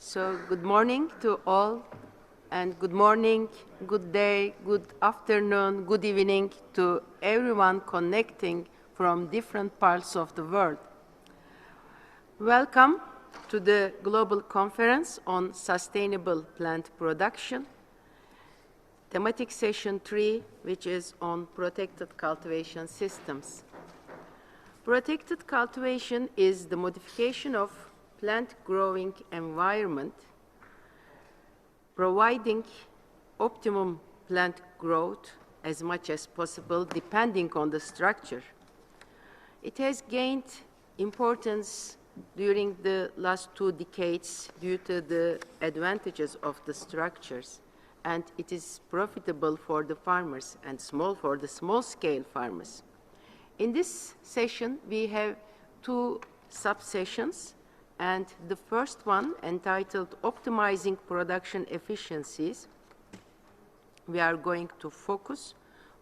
So good morning to all, and good morning, good day, good afternoon, good evening to everyone connecting from different parts of the world. Welcome to the Global Conference on Sustainable Plant Production, Thematic Session 3, which is on protected cultivation systems. Protected cultivation is the modification of plant growing environment, providing optimum plant growth as much as possible depending on the structure. It has gained importance during the last 2 decades due to the advantages of the structures, and it is profitable for the farmers and for the small-scale farmers. In this session, we have 2 sub-sessions, and the first one, entitled Optimizing Production Efficiencies, we are going to focus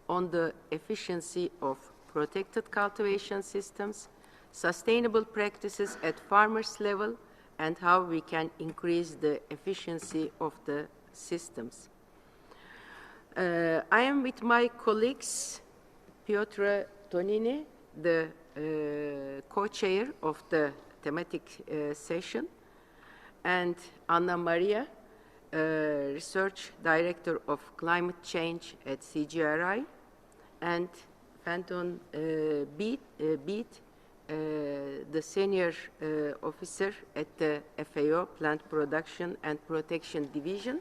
on the efficiency of protected cultivation systems, sustainable practices at farmers' level, and how we can increase the efficiency of the systems. I am with my colleagues, Piotr Tonini, the co-chair of the thematic session, and Anna Maria, research director of climate change at CGRI, and Fenton Beat, the senior officer at the FAO, Plant Production and Protection Division,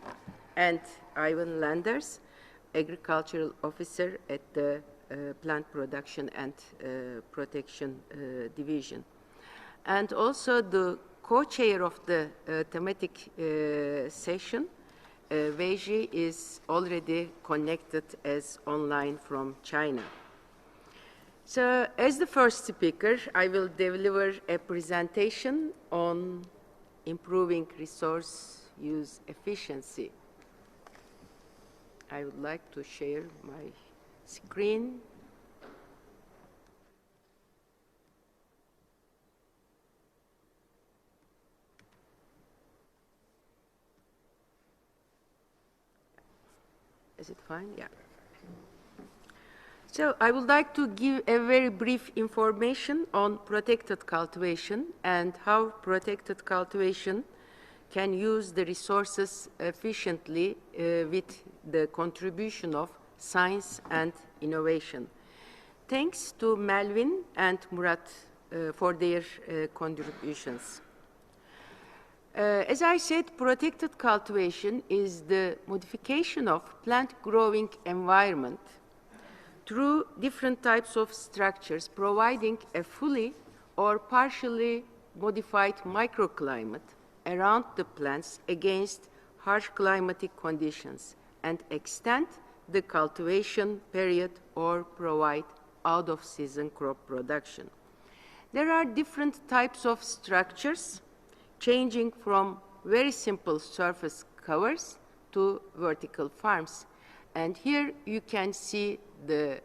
and Ivan Landers, agricultural officer at the Plant Production and Protection Division. And also the co-chair of the thematic session, Weiji, is already connected as online from China. So as the first speaker, I will deliver a presentation on improving resource use efficiency. I would like to share my screen. Is it fine? Yeah. So I would like to give a very brief information on protected cultivation and how protected cultivation can use the resources efficiently with the contribution of science and innovation. Thanks to Melvin and Murat for their contributions. As I said, protected cultivation is the modification of plant growing environment through different types of structures, providing a fully or partially modified microclimate around the plants against harsh climatic conditions and extend the cultivation period or provide out-of-season crop production. There are different types of structures, changing from very simple surface covers to vertical farms. And here you can see the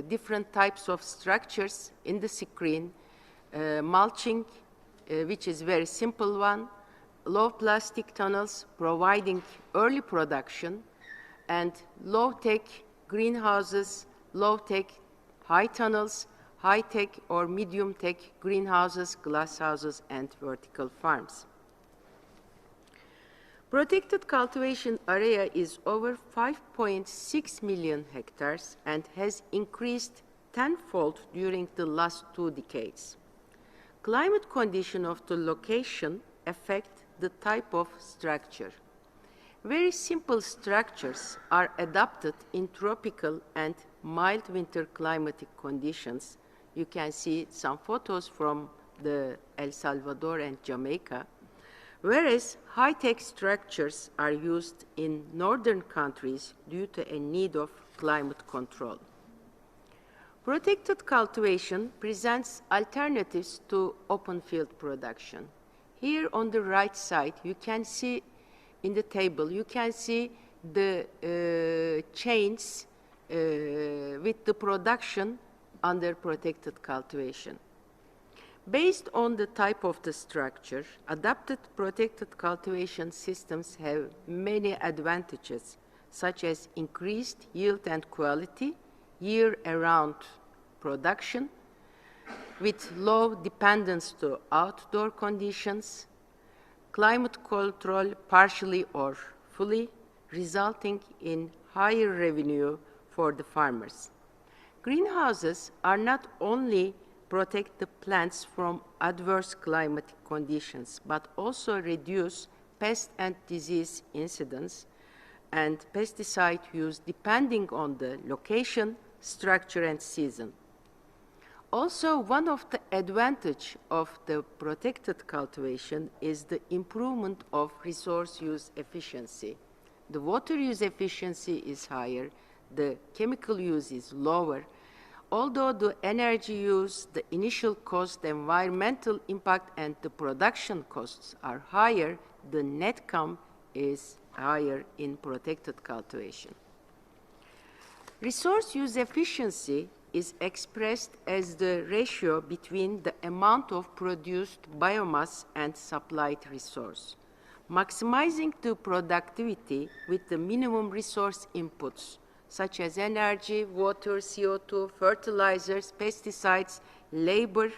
different types of structures in the screen. Mulching, which is a very simple one, low plastic tunnels providing early production, and low-tech greenhouses, low-tech high tunnels, high-tech or medium-tech greenhouses, glasshouses, and vertical farms. Protected cultivation area is over 5.6 million hectares and has increased tenfold during the last 2 decades. Climate conditions of the location affect the type of structure. Very simple structures are adapted in tropical and mild winter climatic conditions. You can see some photos from the El Salvador and Jamaica, whereas high-tech structures are used in northern countries due to a need of climate control. Protected cultivation presents alternatives to open field production. Here on the right side, you can see in the table, you can see the chains with the production under protected cultivation. Based on the type of the structure, adapted protected cultivation systems have many advantages, such as increased yield and quality, year-round production, with low dependence to outdoor conditions, climate control partially or fully, resulting in higher revenue for the farmers. Greenhouses are not only protect the plants from adverse climatic conditions, but also reduce pest and disease incidence and pesticide use depending on the location, structure, and season. Also, one of the advantages of the protected cultivation is the improvement of resource use efficiency. The water use efficiency is higher, the chemical use is lower. Although the energy use, the initial cost, the environmental impact, and the production costs are higher, the net income is higher in protected cultivation. Resource use efficiency is expressed as the ratio between the amount of produced biomass and supplied resource, maximizing the productivity with the minimum resource inputs, such as energy, water, CO2, fertilizers, pesticides, labor,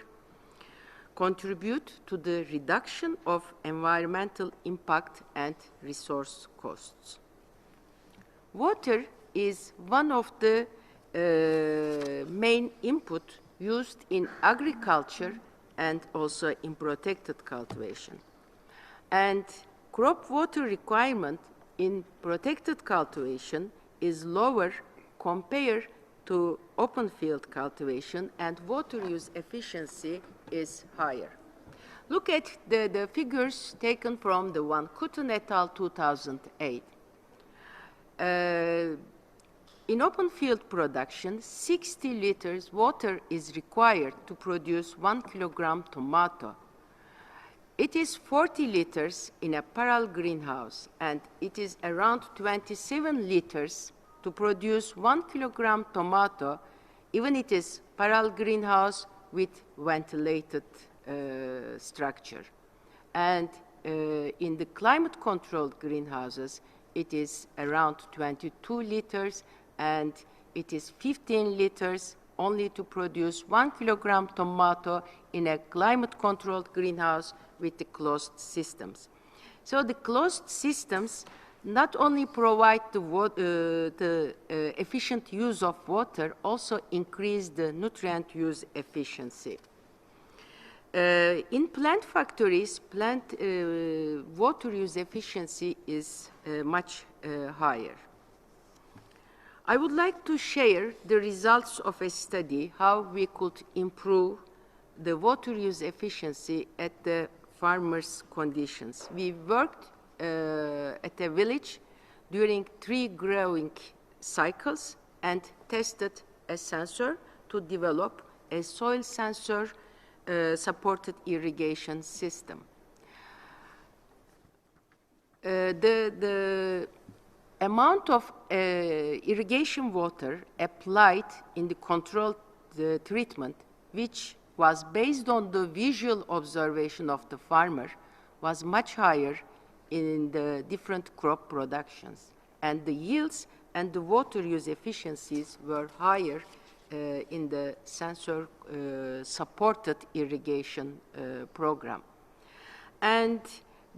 contribute to the reduction of environmental impact and resource costs. Water is one of the main input used in agriculture and also in protected cultivation. And crop water requirement in protected cultivation is lower compared to open field cultivation, and water use efficiency is higher. Look at the figures taken from the Van Kutten et al. 2008. In open field production, 60 liters water is required to produce 1 kilogram tomato. It is 40 liters in a parallel greenhouse, and it is around 27 liters to produce 1 kilogram tomato, even it is parallel greenhouse with ventilated structure. And in the climate-controlled greenhouses, it is around 22 liters, and it is 15 liters only to produce 1 kilogram tomato in a climate-controlled greenhouse with the closed systems. So the closed systems not only provide the efficient use of water, also increase the nutrient use efficiency. In plant factories, plant water use efficiency is much higher. I would like to share the results of a study how we could improve the water use efficiency at the farmers' conditions. We worked at a village during 3 growing cycles and tested a sensor to develop a soil sensor supported irrigation system. The amount of irrigation water applied in the controlled treatment, which was based on the visual observation of the farmer, was much higher in the different crop productions. And the yields and the water use efficiencies were higher in the sensor supported irrigation program. And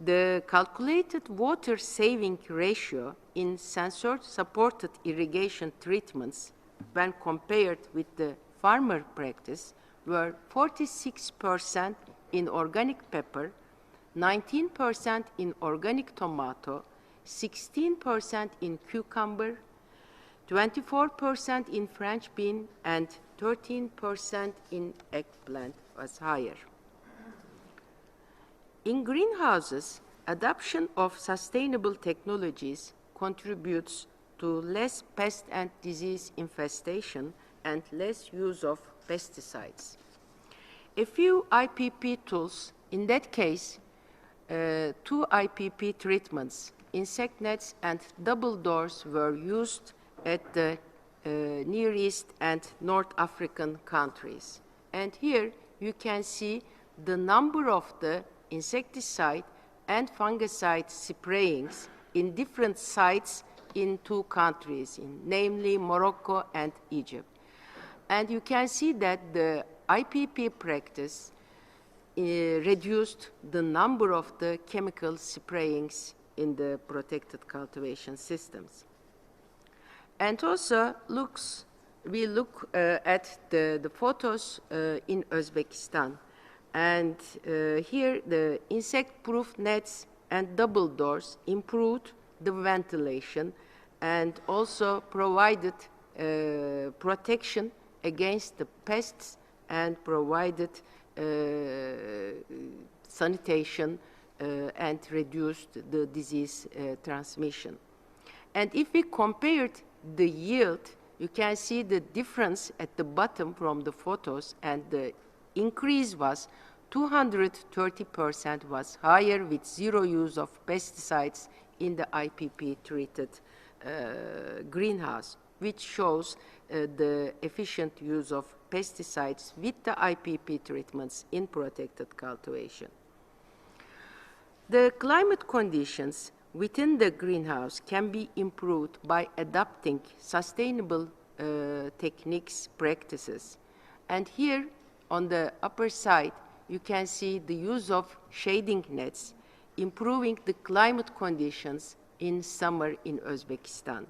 the calculated water saving ratio in sensor supported irrigation treatments when compared with the farmer practice were 46% in organic pepper, 19% in organic tomato, 16% in cucumber, 24% in French bean, and 13% in eggplant was higher. In greenhouses, adoption of sustainable technologies contributes to less pest and disease infestation and less use of pesticides. A few IPP tools, in that case, 2 IPP treatments, insect nets and double doors were used at the Near East and North African countries. And here you can see the number of the insecticide and fungicide sprayings in different sites in two countries, namely Morocco and Egypt. And you can see that the IPP practice reduced the number of the chemical sprayings in the protected cultivation systems. And also we look at the photos in Uzbekistan. And here the insect-proof nets and double doors improved the ventilation and also provided protection against the pests and provided sanitation and reduced the disease transmission. And if we compared the yield, you can see the difference at the bottom from the photos, and the increase was 230% was higher with zero use of pesticides in the IPP-treated greenhouse, which shows the efficient use of pesticides with the IPP treatments in protected cultivation. The climate conditions within the greenhouse can be improved by adopting sustainable techniques, practices. And here on the upper side, you can see the use of shading nets, improving the climate conditions in summer in Uzbekistan.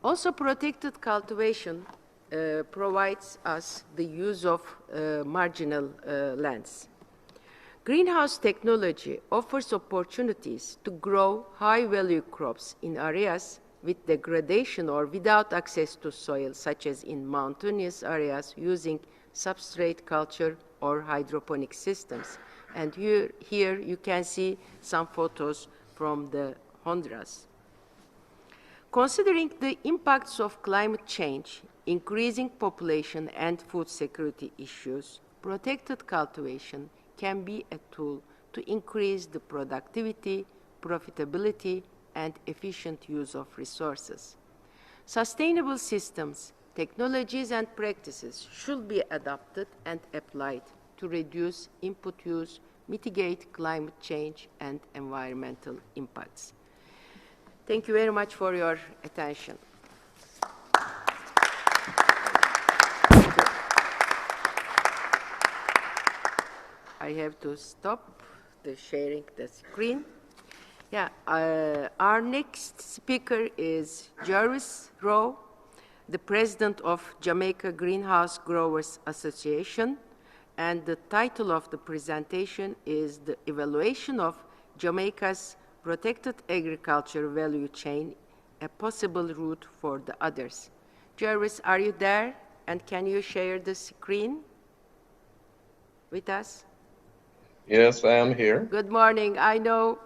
Also, protected cultivation provides us the use of marginal lands. Greenhouse technology offers opportunities to grow high-value crops in areas with degradation or without access to soil, such as in mountainous areas using substrate culture or hydroponic systems. And here you can see some photos from the Honduras. Considering the impacts of climate change, increasing population and food security issues, protected cultivation can be a tool to increase the productivity, profitability, and efficient use of resources. Sustainable systems, technologies, and practices should be adopted and applied to reduce input use, mitigate climate change, and environmental impacts. Thank you very much for your attention. I have to stop the sharing the screen. Yeah, our next speaker is Jarvis Rowe, the president of Jamaica Greenhouse Growers Association, and the title of the presentation is The Evaluation of Jamaica's Protected Agriculture Value Chain, a Possible Route for the Others. Jarvis, are you there? And can you share the screen with us? Yes, I am here. Good morning. I know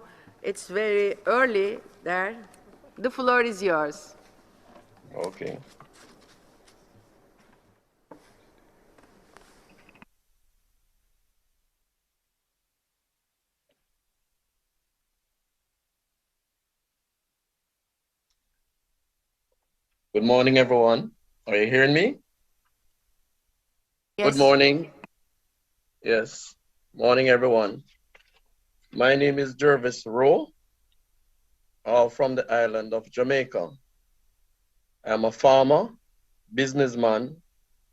it's very early there. The floor is yours. Okay. Good morning, everyone. Are you hearing me? Yes. Good morning. Yes. Morning, everyone. My name is Jarvis Rowe, from the island of Jamaica. I'm a farmer, businessman,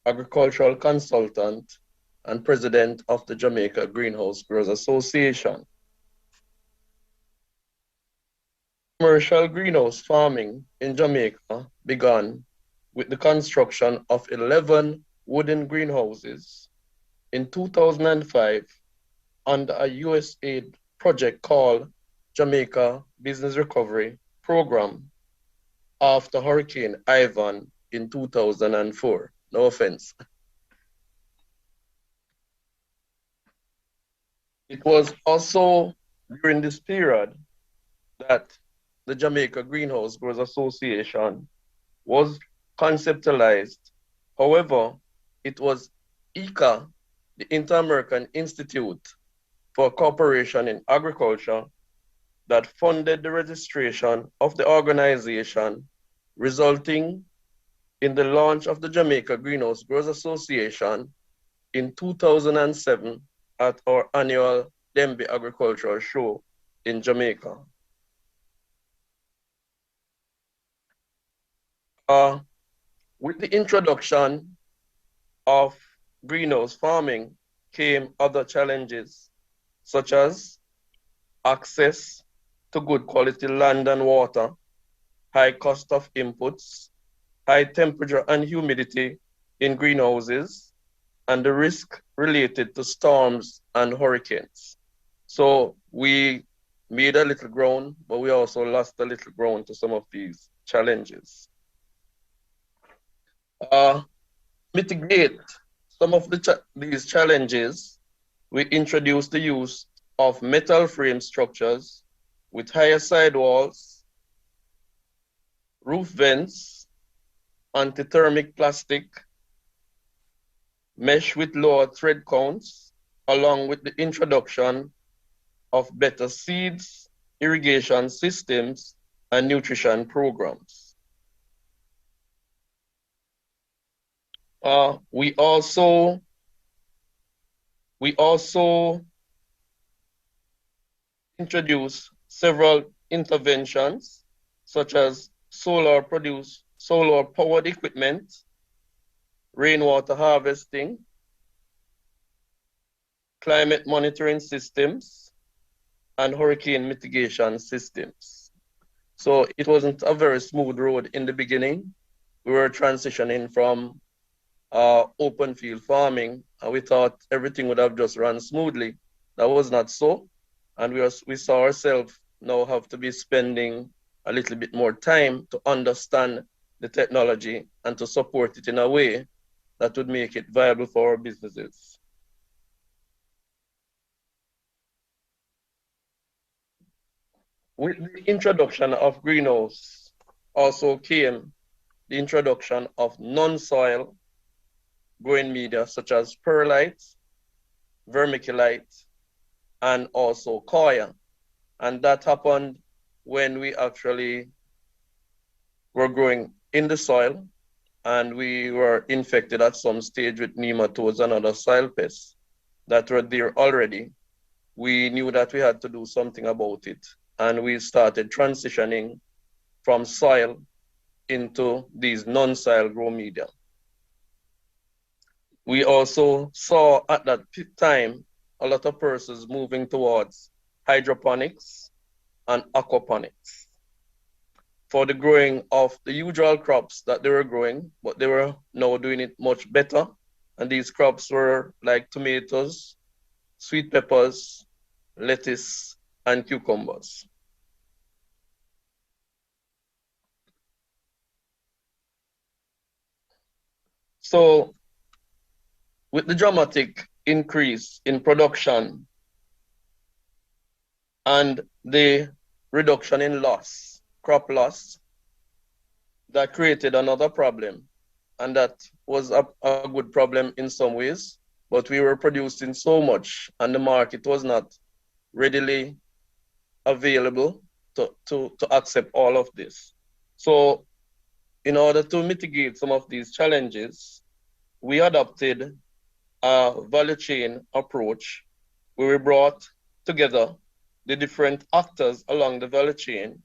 agricultural consultant, and president of the Jamaica Greenhouse Growers Association. Commercial greenhouse farming in Jamaica began with the construction of 11 wooden greenhouses in 2005 under a USAID project called Jamaica Business Recovery Program after Hurricane Ivan in 2004. No offense. It was also during this period that the Jamaica Greenhouse Growers Association was conceptualized. However, it was ICA, the Inter-American Institute for Cooperation in Agriculture, that funded the registration of the organization, resulting in the launch of the Jamaica Greenhouse Growers Association in 2007 at our annual Dembe Agricultural Show in Jamaica. With the introduction of greenhouse farming came other challenges, such as access to good quality land and water, high cost of inputs, high temperature and humidity in greenhouses, and the risk related to storms and hurricanes. So we made a little ground, but we also lost a little ground to some of these challenges. Mitigate some of these challenges, we introduced the use of metal frame structures with higher sidewalls, roof vents, anti-thermic plastic, mesh with lower thread counts, along with the introduction of better seeds, irrigation systems, and nutrition programs. We also introduced several interventions, such as solar powered equipment, rainwater harvesting, climate monitoring systems, and hurricane mitigation systems. So it wasn't a very smooth road in the beginning. We were transitioning from open field farming, and we thought everything would have just run smoothly. That was not so. And we saw ourselves now have to be spending a little bit more time to understand the technology and to support it in a way that would make it viable for our businesses. With the introduction of greenhouse also came the introduction of non-soil growing media such as perlite, vermiculite, and also coir. And that happened when we actually were growing in the soil and we were infected at some stage with nematodes and other soil pests that were there already. We knew that we had to do something about it, and we started transitioning from soil into these non-soil grow media. We also saw at that time a lot of persons moving towards hydroponics and aquaponics for the growing of the usual crops that they were growing, but they were now doing it much better. And these crops were like tomatoes, sweet peppers, lettuce, and cucumbers. So with the dramatic increase in production and the reduction in loss, crop loss, that created another problem. And that was a good problem in some ways, but we were producing so much and the market was not readily available to accept all of this. So in order to mitigate some of these challenges, we adopted a value chain approach where we brought together the different actors along the value chain,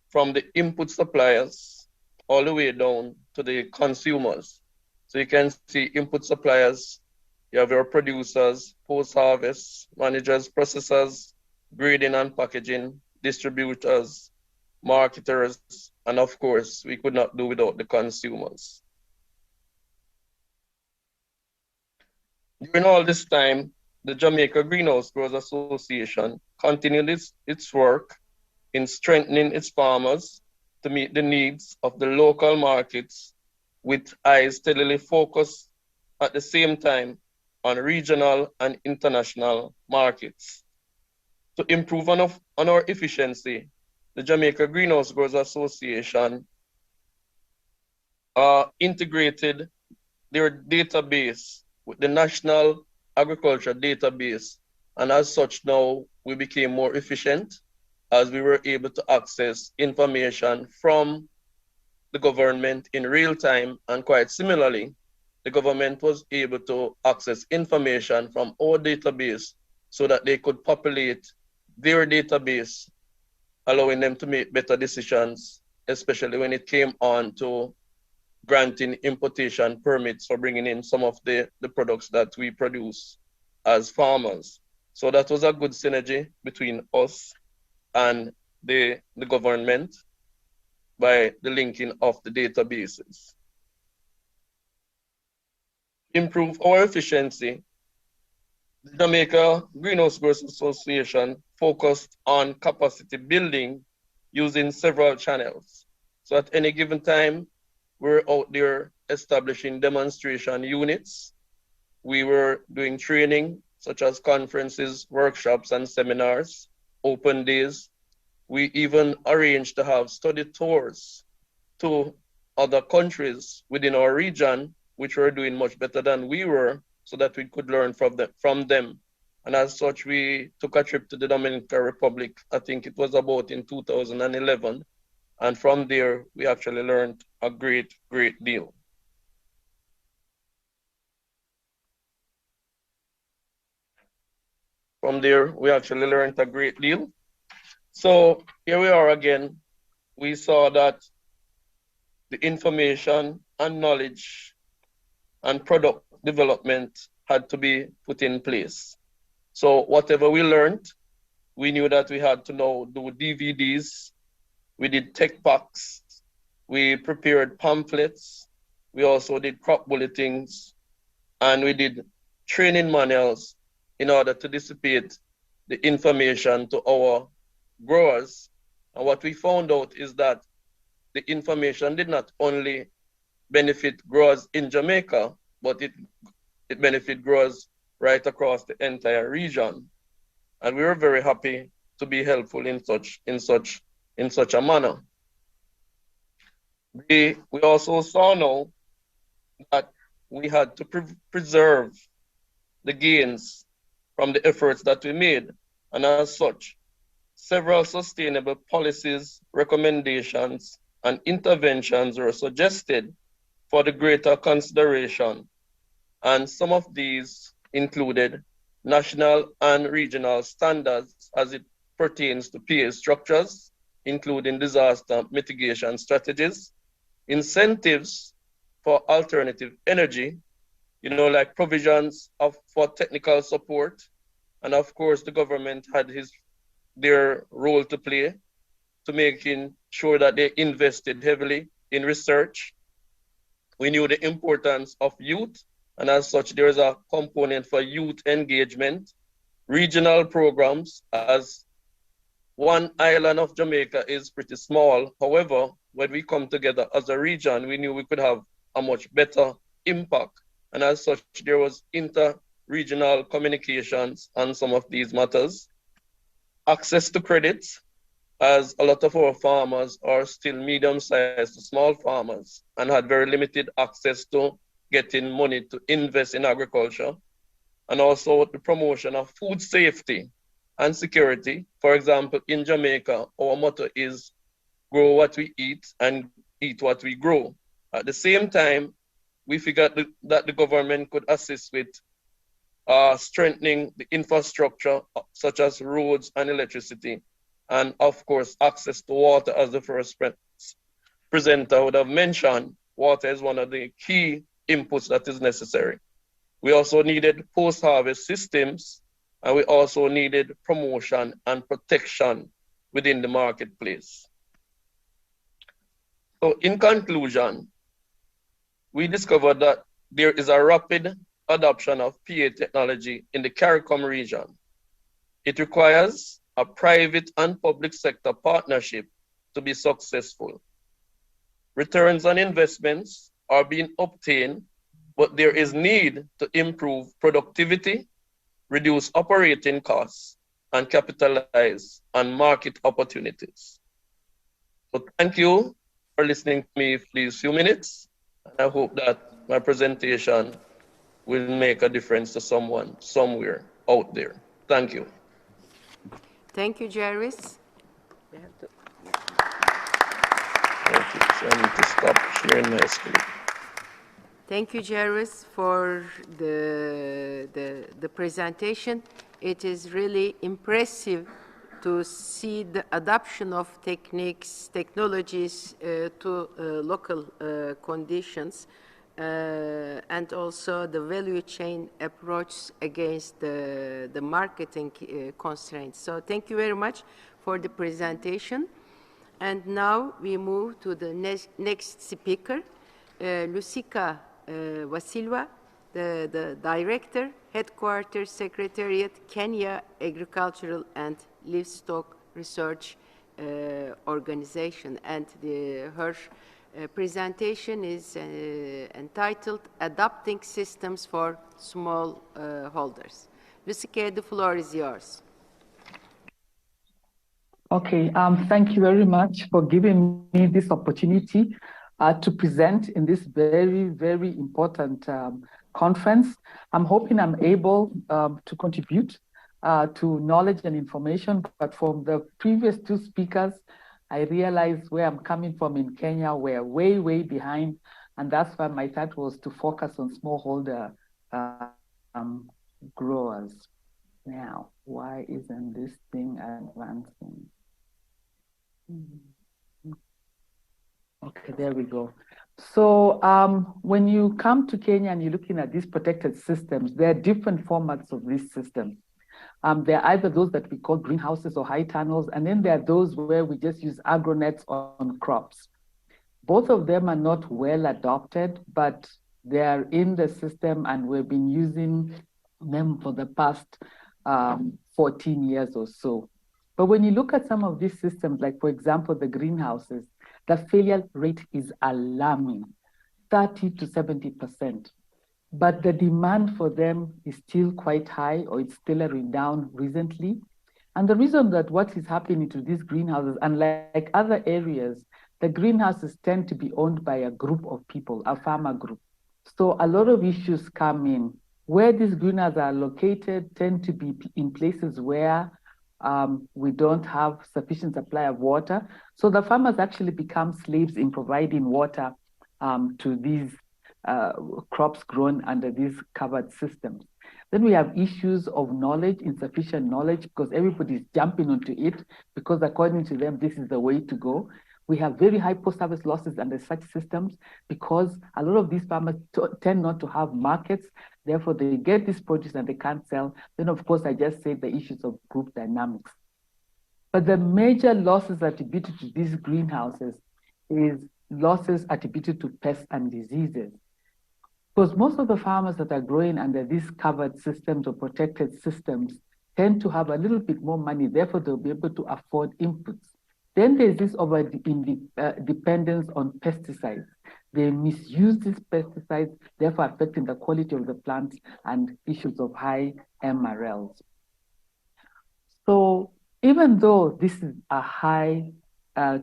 from the input suppliers all the way down to the consumers. So you can see input suppliers, you have your producers, post-harvest managers, processors, grading and packaging, distributors, marketers, and of course, we could not do without the consumers. During all this time, the Jamaica Greenhouse Growers Association continued its work in strengthening its farmers to meet the needs of the local markets, with eyes steadily focused at the same time on regional and international markets. To improve on our efficiency, the Jamaica Greenhouse Growers Association integrated their database with the National Agriculture Database. And as such, now we became more efficient as we were able to access information from the government in real time. And quite similarly, the government was able to access information from our database so that they could populate their database, allowing them to make better decisions, especially when it came on to granting importation permits for bringing in some of the products that we produce as farmers. So that was a good synergy between us and the government by the linking of the databases. Improve our efficiency. The Jamaica Greenhouse Growers Association focused on capacity building using several channels. So at any given time, we're out there establishing demonstration units. We were doing training, such as conferences, workshops, and seminars, open days. We even arranged to have study tours to other countries within our region, which were doing much better than we were, so that we could learn from them. And as such, we took a trip to the Dominican Republic. I think it was about in 2011. And from there, we actually learned a great deal. From there, we actually learned a great deal. So here we are again. We saw that the information and knowledge and product development had to be put in place. So whatever we learned, we knew that we had to now do DVDs, we did tech packs, we prepared pamphlets, we also did crop bulletins, and we did training manuals in order to dissipate the information to our growers. And what we found out is that the information did not only benefit growers in Jamaica, but it benefit growers right across the entire region. And we were very happy to be helpful in such a manner. We also saw now that we had to preserve the gains from the efforts that we made. And as such, several sustainable policies, recommendations, and interventions were suggested for the greater consideration. And some of these included national and regional standards as it pertains to PA structures, including disaster mitigation strategies, incentives for alternative energy, like provisions for technical support. And of course, the government had their role to play to making sure that they invested heavily in research. We knew the importance of youth, and as such, there is a component for youth engagement, regional programs, as one island of Jamaica is pretty small. However, when we come together as a region, we knew we could have a much better impact. And as such, there was inter-regional communications on some of these matters. Access to credits, as a lot of our farmers are still medium-sized to small farmers and had very limited access to getting money to invest in agriculture. And also the promotion of food safety and security. For example, in Jamaica, our motto is grow what we eat and eat what we grow. At the same time, we figured that the government could assist with strengthening the infrastructure, such as roads and electricity, and of course, access to water, as the first presenter would have mentioned. Water is one of the key inputs that is necessary. We also needed post-harvest systems, and we also needed promotion and protection within the marketplace. So in conclusion, we discovered that there is a rapid adoption of PA technology in the CARICOM region. It requires a private and public sector partnership to be successful. Returns on investments are being obtained, but there is need to improve productivity, reduce operating costs, and capitalize on market opportunities. So thank you for listening to me for these few minutes. And I hope that my presentation will make a difference to someone somewhere out there. Thank you. Thank you, Jarvis. Thank you. So I need to stop sharing my screen. Thank you, Jarvis, for the presentation. It is really impressive to see the adoption of techniques, technologies to local conditions, and also the value chain approach against the marketing constraints. So thank you very much for the presentation. And now we move to the next speaker, Lucica Wasilwa, the Director, Headquarters Secretariat, Kenya Agricultural and Livestock Research Organization. And her presentation is entitled Adapting Systems for Small Holders. Lucica, the floor is yours. Okay, thank you very much for giving me this opportunity to present in this very, very important conference. I'm hoping I'm able to contribute to knowledge and information, but from the previous two speakers, I realized where I'm coming from in Kenya, we're way, way behind, and that's why my title was to focus on smallholder growers. Now, why isn't this thing advancing? Okay, there we go. So when you come to Kenya and you're looking at these protected systems, there are different formats of these systems. There are either those that we call greenhouses or high tunnels, and then there are those where we just use agronets on crops. Both of them are not well adopted, but they are in the system and we've been using them for the past 14 years or so. But when you look at some of these systems, like for example, the greenhouses, the failure rate is alarming, 30 to 70%. But the demand for them is still quite high, or it's tailoring down recently. And the reason that what is happening to these greenhouses, unlike other areas, the greenhouses tend to be owned by a group of people, a farmer group. So a lot of issues come in. Where these greenhouses are located tend to be in places where we don't have sufficient supply of water. So the farmers actually become slaves in providing water to these crops grown under these covered systems. Then we have issues of knowledge, insufficient knowledge, because everybody's jumping onto it, because according to them, this is the way to go. We have very high post-harvest losses under such systems because a lot of these farmers tend not to have markets. Therefore, they get this produce and they can't sell. Then, of course, I just said the issues of group dynamics. But the major losses attributed to these greenhouses is losses attributed to pests and diseases. Because most of the farmers that are growing under these covered systems or protected systems tend to have a little bit more money, therefore they'll be able to afford inputs. Then there's this over dependence on pesticides. They misuse these pesticides, therefore affecting the quality of the plants and issues of high MRLs. So even though this is a high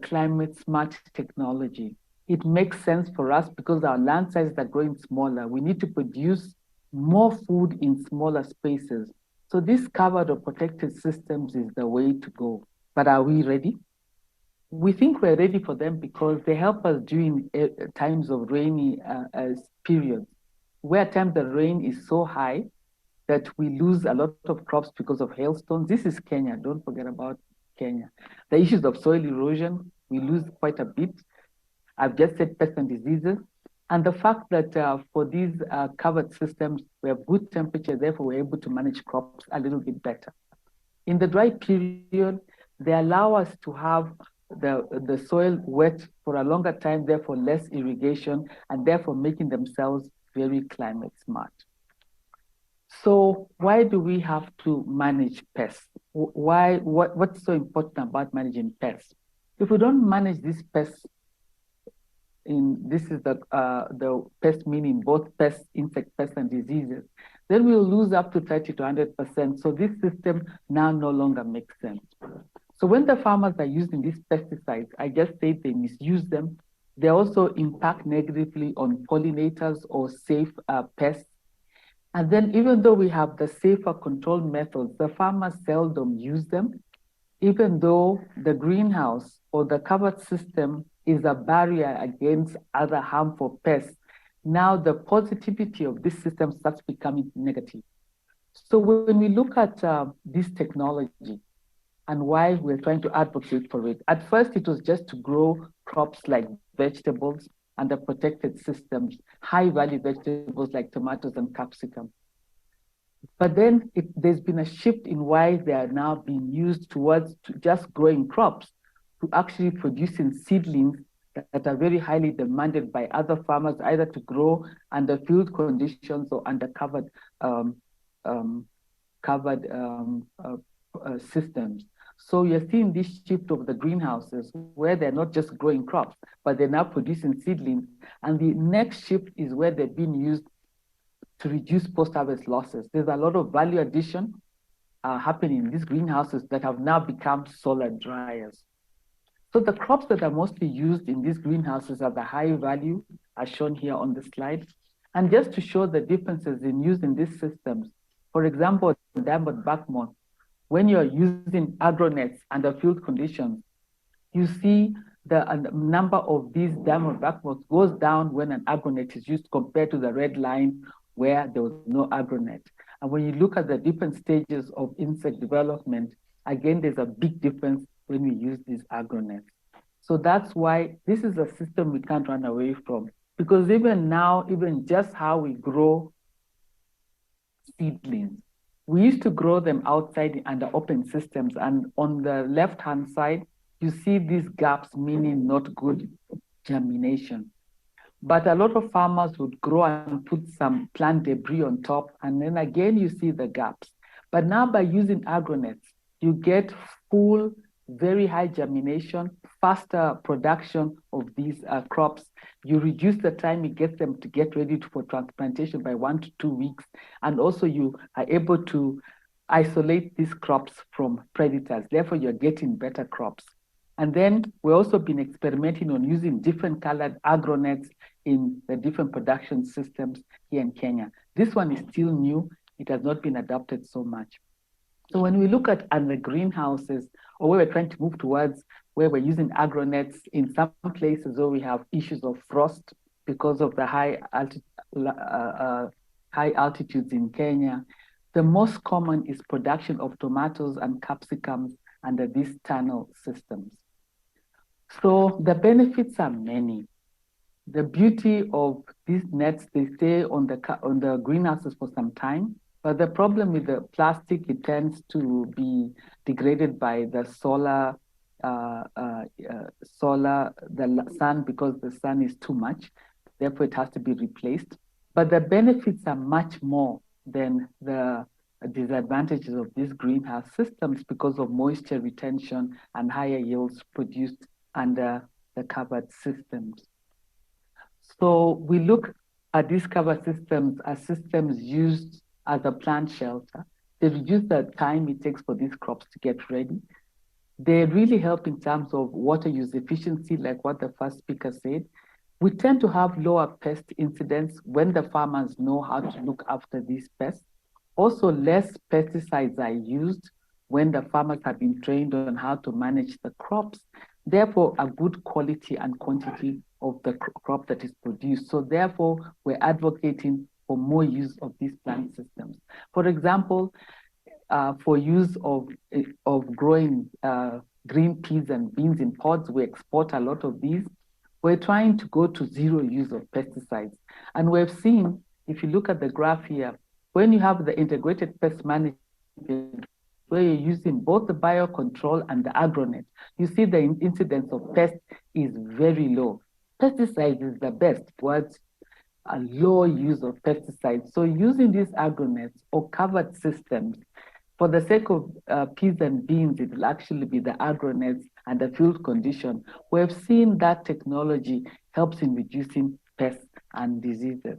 climate smart technology, it makes sense for us because our land sizes are growing smaller. We need to produce more food in smaller spaces. So this covered or protected systems is the way to go. But are we ready? We think we're ready for them because they help us during times of rainy periods, where at times the rain is so high that we lose a lot of crops because of hailstones. This is Kenya, don't forget about Kenya. The issues of soil erosion, we lose quite a bit. I've just said pests and diseases. And the fact that for these covered systems, we have good temperature, therefore we're able to manage crops a little bit better. In the dry period, they allow us to have the soil wet for a longer time, therefore less irrigation, and therefore making themselves very climate smart. So why do we have to manage pests? What's so important about managing pests? If we don't manage these pests, this is the pest meaning both pests, insect pests, and diseases, then we'll lose up to 30 to 100%. So this system now no longer makes sense. So when the farmers are using these pesticides, I just say they misuse them. They also impact negatively on pollinators or safe pests. And then even though we have the safer control methods, the farmers seldom use them, even though the greenhouse or the covered system is a barrier against other harmful pests. now the positivity of this system starts becoming negative. So when we look at this technology and why we're trying to advocate for it, at first it was just to grow crops like vegetables under protected systems, high-value vegetables like tomatoes and capsicum. But then there's been a shift in why they are now being used towards just growing crops to actually producing seedlings that are very highly demanded by other farmers, either to grow under field conditions or under covered systems. So you're seeing this shift of the greenhouses where they're not just growing crops, but they're now producing seedlings. And the next shift is where they're being used to reduce post-harvest losses. There's a lot of value addition happening in these greenhouses that have now become solar dryers. So the crops that are mostly used in these greenhouses are the high value, as shown here on the slide. And just to show the differences in using these systems, for example, diamond backmoth, when you're using agronets under field conditions, you see the number of these diamond backmoths goes down when an agronet is used compared to the red line where there was no agronet. And when you look at the different stages of insect development, again, there's a big difference when we use these agronets. So that's why this is a system we can't run away from. Because even now, even just how we grow seedlings, we used to grow them outside under open systems. And on the left-hand side, you see these gaps, meaning not good germination. But a lot of farmers would grow and put some plant debris on top. And then again, you see the gaps. But now by using agronets, you get full, very high germination, faster production of these crops. You reduce the time it gets them to get ready for transplantation by 1 to 2 weeks. And also you are able to isolate these crops from predators. Therefore, you're getting better crops. And then we've also been experimenting on using different colored agronets in the different production systems here in Kenya. This one is still new. It has not been adopted so much. So when we look at the greenhouses, or where we're trying to move towards, where we're using agronets in some places where we have issues of frost because of the high altitudes in Kenya, the most common is production of tomatoes and capsicums under these tunnel systems. So the benefits are many. The beauty of these nets, they stay on the greenhouses for some time. But the problem with the plastic, it tends to be degraded by the the sun, because the sun is too much. Therefore, it has to be replaced. But the benefits are much more than the disadvantages of these greenhouse systems because of moisture retention and higher yields produced under the covered systems. So we look at these covered systems as systems used as a plant shelter. They reduce the time it takes for these crops to get ready. They really help in terms of water use efficiency, like what the first speaker said. We tend to have lower pest incidents when the farmers know how to look after these pests. Also, less pesticides are used when the farmers have been trained on how to manage the crops. Therefore, a good quality and quantity of the crop that is produced. So therefore, we're advocating for more use of these plant systems. For example, for use of growing green peas and beans in pods, we export a lot of these. We're trying to go to zero use of pesticides. And we've seen, if you look at the graph here, when you have the integrated pest management, where you're using both the biocontrol and the agronet, you see the incidence of pests is very low. Pesticides is the best, towards a low use of pesticides. So using these agronets or covered systems, for the sake of peas and beans, it will actually be the agronets and the field condition. We've seen that technology helps in reducing pests and diseases.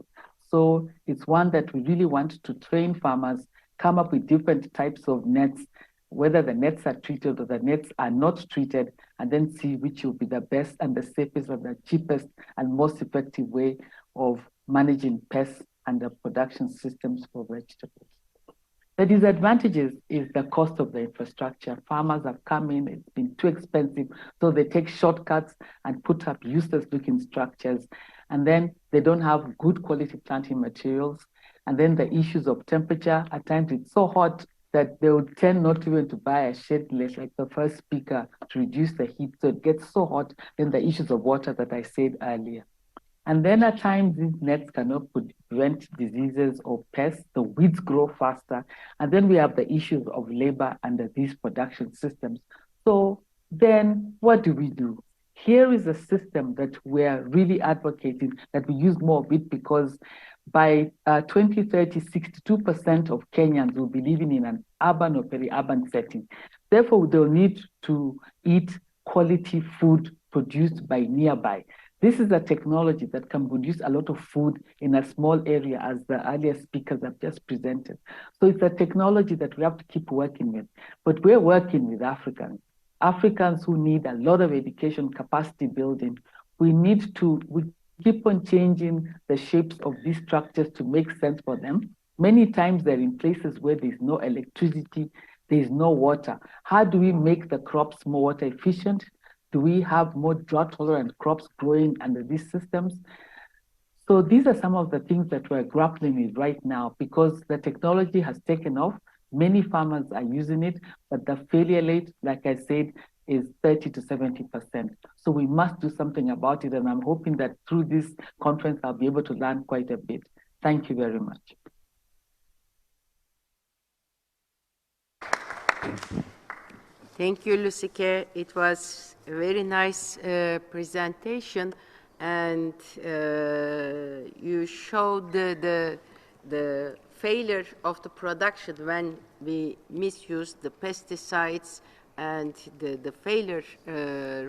So it's one that we really want to train farmers, come up with different types of nets, whether the nets are treated or the nets are not treated, and then see which will be the best and the safest and the cheapest and most effective way of managing pests and the production systems for vegetables. The disadvantages is the cost of the infrastructure. Farmers have come in, it's been too expensive, so they take shortcuts and put up useless looking structures. And then they don't have good quality planting materials. And then the issues of temperature. At times it's so hot that they would tend not even to buy a shade-less, like the first speaker, to reduce the heat. So it gets so hot. Then the issues of water that I said earlier. And then at times, these nets cannot prevent diseases or pests. The weeds grow faster. And then we have the issues of labor under these production systems. So then what do? Here is a system that we're really advocating that we use more of it, because by 2030, 62% of Kenyans will be living in an urban or peri-urban setting. Therefore, they'll need to eat quality food produced by nearby. This is a technology that can produce a lot of food in a small area, as the earlier speakers have just presented. So it's a technology that we have to keep working with. But we're working with Africans who need a lot of education, capacity building. We keep on changing the shapes of these structures to make sense for them. Many times they're in places where there's no electricity, there's no water. How do we make the crops more water efficient? Do we have more drought-tolerant crops growing under these systems? So these are some of the things that we're grappling with right now, because the technology has taken off. Many farmers are using it, but the failure rate, like I said, is 30 to 70%. So we must do something about it, and I'm hoping that through this conference, I'll be able to learn quite a bit. Thank you very much. Thank you, Lusike. It was a very nice presentation, and you showed the failure of the production when we misuse the pesticides, and the failure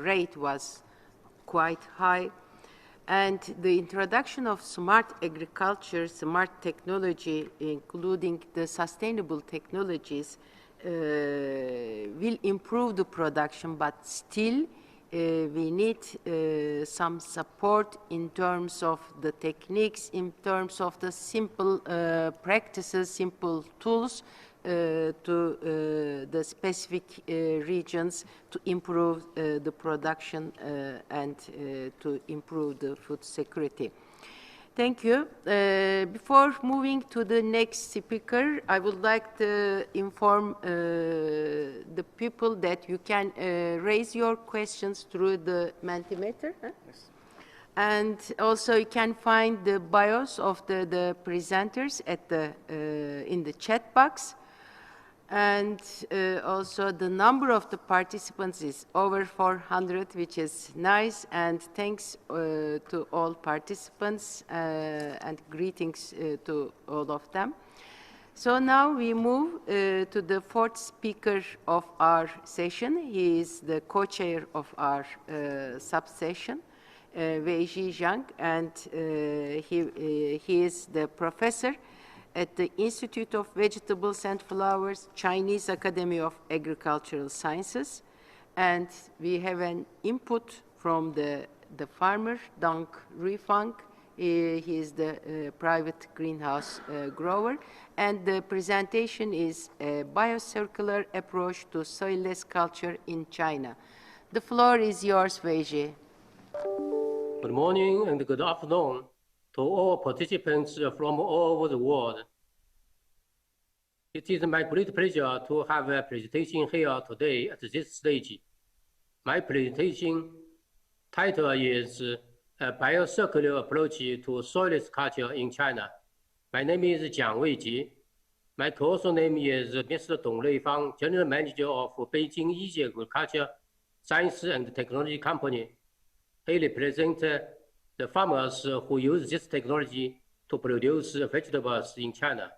rate was quite high. And the introduction of smart agriculture, smart technology, including the sustainable technologies, will improve the production, but still we need some support in terms of the techniques, in terms of the simple practices, simple tools to the specific regions to improve the production and to improve the food security. Thank you. Before moving to the next speaker, I would like to inform the people that you can raise your questions through the Mentimeter. Huh? Yes. And also you can find the bios of the presenters at in the chat box. And also the number of the participants is over 400, which is nice. And thanks to all participants and greetings to all of them. So now we move to the fourth speaker of our session. He is the co-chair of our sub-session, Weijie Zhang, and he is the professor at the Institute of Vegetables and Flowers, Chinese Academy of Agricultural Sciences. And we have an input from the farmer, Dong Ruifang. He is the private greenhouse grower. And the presentation is a biocircular approach to soilless culture in China. The floor is yours, Weijie. Good morning and good afternoon to all participants from all over the world. It is my great pleasure to have a presentation here today at this stage. My presentation title is A Biocircular Approach to Soilless Culture in China. My name is Jiang Weijie. My co-author name is Mr. Dong Ruifang, General Manager of Beijing Easy Agriculture Science and Technology Company. He represents the farmers who use this technology to produce vegetables in China.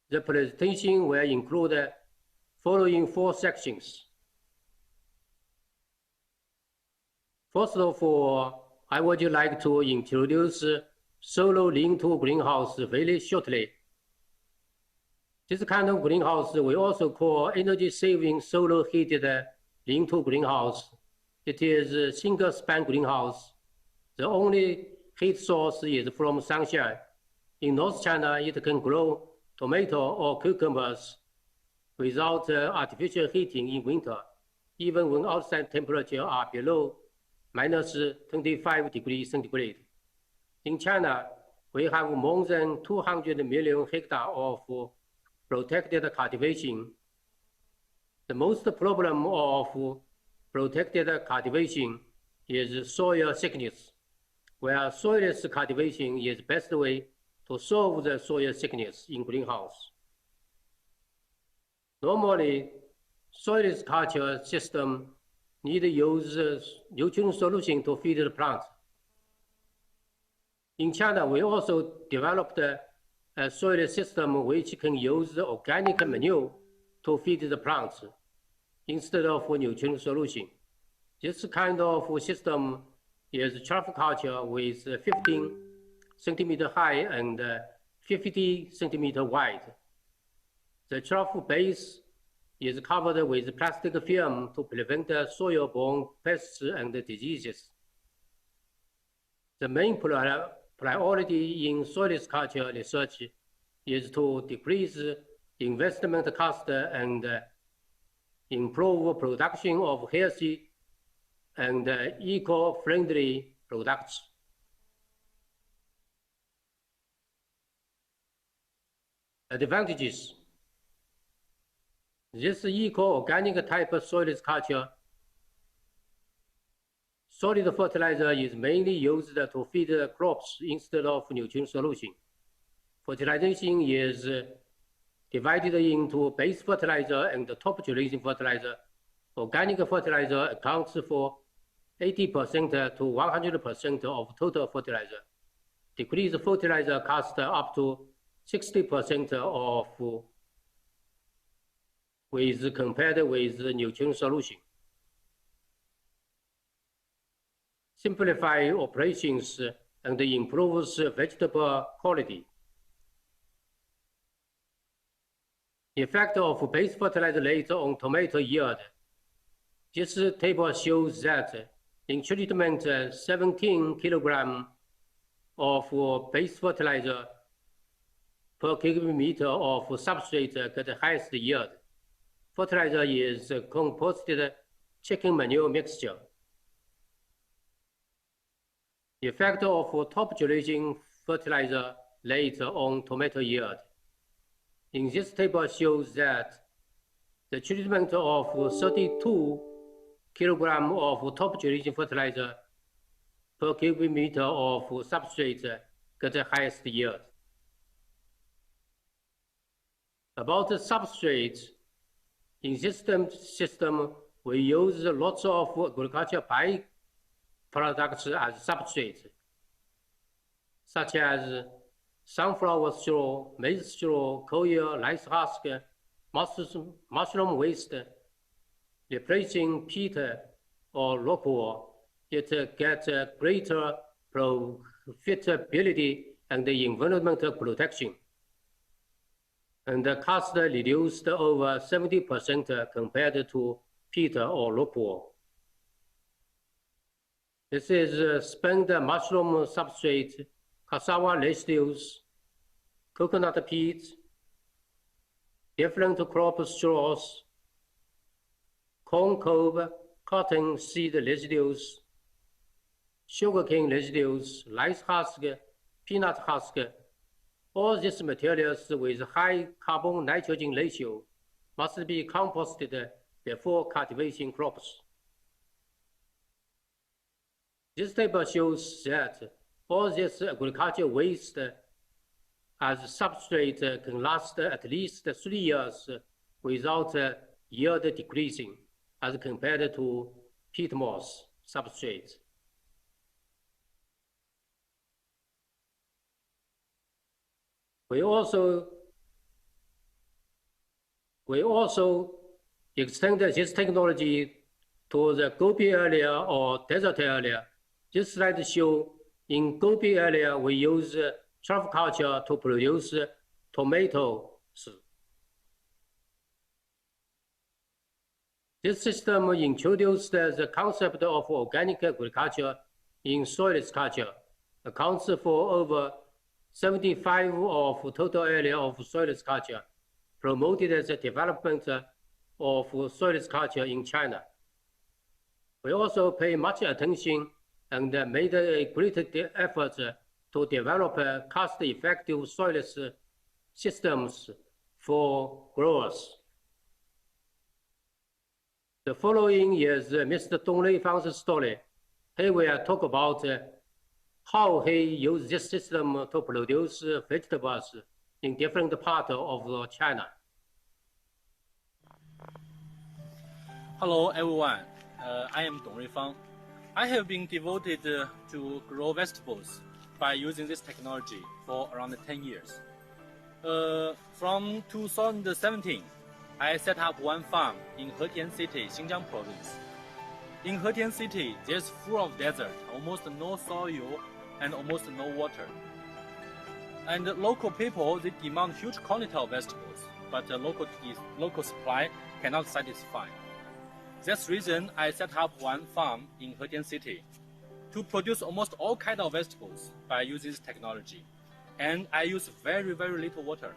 The presentation will include the following 4 sections. First of all, I would like to introduce solar lean-to greenhouse very shortly. This kind of greenhouse we also call energy-saving solar-heated lean-to greenhouse. It is a single-span greenhouse. The only heat source is from sunshine. In North China, it can grow tomato or cucumbers without artificial heating in winter, even when outside temperatures are below minus 25 degrees centigrade. In China, we have more than 200 million hectares of protected cultivation. The most problem of protected cultivation is soil sickness, where soilless cultivation is the best way to solve the soil sickness in greenhouse. Normally, soilless culture system need to use nutrient solution to feed the plants. In China, we also developed a soil system which can use organic manure to feed the plants instead of nutrient solution. This kind of system is trough culture with 15 centimeter high and 50 centimeter wide. The trough base is covered with plastic film to prevent soil-borne pests and diseases. The main priority in soilless culture research is to decrease investment cost and improve production of healthy and eco-friendly products. Advantages. This eco-organic type of soilless culture, solid fertilizer is mainly used to feed crops instead of nutrient solution. Fertilization is divided into base fertilizer and top generation fertilizer. Organic fertilizer accounts for 80% to 100% of total fertilizer. Decreased fertilizer costs up to 60% of compared with the nutrient solution. Simplify operations and improves vegetable quality. Effect of base fertilizer rate on tomato yield. This table shows that in treatment 17 kilograms of base fertilizer per cubic meter of substrate get the highest yield. Fertilizer is composted chicken manure mixture. Effect of top generation fertilizer rate on tomato yield. In this table shows that the treatment of 32 kilograms of top generation fertilizer per cubic meter of substrate get the highest yield. About the substrate, in this system, we use lots of agricultural byproducts as substrate, such as sunflower straw, maize straw, coir, rice husk, mushroom waste, replacing peat or rockwool. It gets greater profitability and environmental protection. And the cost reduced over 70% compared to peat or rockwool. This is spent mushroom substrate, cassava residues, coconut peat, different crop straws, corn cob, cotton seed residues, sugarcane residues, rice husk, peanut husk. All these materials with high carbon-nitrogen ratio must be composted before cultivation crops. This table shows that all this agricultural waste as substrate can last at least 3 years without yield decreasing as compared to peat moss substrate. We also extend this technology to the Gobi area or desert area. This slide shows in Gobi area, we use trough culture to produce tomatoes. This system introduced the concept of organic agriculture in soilless culture, accounts for over 75% of total area of soilless culture, promoted the development of soilless culture in China. We also pay much attention and made a great effort to develop cost-effective soil systems for growers. The following is Mr. Dong Leifang's story. He will talk about how he used this system to produce vegetables in different parts of China. Hello everyone, I am Dong Leifang. I have been devoted to grow vegetables by using this technology for around 10 years. From 2017, I set up one farm in Hetian City, Xinjiang province. In Hetian City, there's full of desert, almost no soil and almost no water. And local people, they demand huge quantity of vegetables, but the local supply cannot satisfy. That's the reason I set up one farm in Hetian City to produce almost all kinds of vegetables by using this technology. And I use very, very little water.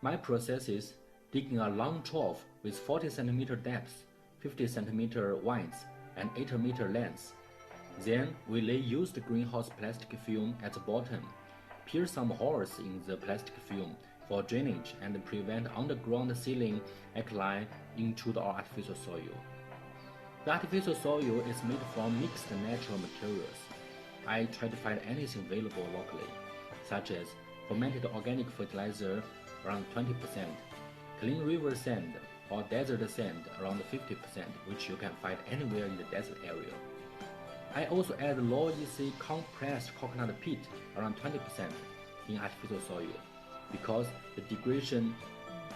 My process is digging a long trough with 40 centimeter depth, 50 centimeter width, and 8 meter length. Then we lay used greenhouse plastic film at the bottom, pierce some holes in the plastic film for drainage and prevent underground sealing alkali into the artificial soil. The artificial soil is made from mixed natural materials. I try to find anything available locally, such as fermented organic fertilizer around 20%, clean river sand or desert sand around 50%, which you can find anywhere in the desert area. I also add low EC compressed coconut peat around 20% in artificial soil, because the degradation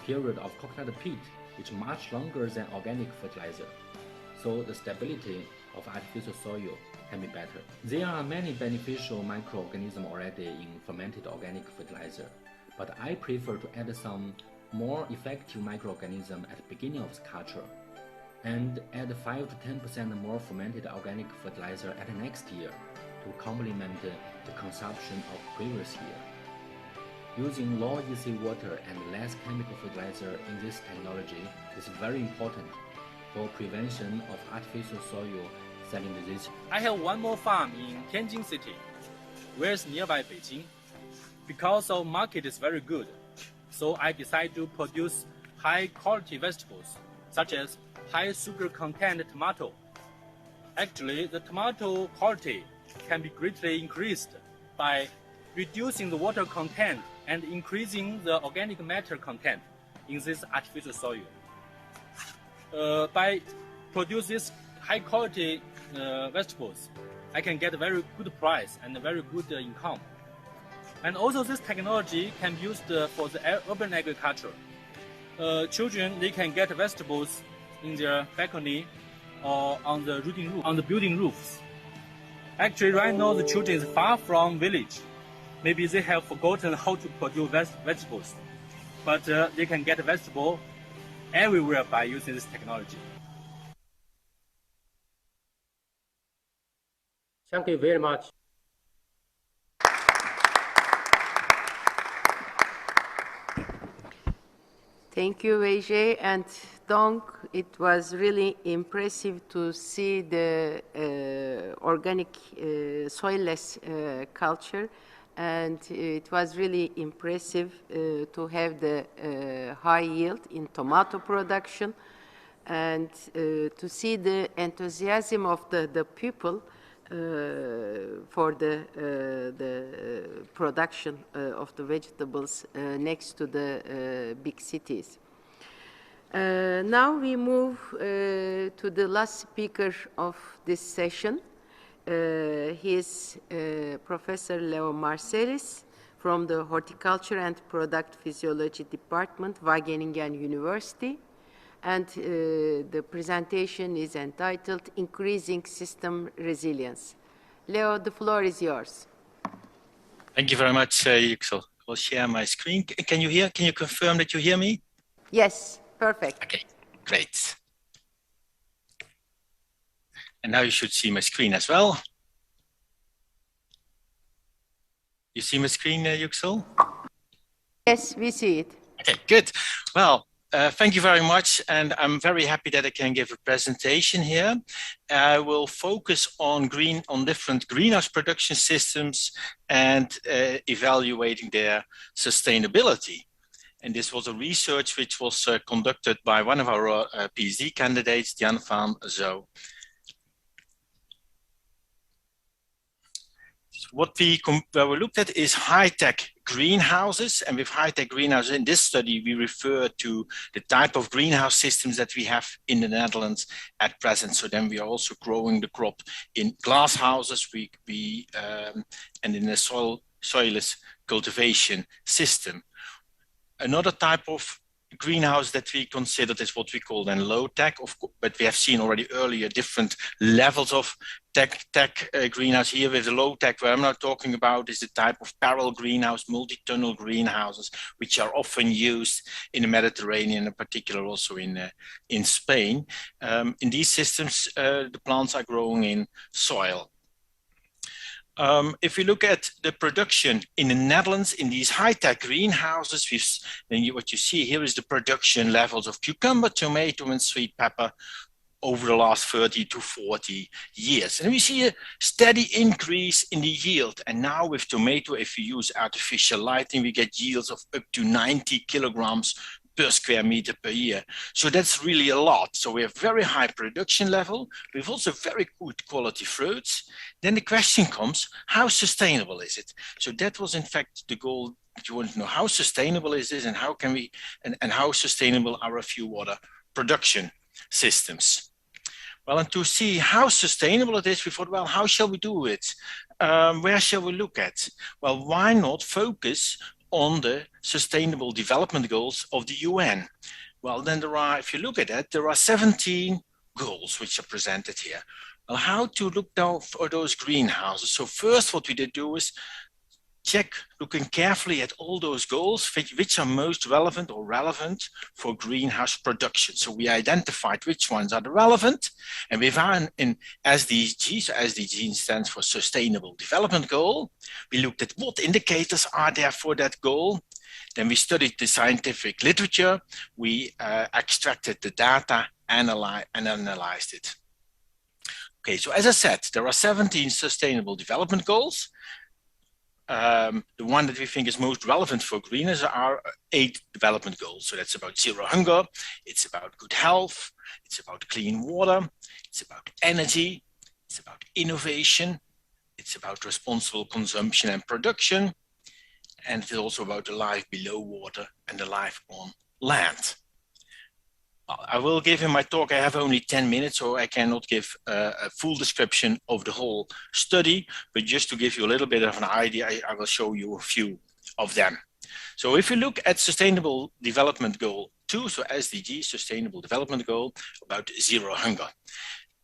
period of coconut peat is much longer than organic fertilizer, so the stability of artificial soil can be better. There are many beneficial microorganisms already in fermented organic fertilizer, but I prefer to add some more effective microorganisms at the beginning of the culture, and add 5 to 10% more fermented organic fertilizer at the next year to complement the consumption of previous year. Using low EC water and less chemical fertilizer in this technology is very important for prevention of artificial soil salinization. I have one more farm in Tianjin City, where it's nearby Beijing. Because our market is very good, so I decided to produce high quality vegetables, such as high sugar content tomato. Actually, the tomato quality can be greatly increased by reducing the water content and increasing the organic matter content in this artificial soil. By producing this high quality vegetables, I can get a very good price and a very good income. And also this technology can be used for the urban agriculture. Children, they can get vegetables in their balcony or on the building roofs. Actually, right now the children is far from village. Maybe they have forgotten how to produce vegetables, but they can get vegetable everywhere by using this technology. Thank you very much. Thank you, Wei and Dong. It was really impressive to see the organic soilless culture, and it was really impressive to have the high yield in tomato production, and to see the enthusiasm of the people for the production of the vegetables next to the big cities. Now we move to the last speaker of this session. He is Professor Leo Marcelis from the Horticulture and Product Physiology Department, Wageningen University. And the presentation is entitled Increasing System Resilience. Leo, the floor is yours. Thank you very much, Yüksel. I'll share my screen. Can you confirm that you hear me? Yes, perfect. Okay, great. And now you should see my screen as well. You see my screen, Yüksel? Yes, we see it. Okay, good. Well, Thank you very much, and I'm very happy that I can give a presentation here. I will focus on different greenhouse production systems and evaluating their sustainability. And this was a research which was conducted by one of our PhD candidates, Jan van Zo. What we looked at is high-tech greenhouses, and with high-tech greenhouses in this study we refer to the type of greenhouse systems that we have in the Netherlands at present. So then we are also growing the crop in glass houses, and in a soilless cultivation system. Another type of greenhouse that we considered is what we call then low-tech, but we have seen already earlier different levels of tech greenhouse. Here with the low-tech, what I'm now talking about is the type of parallel greenhouse, multi-tunnel greenhouses, which are often used in the Mediterranean, in particular also in Spain. In these systems, the plants are growing in soil. If we look at the production in the Netherlands in these high-tech greenhouses, what you see here is the production levels of cucumber, tomato, and sweet pepper over the last 30 to 40 years. And we see a steady increase in the yield. And now with tomato, if we use artificial lighting, we get yields of up to 90 kilograms per square meter per year. So that's really a lot. So we have very high production level. We have also very good quality fruits. Then the question comes, how sustainable is it? So that was in fact the goal. You want to know how sustainable is this, and how can we, and how sustainable are a few other production systems? Well, and to see how sustainable it is, we thought, well, how shall we do it? Where shall we look at? Well, why not focus on the Sustainable Development Goals of the UN? Well, then there are, if you look at that, there are 17 goals which are presented here. Well, how to look down for those greenhouses? So first, what we did do is check, looking carefully at all those goals, which are most relevant for greenhouse production. So we identified which ones are the relevant, and we found in SDG, so SDG stands for Sustainable Development Goal. We looked at what indicators are there for that goal. Then we studied the scientific literature. We extracted the data, and analyzed it. Okay, so as I said, there are 17 Sustainable Development Goals. The one that we think is most relevant for greeners are 8 development goals. So that's about zero hunger, it's about good health, it's about clean water, it's about energy, it's about innovation, it's about responsible consumption and production, and it's also about the life below water and the life on land. I will give in my talk, I have only 10 minutes, so I cannot give a full description of the whole study, but just to give you a little bit of an idea, I will show you a few of them. So if you look at Sustainable Development Goal 2, so SDG, Sustainable Development Goal, about zero hunger.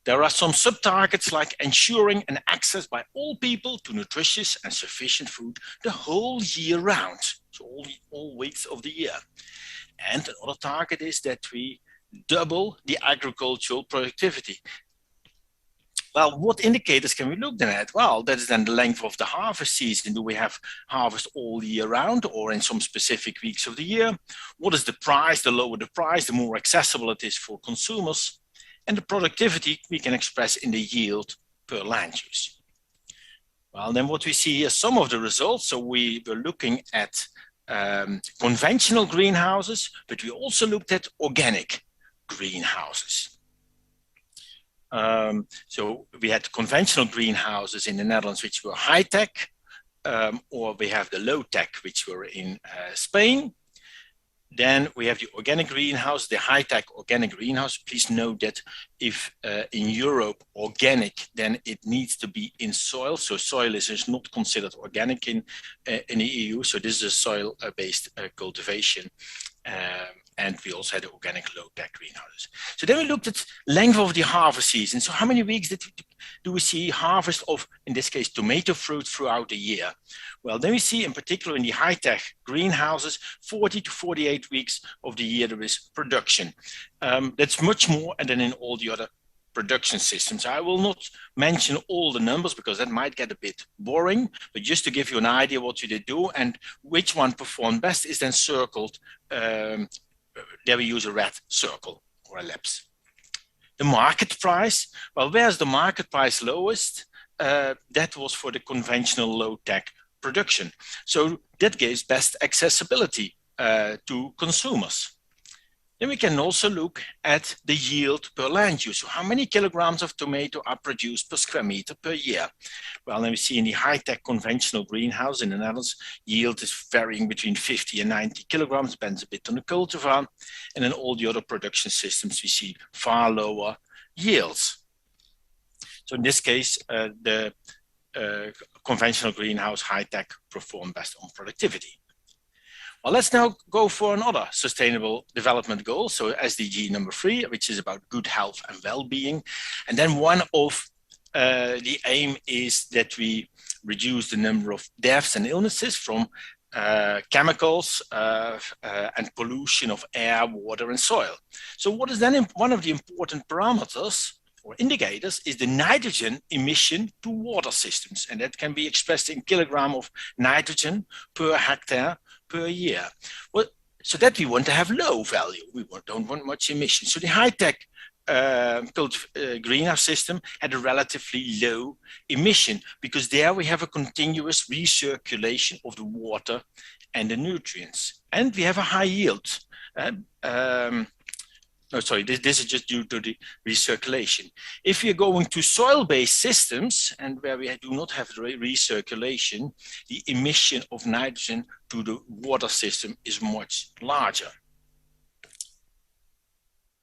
There are some sub-targets like ensuring an access by all people to nutritious and sufficient food the whole year round, so all weeks of the year. And another target is that we double the agricultural productivity. Well, what indicators can we look then at? Well, that is then the length of the harvest season. Do we have harvest all year round or in some specific weeks of the year? What is the price? The lower the price, the more accessible it is for consumers. And the productivity we can express in the yield per land use. Well, then what we see here, some of the results. So we were looking at conventional greenhouses, but we also looked at organic greenhouses. So we had conventional greenhouses in the Netherlands, which were high-tech, or we have the low-tech, which were in Spain. Then we have the organic greenhouse, the high-tech organic greenhouse. Please note that if in Europe organic, then it needs to be in soil. So soil is not considered organic in the EU. So this is a soil-based cultivation. And we also had organic low-tech greenhouses. So then we looked at length of the harvest season. So how many weeks do we see harvest of, in this case, tomato fruit throughout the year? Well, then we see in particular in the high-tech greenhouses, 40 to 48 weeks of the year there is production. That's much more than in all the other production systems. I will not mention all the numbers because that might get a bit boring, but just to give you an idea what you did do and which one performed best is then circled there we use a red circle or ellipse. The market price, well, where's the market price lowest? That was for the conventional low-tech production. So that gives best accessibility to consumers. Then we can also look at the yield per land use. So how many kilograms of tomato are produced per square meter per year? Well, then we see in the high-tech conventional greenhouse in the Netherlands, yield is varying between 50 and 90 kilograms, depends a bit on the cultivar. And in all the other production systems, we see far lower yields. So in this case, the conventional greenhouse high-tech perform best on productivity. Well, let's now go for another sustainable development goal. So SDG number 3, which is about good health and well-being. And then one of the aim is that we reduce the number of deaths and illnesses from chemicals and pollution of air, water, and soil. So what is then one of the important parameters or indicators is the nitrogen emission to water systems. And that can be expressed in kilogram of nitrogen per hectare per year. Well, so that we want to have low value. We don't want much emission. So the high-tech greenhouse system had a relatively low emission because there we have a continuous recirculation of the water and the nutrients. And we have a high yield. No, sorry, this is just due to the recirculation. If you're going to soil-based systems and where we do not have the recirculation, the emission of nitrogen to the water system is much larger.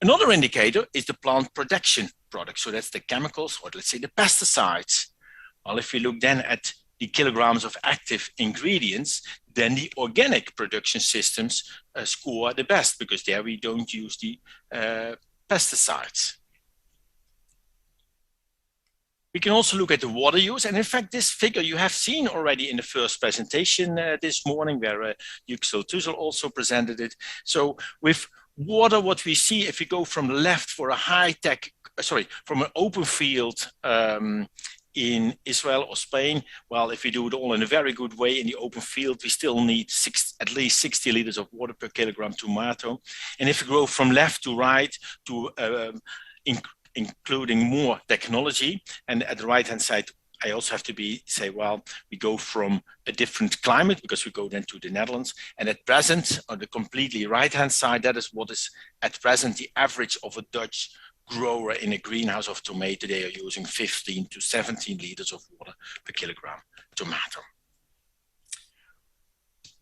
Another indicator is the plant protection product. So that's the chemicals, or let's say the pesticides. Well, if we look then at the kilograms of active ingredients, then the organic production systems score the best because there we don't use the pesticides. We can also look at the water use. And in fact, this figure you have seen already in the first presentation this morning where Yüksel Tüzel also presented it. So with water, what we see if we go from the left for a high-tech, from an open field in Israel or Spain, well, if we do it all in a very good way in the open field, we still need at least 60 liters of water per kilogram tomato. And if we go from left to right to including more technology, and at the right-hand side, I also have to say, well, we go from a different climate because we go then to the Netherlands. And at present, on the completely right-hand side, that is what is at present the average of a Dutch grower in a greenhouse of tomato. They are using 15 to 17 liters of water per kilogram tomato.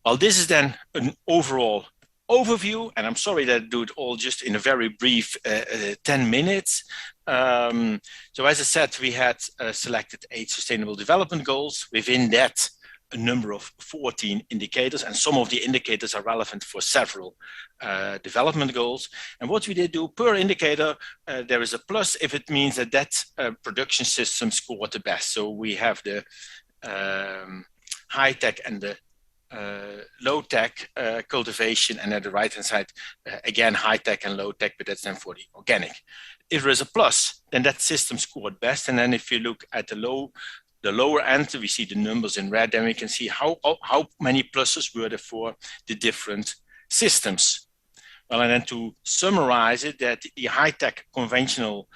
Well, this is then an overall overview, and I'm sorry that I do it all just in a very brief 10 minutes. So as I said, we had selected 8 sustainable development goals. Within that, a number of 14 indicators, and some of the indicators are relevant for several development goals. And what we did do per indicator, there is a plus if it means that that production system scored the best. So we have the high-tech and the low-tech cultivation, and at the right-hand side, again, high-tech and low-tech, but that's then for the organic. If there is a plus, then that system scored best. And then if you look at the lower end, we see the numbers in red, then we can see how many pluses were there for the different systems. Well, and then to summarize it, that the high-tech conventional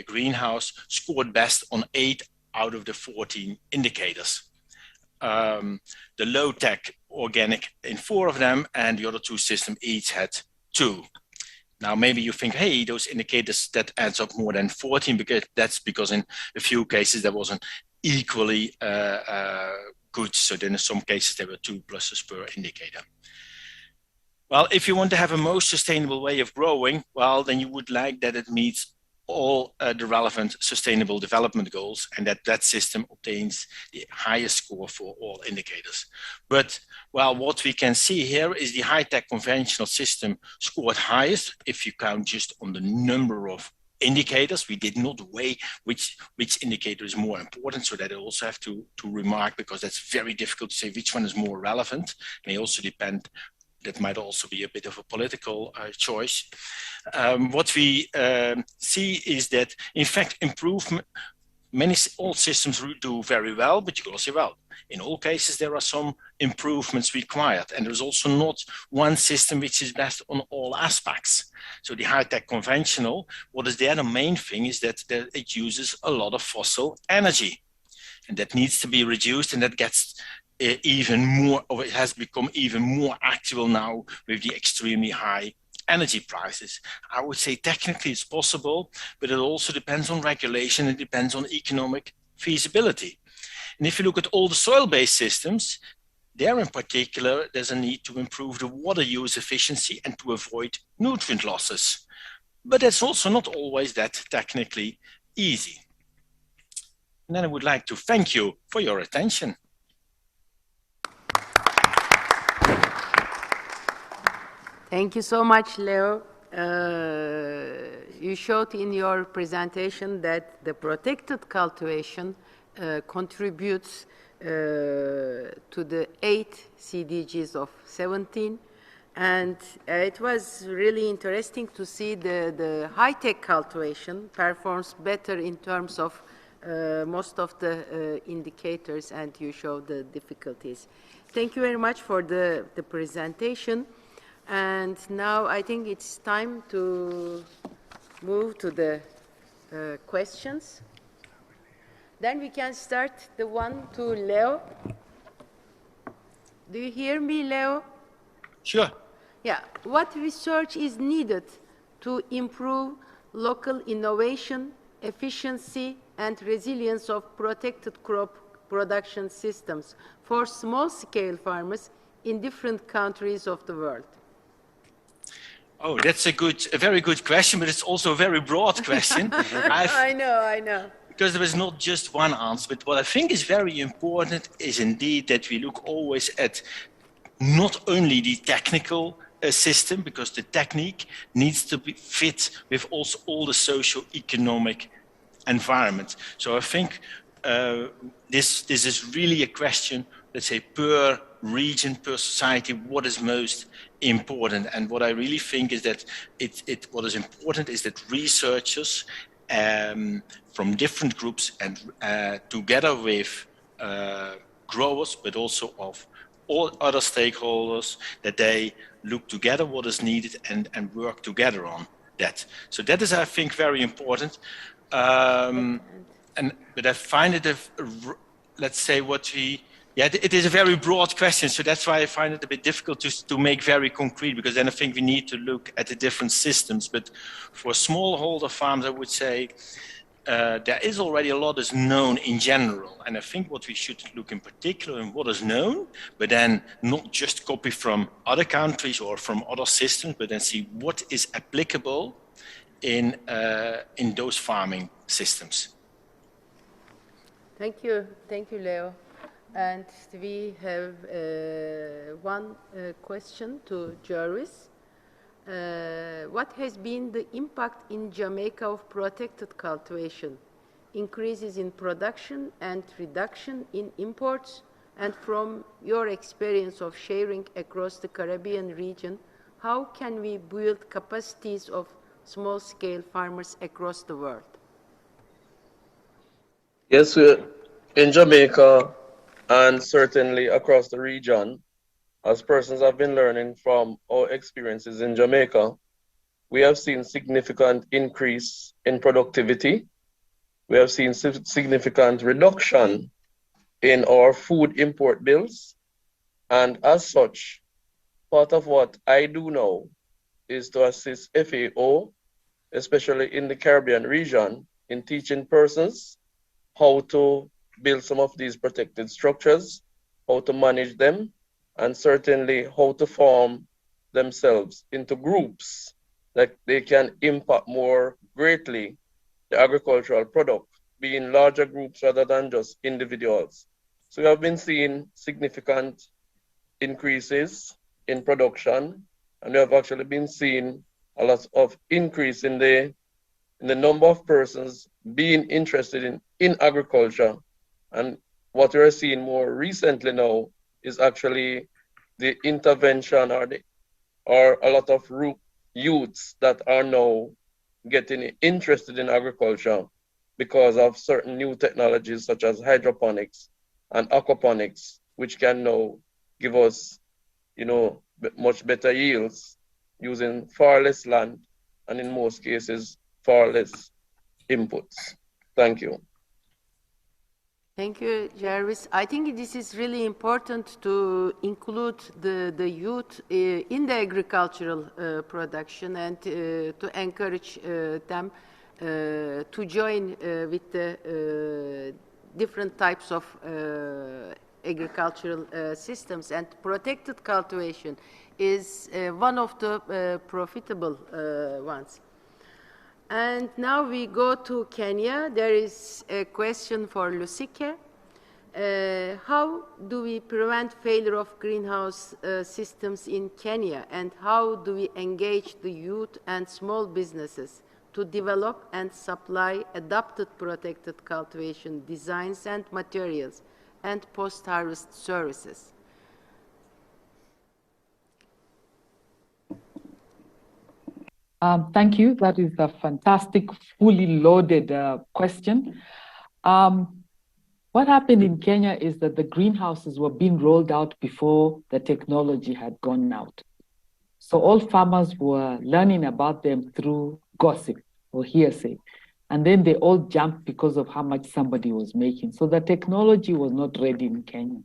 greenhouse scored best on 8 out of the 14 indicators. The low-tech organic in 4 of them, and the other 2 systems each had 2. Now, maybe you think, hey, those indicators, that adds up more than 14, because that's because in a few cases there wasn't equally good. So then in some cases there were 2 pluses per indicator. Well, if you want to have a most sustainable way of growing, well, then you would like that it meets all the relevant sustainable development goals, and that system obtains the highest score for all indicators. But, well, what we can see here is the high-tech conventional system scored highest if you count just on the number of indicators. We did not weigh which indicator is more important, so that I also have to remark, because that's very difficult to say which one is more relevant. It may also depend. That might also be a bit of a political choice. What we see is that, in fact, all systems do very well, but you also say, well, in all cases, there are some improvements required. And there's also not one system which is best on all aspects. So the high-tech conventional, what is there? The main thing is that it uses a lot of fossil energy. And that needs to be reduced, and that gets even more, or it has become even more actual now with the extremely high energy prices. I would say technically it's possible, but it also depends on regulation. It depends on economic feasibility. And if you look at all the soil-based systems, there in particular, there's a need to improve the water use efficiency and to avoid nutrient losses. But it's also not always that technically easy. And then I would like to thank you for your attention. Thank you so much, Leo. You showed in your presentation that the protected cultivation contributes to the 8 CDGs of 17. And it was really interesting to see the high-tech cultivation performs better in terms of most of the indicators, and you showed the difficulties. Thank you very much for the presentation. And now I think it's time to move to the questions. Then we can start the one to Leo. Do you hear me, Leo? Sure. Yeah. What research is needed to improve local innovation, efficiency, and resilience of protected crop production systems for small-scale farmers in different countries of the world? Oh, that's a very good question, but it's also a very broad question. I know. Because there is not just one answer, but what I think is very important is indeed that we look always at not only the technical system, because the technique needs to be fit with also all the socio-economic environment. So I think this is really a question, let's say, per region, per society, what is most important. And what I really think is that what is important is that researchers from different groups and together with growers, but also of all other stakeholders, that they look together what is needed and work together on that. So that is, I think, very important. But I find it, let's say it is a very broad question. So that's why I find it a bit difficult to make very concrete, because then I think we need to look at the different systems. But for smallholder farms, I would say there is already a lot is known in general. And I think what we should look in particular in what is known, but then not just copy from other countries or from other systems, but then see what is applicable in those farming systems. Thank you, Leo. And we have one question to Jervis. What has been the impact in Jamaica of protected cultivation? Increases in production and reduction in imports? And from your experience of sharing across the Caribbean region, how can we build capacities of small-scale farmers across the world? Yes, in Jamaica and certainly across the region, as persons have been learning from our experiences in Jamaica, we have seen significant increase in productivity. We have seen significant reduction in our food import bills. And as such, part of what I do now is to assist FAO, especially in the Caribbean region, in teaching persons how to build some of these protected structures, how to manage them, and certainly how to form themselves into groups that they can impact more greatly the agricultural product, being larger groups rather than just individuals. So we have been seeing significant increases in production, and we have actually been seeing a lot of increase in the number of persons being interested in agriculture. And what we're seeing more recently now is actually the intervention or a lot of youths that are now getting interested in agriculture. because of certain new technologies such as hydroponics and aquaponics, which can now give us, much better yields using far less land and in most cases, far less inputs. Thank you. Thank you, Jarvis. I think this is really important to include the youth in the agricultural production and to encourage them to join with the different types of agricultural systems. And protected cultivation is one of the profitable ones. And now we go to Kenya. There is a question for Lusike. How do we prevent failure of greenhouse systems in Kenya? And how do we engage the youth and small businesses to develop and supply adapted protected cultivation designs and materials and post-harvest services? Thank you. That is a fantastic, fully loaded question. What happened in Kenya is that the greenhouses were being rolled out before the technology had gone out. So all farmers were learning about them through gossip or hearsay. And then they all jumped because of how much somebody was making. So the technology was not ready in Kenya.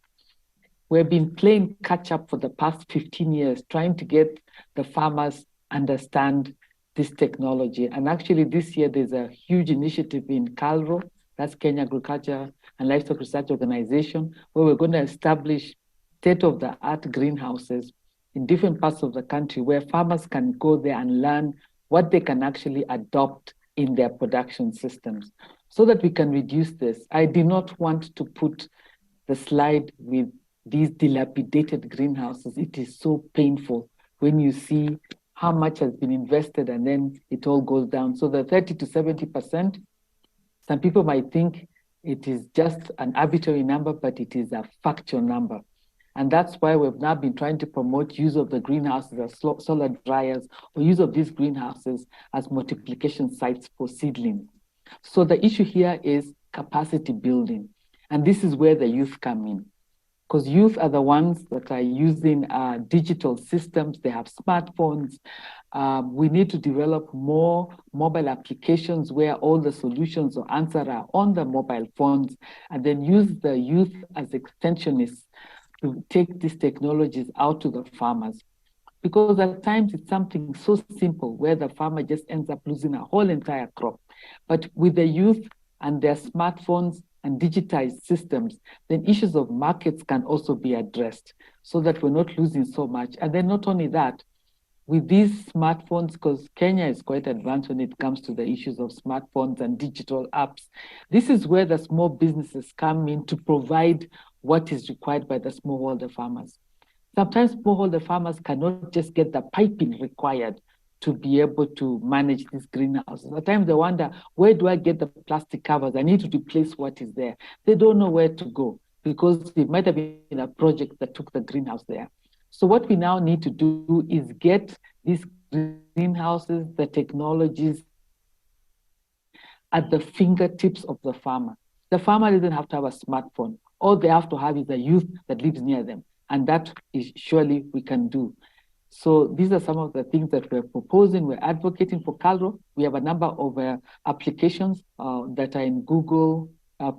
We've been playing catch up for the past 15 years, trying to get the farmers understand this technology. And actually this year, there's a huge initiative in KALRO, that's Kenya Agriculture and Livestock Research Organization, where we're going to establish state-of-the-art greenhouses in different parts of the country where farmers can go there and learn what they can actually adopt in their production systems so that we can reduce this. I did not want to put the slide with these dilapidated greenhouses. It is so painful when you see how much has been invested and then it all goes down. So the 30 to 70%, some people might think it is just an arbitrary number, but it is a factual number. And that's why we've now been trying to promote use of the greenhouses as solar dryers or use of these greenhouses as multiplication sites for seedlings. So the issue here is capacity building. And this is where the youth come in. Because youth are the ones that are using digital systems. They have smartphones. We need to develop more mobile applications where all the solutions or answers are on the mobile phones, and then use the youth as extensionists to take these technologies out to the farmers. Because at times it's something so simple where the farmer just ends up losing a whole entire crop. But with the youth and their smartphones and digitized systems, then issues of markets can also be addressed so that we're not losing so much. And then not only that, with these smartphones, because Kenya is quite advanced when it comes to the issues of smartphones and digital apps, this is where the small businesses come in to provide what is required by the smallholder farmers. Sometimes smallholder farmers cannot just get the piping required to be able to manage these greenhouses. At times they wonder, where do I get the plastic covers? I need to replace what is there. They don't know where to go because it might have been a project that took the greenhouse there. So what we now need to do is get these greenhouses, the technologies at the fingertips of the farmer. The farmer doesn't have to have a smartphone. All they have to have is a youth that lives near them. And that is surely we can do. So these are some of the things that we're proposing. We're advocating for KALRO. We have a number of applications that are in Google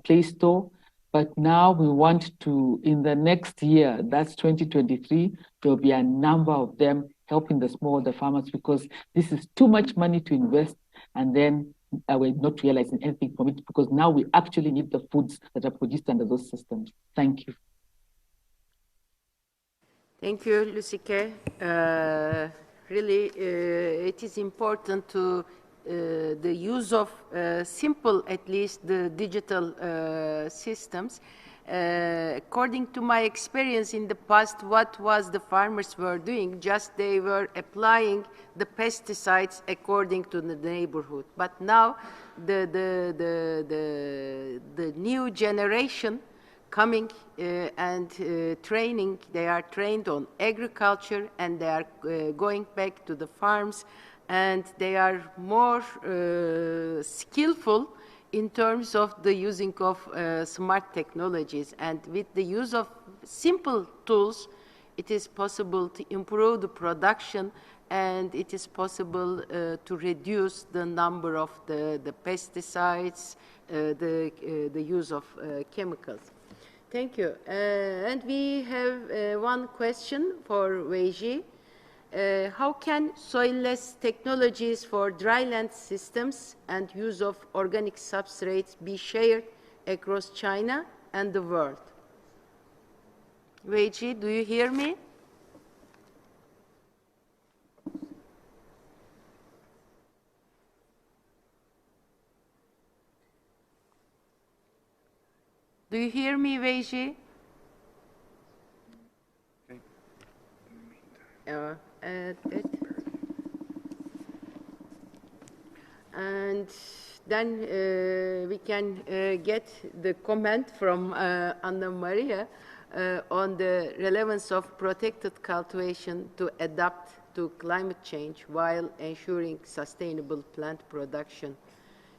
Play Store. But now we want to, in the next year, that's 2023, there'll be a number of them helping the smallholder farmers because this is too much money to invest and then we're not realizing anything from it because now we actually need the foods that are produced under those systems. Thank you. Thank you, Lusike. Really, it is important to the use of simple, at least the digital systems. According to my experience in the past, what was the farmers were doing? Just they were applying the pesticides according to the neighborhood. But now the new generation coming and training, they are trained on agriculture and they are going back to the farms and they are more skillful in terms of the using of smart technologies. And with the use of simple tools, it is possible to improve the production, and it is possible to reduce the number of the pesticides, the use of chemicals. Thank you. And we have one question for Weiji. How can soilless technologies for dryland systems and use of organic substrates be shared across China and the world? Weiji, do you hear me? Do you hear me, Weiji? And then we can get the comment from Anna Maria on the relevance of protected cultivation to adapt to climate change while ensuring sustainable plant production,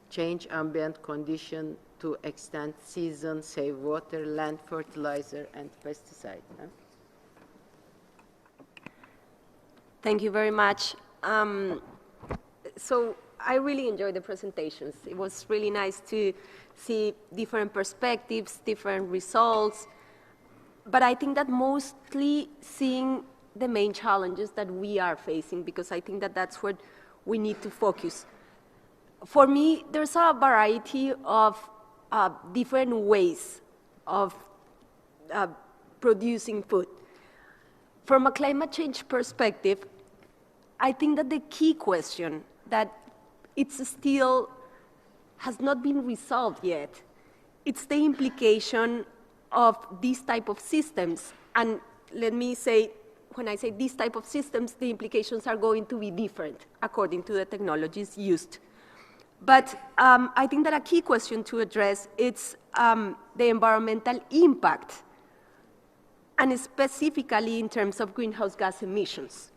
change ambient condition to extend season, save water, land, fertilizer, and pesticide. Thank you very much. So I really enjoyed the presentations. It was really nice to see different perspectives, different results, but I think that mostly seeing the main challenges that we are facing, because I think that that's what we need to focus. For me, there's a variety of different ways of producing food. From a climate change perspective, I think that the key question that it's still has not been resolved yet, it's the implication of these type of systems. And let me say, when I say these type of systems, the implications are going to be different according to the technologies used. But I think that a key question to address is the environmental impact, and specifically in terms of greenhouse gas emissions.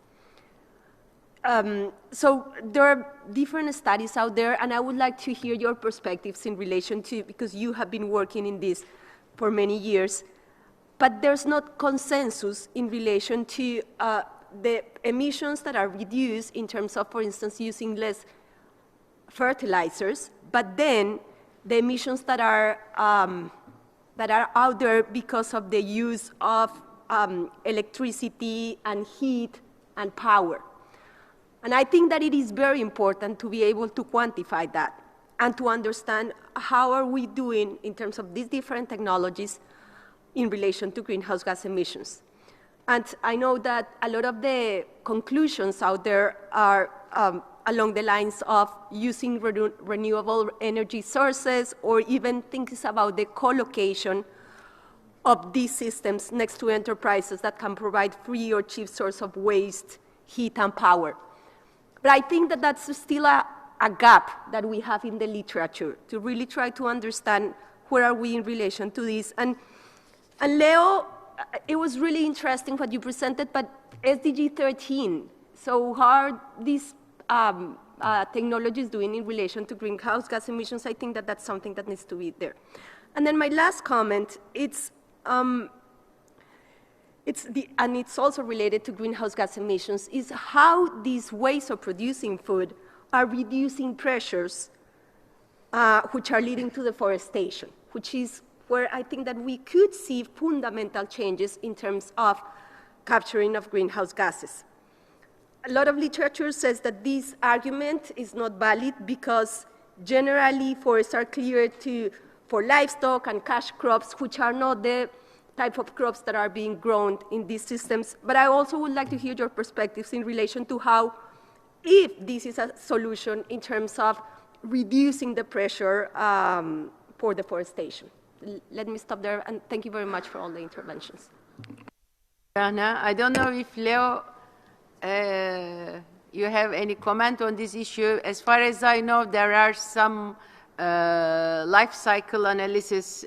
So there are different studies out there, and I would like to hear your perspectives in relation to, because you have been working in this for many years, but there's not consensus in relation to the emissions that are reduced in terms of, for instance, using less fertilizers, but then the emissions that are out there because of the use of electricity and heat and power. And I think that it is very important to be able to quantify that and to understand how are we doing in terms of these different technologies in relation to greenhouse gas emissions. And I know that a lot of the conclusions out there are along the lines of using renewable energy sources, or even things about the co-location of these systems next to enterprises that can provide free or cheap source of waste, heat, and power. But I think that that's still a gap that we have in the literature to really try to understand where are we in relation to this. And Leo, it was really interesting what you presented, but SDG 13, so how are these technologies doing in relation to greenhouse gas emissions? I think that that's something that needs to be there. And then my last comment, and it's also related to greenhouse gas emissions, is how these ways of producing food are reducing pressures which are leading to deforestation, which is where I think that we could see fundamental changes in terms of capturing of greenhouse gases. A lot of literature says that this argument is not valid because generally forests are cleared for livestock and cash crops, which are not the type of crops that are being grown in these systems. But I also would like to hear your perspectives in relation to how, if this is a solution in terms of reducing the pressure for deforestation. Let me stop there, and thank you very much for all the interventions. Anna, I don't know if Leo, you have any comment on this issue. As far as I know, there are some life cycle analysis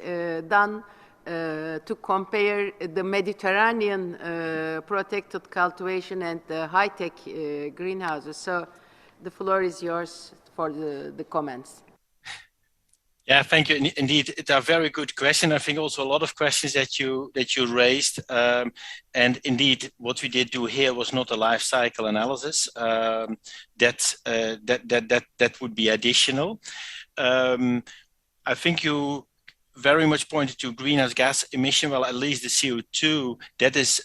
done to compare the Mediterranean protected cultivation and the high-tech greenhouses. So the floor is yours for the comments. Yeah, thank you. Indeed, it's a very good question. I think also a lot of questions that you raised. And indeed, what we did do here was not a life cycle analysis. That would be additional. I think you very much pointed to greenhouse gas emission. Well, at least the CO2 that is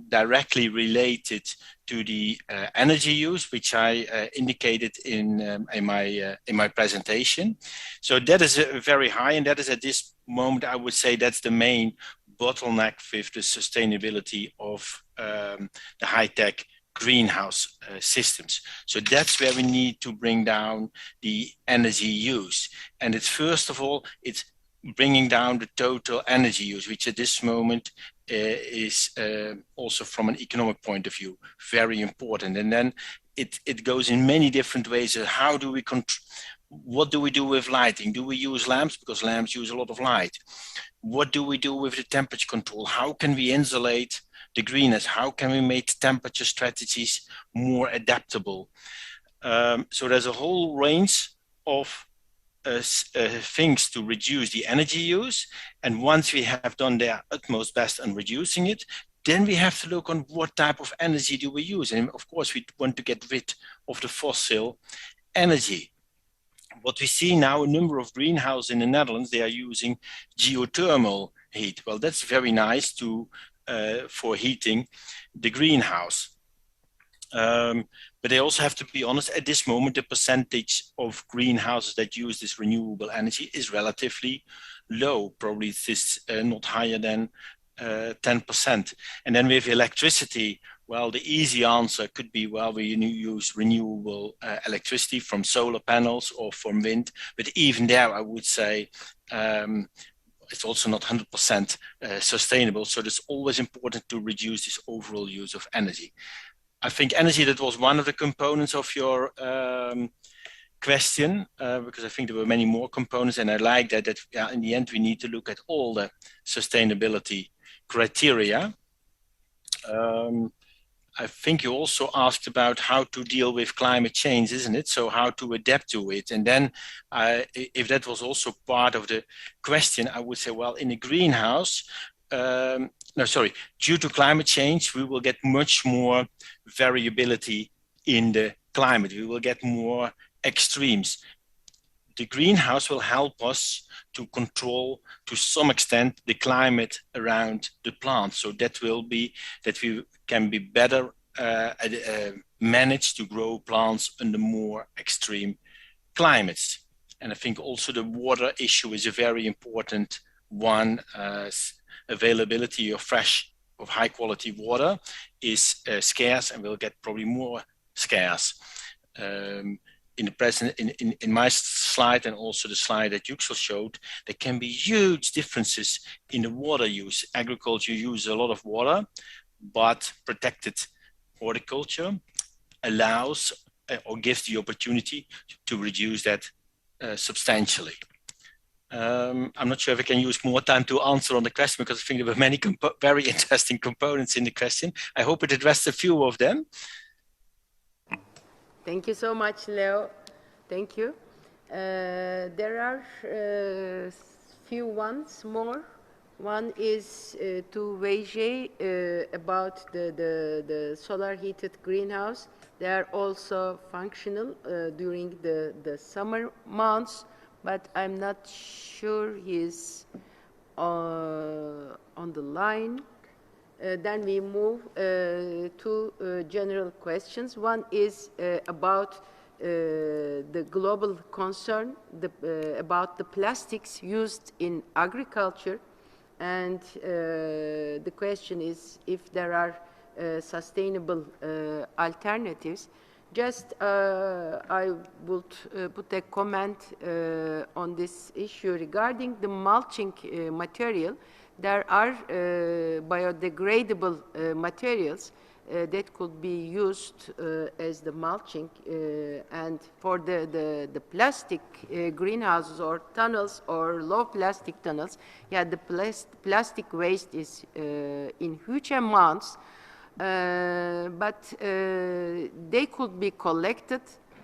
directly related to the energy use, which I indicated in my presentation. So that is very high, and that is at this moment, I would say that's the main bottleneck with the sustainability of the high-tech greenhouse systems. So that's where we need to bring down the energy use. And it's first of all, it's bringing down the total energy use, which at this moment is also from an economic point of view, very important. And then it goes in many different ways. How do we what do we do with lighting? Do we use lamps? Because lamps use a lot of light. What do we do with the temperature control? How can we insulate the greenhouse? How can we make temperature strategies more adaptable? So there's a whole range of things to reduce the energy use. And once we have done their utmost best on reducing it, then we have to look on what type of energy do we use. And of course, we want to get rid of the fossil energy. What we see now, a number of greenhouses in the Netherlands, they are using geothermal heat. Well, that's very nice for heating the greenhouse. But they also have to be honest, at this moment, the percentage of greenhouses that use this renewable energy is relatively low. Probably it's not higher than 10%. And then with electricity, well, the easy answer could be, well, we use renewable electricity from solar panels or from wind. But even there, I would say, it's also not 100% sustainable. So it's always important to reduce this overall use of energy. I think energy, that was one of the components of your question, because I think there were many more components, and I like that in the end we need to look at all the sustainability criteria. I think you also asked about how to deal with climate change, isn't it? So how to adapt to it. And then if that was also part of the question, I would say, well, in a greenhouse, due to climate change, we will get much more variability in the climate. We will get more extremes. The greenhouse will help us to control, to some extent, the climate around the plant. So that we can be better manage to grow plants under more extreme climates. And I think also the water issue is a very important one. Availability of high quality water is scarce and will get probably more scarce. In my slide, and also the slide that Yüksel showed, there can be huge differences in the water use. Agriculture uses a lot of water, but protected horticulture allows or gives the opportunity to reduce that substantially. I'm not sure if I can use more time to answer on the question, because I think there were many very interesting components in the question. I hope it addressed a few of them. Thank you so much, Leo. Thank you. There are few ones more. One is to Weijie about the solar heated greenhouse. They are also functional during the summer months, but I'm not sure he's on the line. Then we move to general questions. One is about the global concern about the plastics used in agriculture. And the question is if there are sustainable alternatives. Just I would put a comment on this issue regarding the mulching material. There are biodegradable materials that could be used as the mulching, and for the plastic greenhouses or tunnels or low plastic tunnels, yeah, the plastic waste is in huge amounts, but they could be collected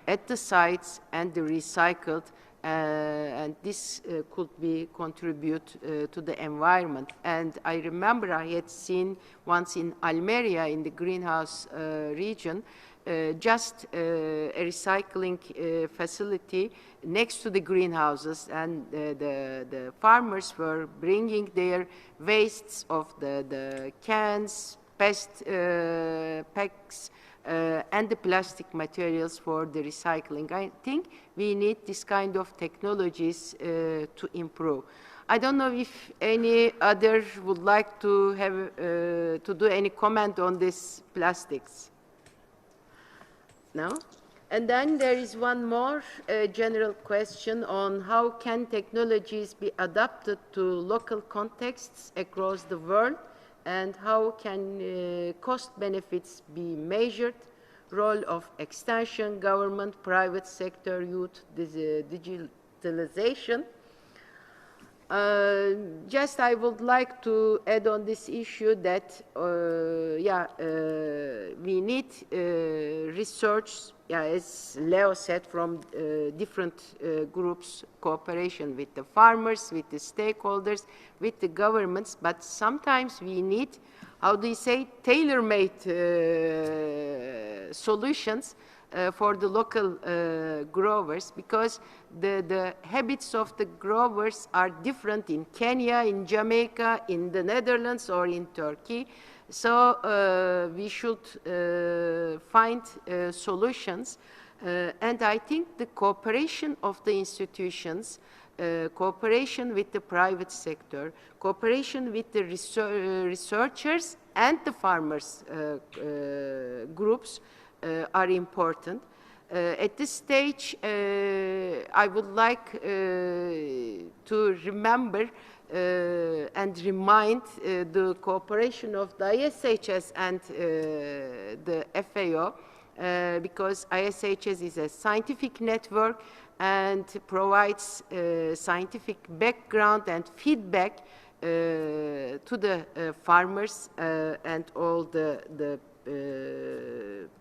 at the sites and recycled and this could be contribute to the environment. And I remember I had seen once in Almeria in the greenhouse region, just a recycling facility next to the greenhouses, and the farmers were bringing their wastes of the cans, pest packs, and the plastic materials for the recycling. I think we need this kind of technologies to improve. I don't know if any other would like to have to do any comment on these plastics. No? And then there is one more general question on how can technologies be adapted to local contexts across the world, and how can cost benefits be measured, role of extension, government, private sector, youth, digitalization. Just I would like to add on this issue that, we need research, as Leo said, from different groups, cooperation with the farmers, with the stakeholders, with the governments, but sometimes we need, how do you say, tailor-made solutions for the local growers, because the habits of the growers are different in Kenya, in Jamaica, in the Netherlands, or in Turkey. So we should find solutions. And I think the cooperation of the institutions, cooperation with the private sector, cooperation with the researchers and the farmers groups are important. At this stage, I would like to remember and remind the cooperation of the ISHS and the FAO, because ISHS is a scientific network and provides scientific background and feedback to the farmers and all the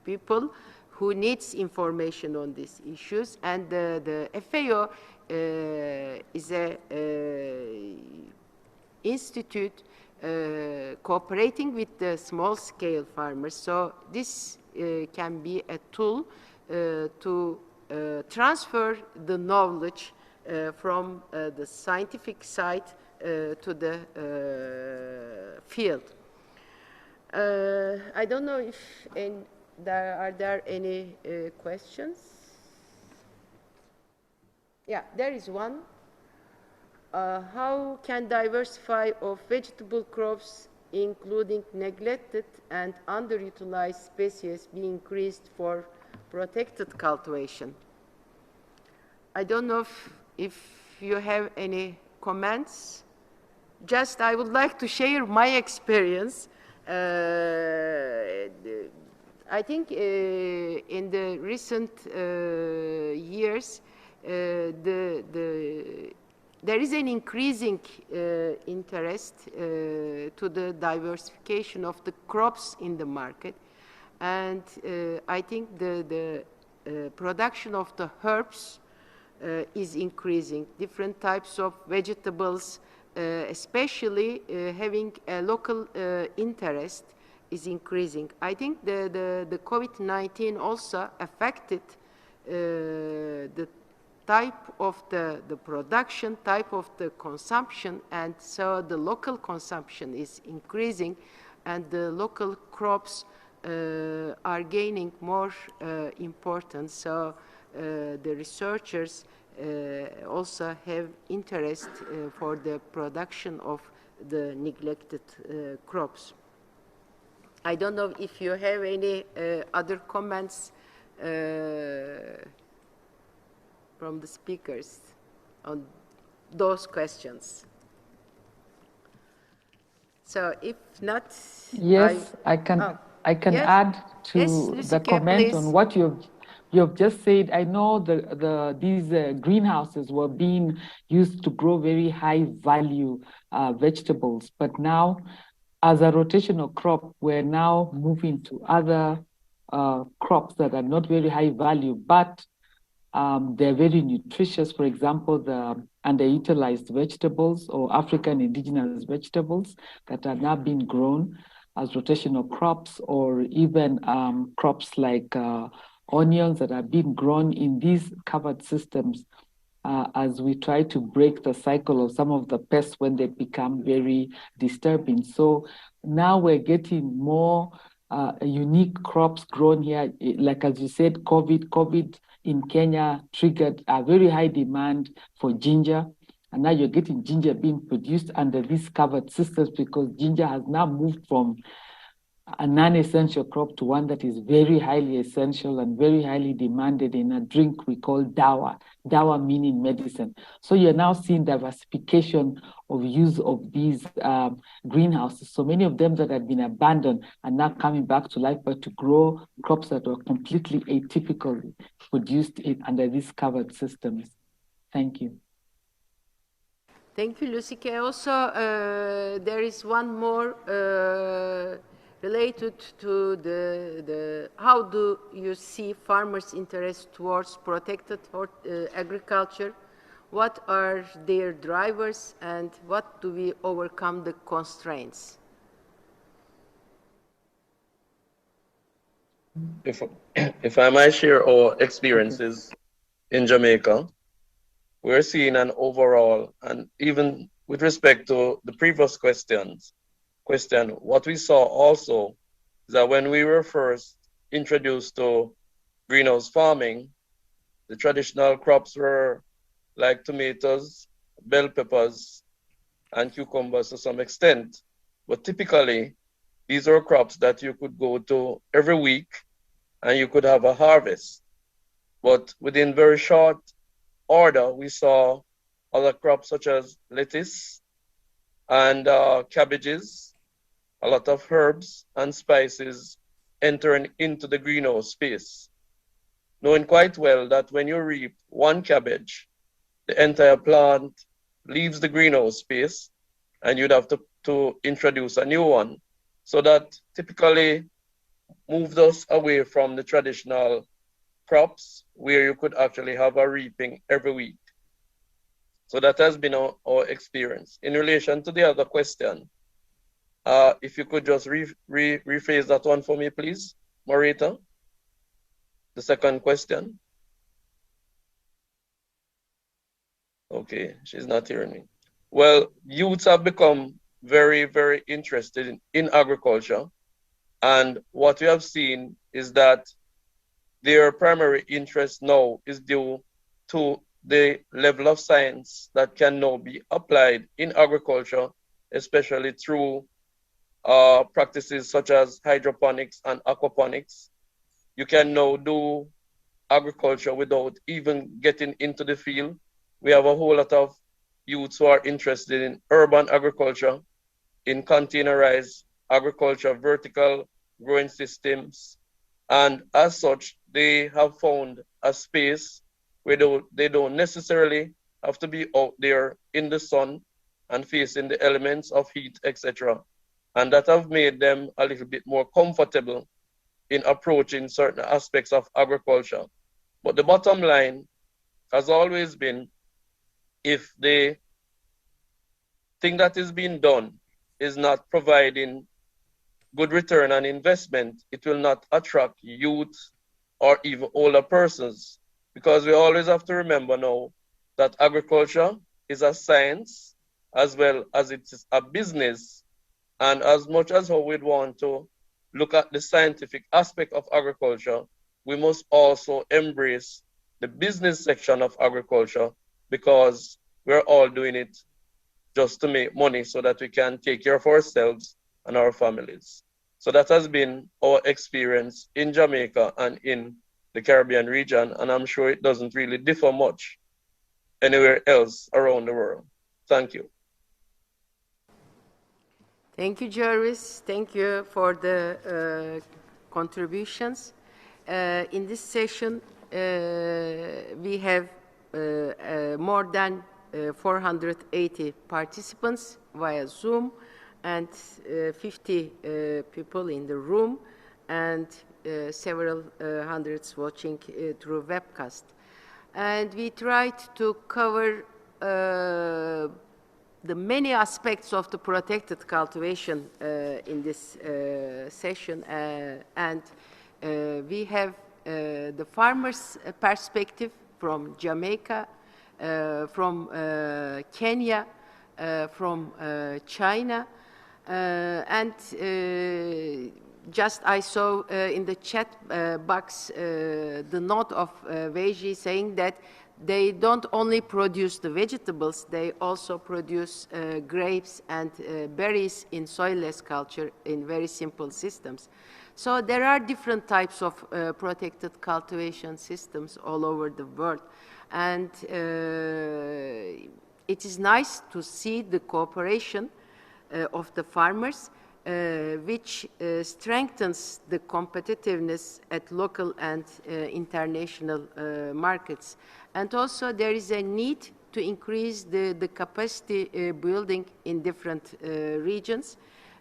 people who needs information on these issues. And the FAO is a institute cooperating with the small-scale farmers. So this can be a tool to transfer the knowledge from the scientific side to the field. I don't know if are there any questions? Yeah, there is one. How can diversity of vegetable crops, including neglected and underutilized species, be increased for protected cultivation? I don't know if you have any comments. Just I would like to share my experience. I think in the recent years, there is an increasing interest to the diversification of the crops in the market. And I think the production of the herbs is increasing. Different types of vegetables, especially having a local interest, is increasing. I think the COVID-19 also affected the type of the production, type of the consumption, and so the local consumption is increasing, and the local crops are gaining more importance. So the researchers also have interest for the production of the neglected crops. I don't know if you have any other comments from the speakers on those questions. So if not, yes, I can yes. Add to yes, the comment please. On what you've just said. I know these greenhouses were being used to grow very high value vegetables, but now, as a rotational crop, we're now moving to other crops that are not very high value, but They're very nutritious. For example, the underutilized vegetables or African indigenous vegetables that are now being grown as rotational crops, or even crops like onions that are being grown in these covered systems as we try to break the cycle of some of the pests when they become very disturbing. So now we're getting more unique crops grown here. Like as you said, COVID in Kenya triggered a very high demand for ginger. And now you're getting ginger being produced under these covered systems because ginger has now moved from a non-essential crop to one that is very highly essential and very highly demanded in a drink we call dawa. Dawa meaning medicine. So you're now seeing diversification of use of these greenhouses. So many of them that had been abandoned are now coming back to life, but to grow crops that were completely atypical produced under these covered systems. Thank you. Thank you, Lusike. Also, there is one more related to how do you see farmers' interest towards protected agriculture? What are their drivers, and what do we overcome the constraints? If I might share our experiences in Jamaica, we're seeing an overall, and even with respect to the previous question, what we saw also is that when we were first introduced to greenhouse farming, the traditional crops were like tomatoes, bell peppers, and cucumbers to some extent. But typically, these are crops that you could go to every week and you could have a harvest. But within very short order, we saw other crops such as lettuce and cabbages, a lot of herbs and spices entering into the greenhouse space, knowing quite well that when you reap one cabbage, the entire plant leaves the greenhouse space and you'd have to introduce a new one. So that typically moved us away from the traditional crops where you could actually have a reaping every week. So that has been our experience. In relation to the other question, if you could just rephrase that one for me, please, Marita. The second question. Okay, she's not hearing me. Well, youths have become very, very interested in agriculture. And what we have seen is that their primary interest now is due to the level of science that can now be applied in agriculture, especially through practices such as hydroponics and aquaponics. You can now do agriculture without even getting into the field. We have a whole lot of youths who are interested in urban agriculture, in containerized agriculture, vertical growing systems. And as such, they have found a space where they don't necessarily have to be out there in the sun and facing the elements of heat, etc. And that have made them a little bit more comfortable in approaching certain aspects of agriculture. But the bottom line has always been, if the thing that is being done is not providing good return on investment, it will not attract youth or even older persons. Because we always have to remember now that agriculture is a science as well as it is a business. And as much as how we'd want to look at the scientific aspect of agriculture, we must also embrace the business section of agriculture, because we're all doing it just to make money so that we can take care of ourselves and our families. So that has been our experience in Jamaica and in the Caribbean region, and I'm sure it doesn't really differ much anywhere else around the world. Thank you. Thank you, Jarvis. Thank you for the contributions. In this session, we have more than 480 participants via Zoom, and 50 people in the room, and several hundreds watching through webcast. And we tried to cover the many aspects of the protected cultivation in this session, and we have the farmer's perspective from Jamaica, from Kenya, from China, and just I saw in the chat box the note of Veji saying that they don't only produce the vegetables, they also produce grapes and berries in soilless culture in very simple systems. So there are different types of protected cultivation systems all over the world. And it is nice to see the cooperation of the farmers, which strengthens the competitiveness at local and international markets. And also there is a need to increase the capacity building in different regions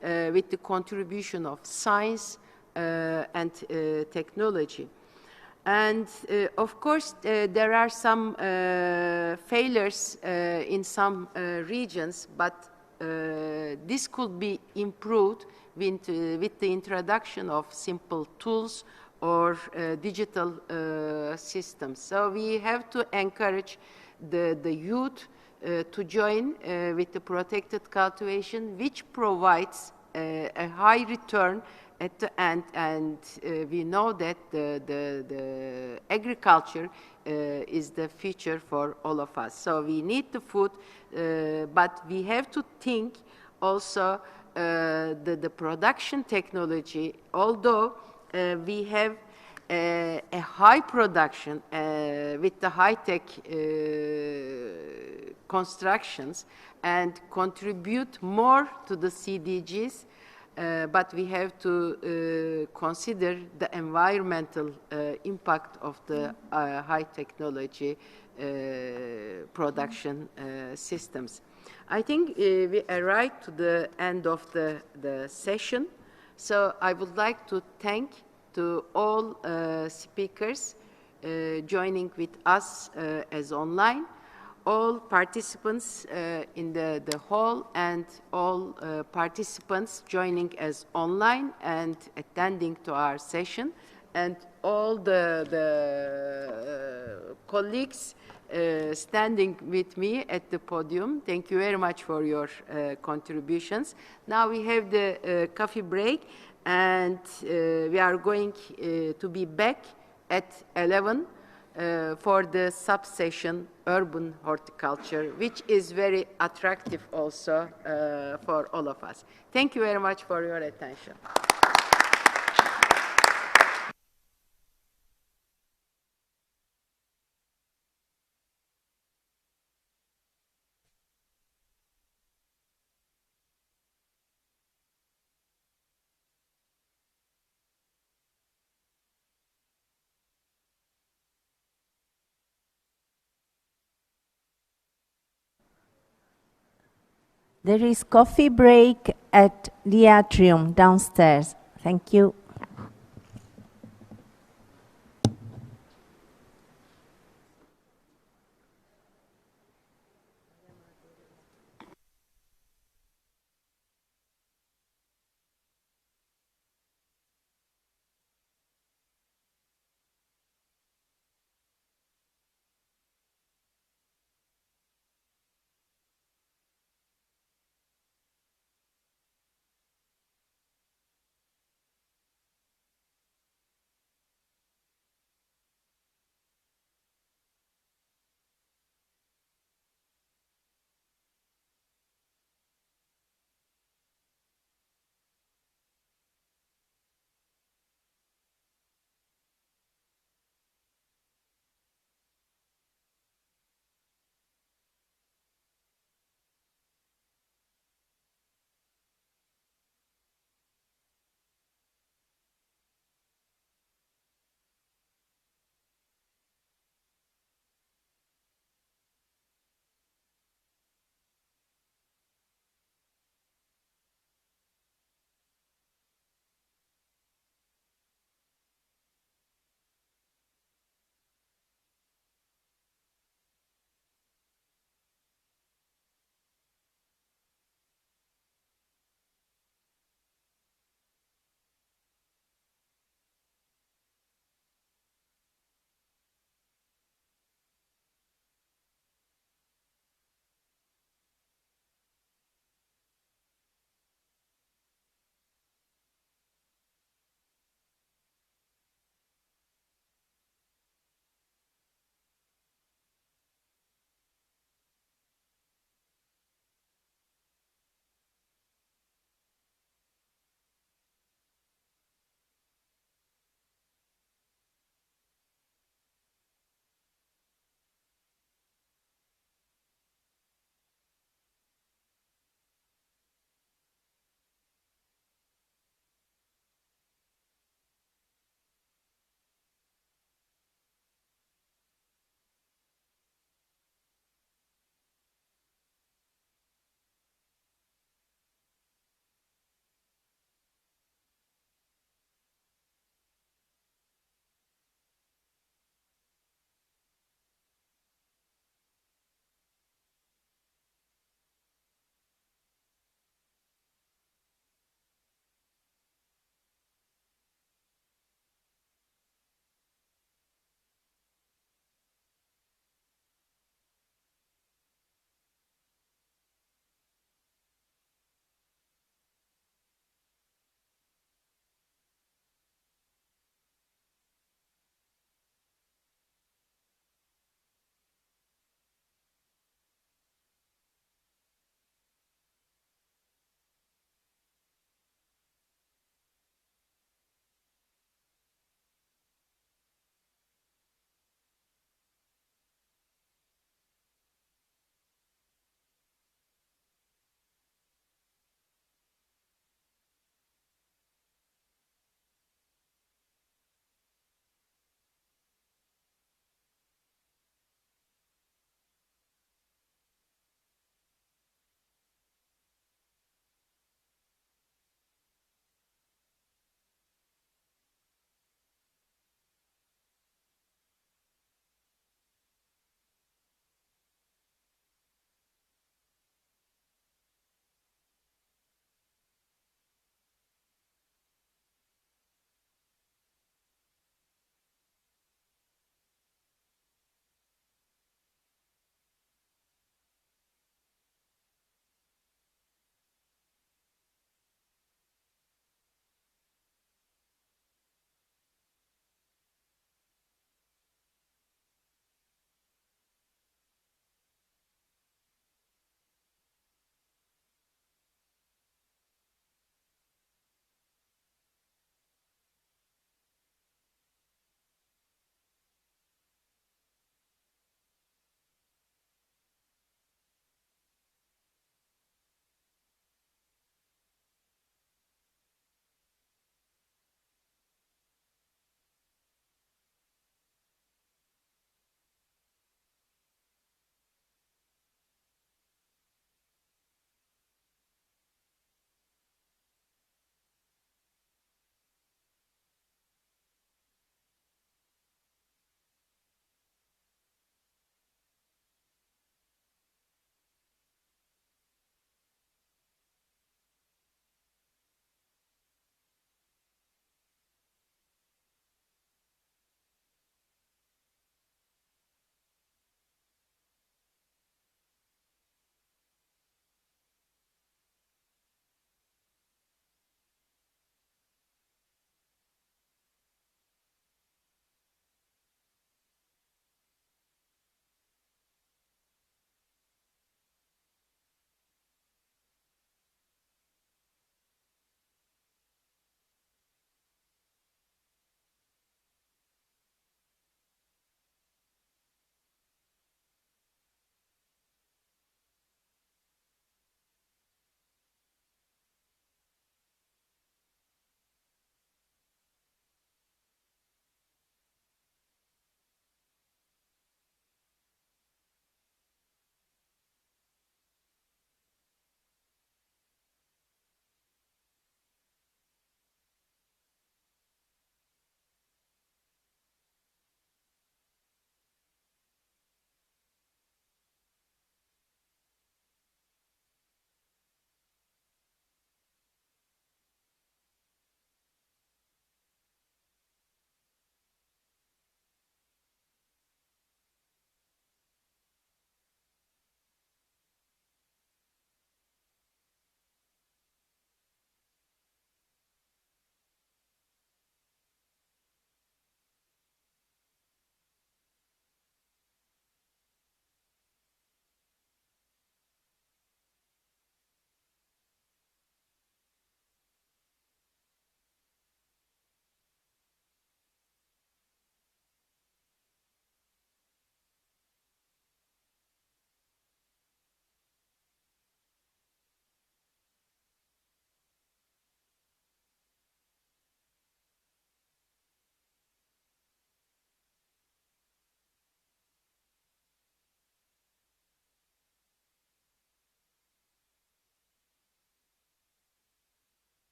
with the contribution of science and technology. And of course, there are some failures in some regions, but this could be improved with the introduction of simple tools or digital systems. So we have to encourage the youth to join with the protected cultivation, which provides a high return at the end, and we know that the agriculture is the future for all of us. So we need the food, but we have to think also the production technology, although we have a high production with the high-tech constructions and contribute more to the CDGs, but we have to consider the environmental impact of the high technology production systems. I think we arrived to the end of the session, so I would like to thank to all speakers joining with us as online, all participants in the hall, and all participants joining as online and attending to our session, and all the colleagues standing with me at the podium. Thank you very much for your contributions. Now we have the coffee break, and we are going to be back at 11 for the subsession urban horticulture, which is very attractive also for all of us. Thank you very much for your attention. There is coffee break at the atrium downstairs. Thank you.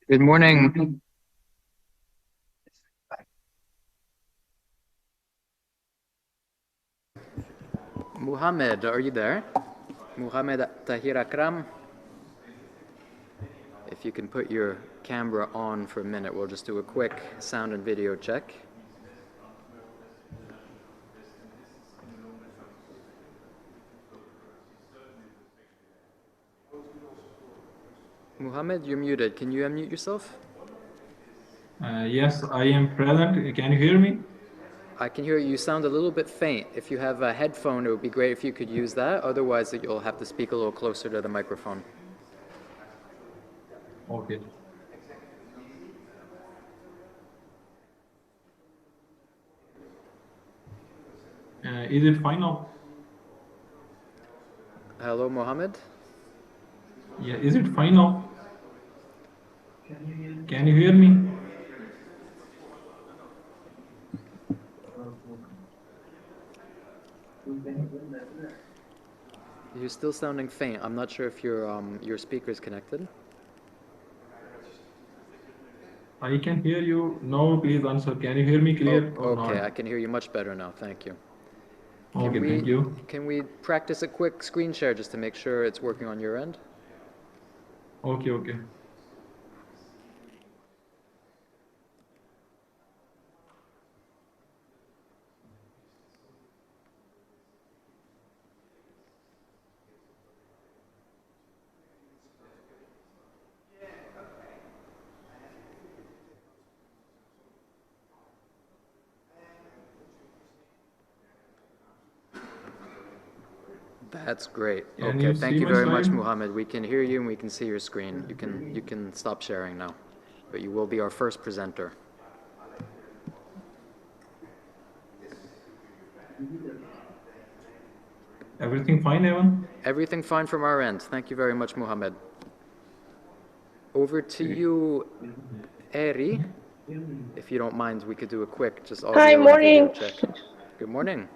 Good morning. Muhammad, are you there? Muhammad Tahir Akram? If you can put your camera on for a minute, we'll just do a quick sound and video check. Muhammad, you're muted. Can you unmute yourself? Yes, I am present. Can you hear me? I can hear you. You sound a little bit faint. If you have a headphone, it would be great if you could use that. Otherwise, you'll have to speak a little closer to the microphone. Okay. Is it fine now? Hello, Mohammed? Yeah, is it fine now? Can you hear me? You're still sounding faint. I'm not sure if your speaker is connected. I can hear you. No, please answer. Can you hear me clear or not? Okay, I can hear you much better now. Thank you. Okay, thank you. Can we practice a quick screen share just to make sure it's working on your end? Okay, okay. That's great. Can Okay, you thank see you my very much, slide? Muhammad. We can hear you and we can see your screen. You can stop sharing now, but you will be our first presenter. Everything fine, Evan? Everything fine from our end. Thank you very much, Muhammad. Over to you, Eri. If you don't mind, we could do a quick just audio Hi, and morning. video check. Good morning.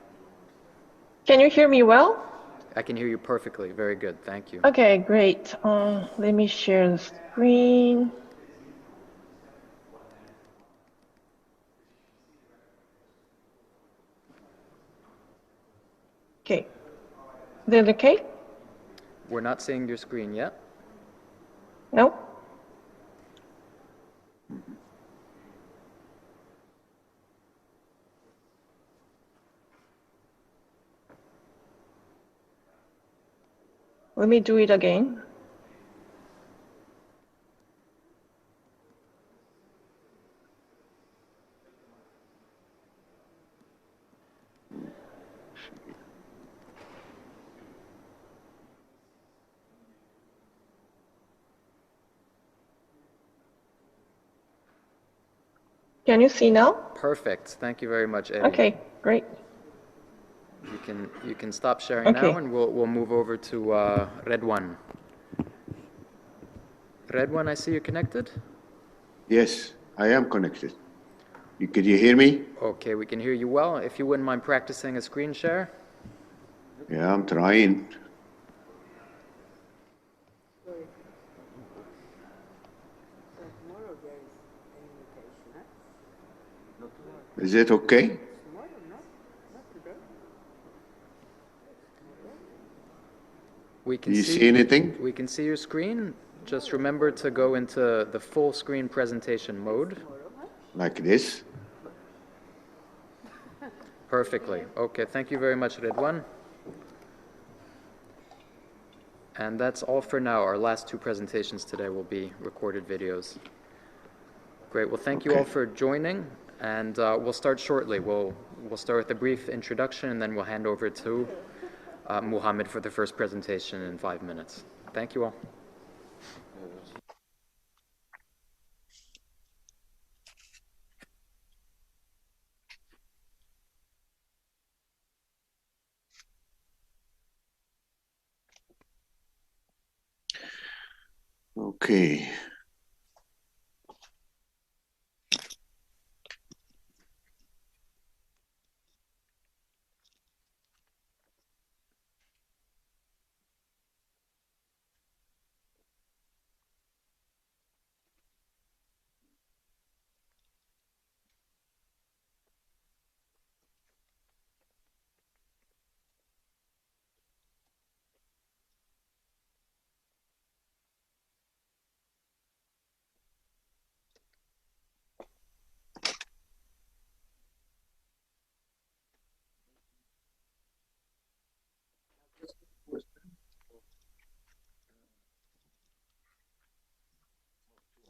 Can you hear me well? I can hear you perfectly. Very good. Thank you. Okay, great. Let me share the screen. Okay. Is it okay? We're not seeing your screen yet. No? Let me do it again. Can you see now? Perfect. Thank you very much, Eri. Okay, great. You can stop sharing Okay. now, and we'll move over to Red One. Red One, I see you're connected. Yes, I am connected. Can you hear me? Okay, we can hear you well. If you wouldn't mind practicing a screen share. Yeah, I'm trying. Is it okay? can Do you see anything? We can see your screen. Just remember to go into the full screen presentation mode. Like this? Perfectly. Okay, thank you very much, Redwan. And that's all for now. Our last two presentations today will be recorded videos. Great. Well, thank you all for joining, and we'll start shortly. We'll start with a brief introduction, and then we'll hand over to Muhammad for the first presentation in 5 minutes. Thank you all. Okay.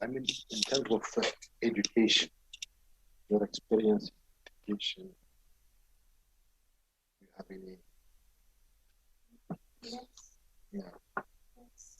I mean, in terms of education, your experience in education, do you have any? Yes. Yeah. Yes.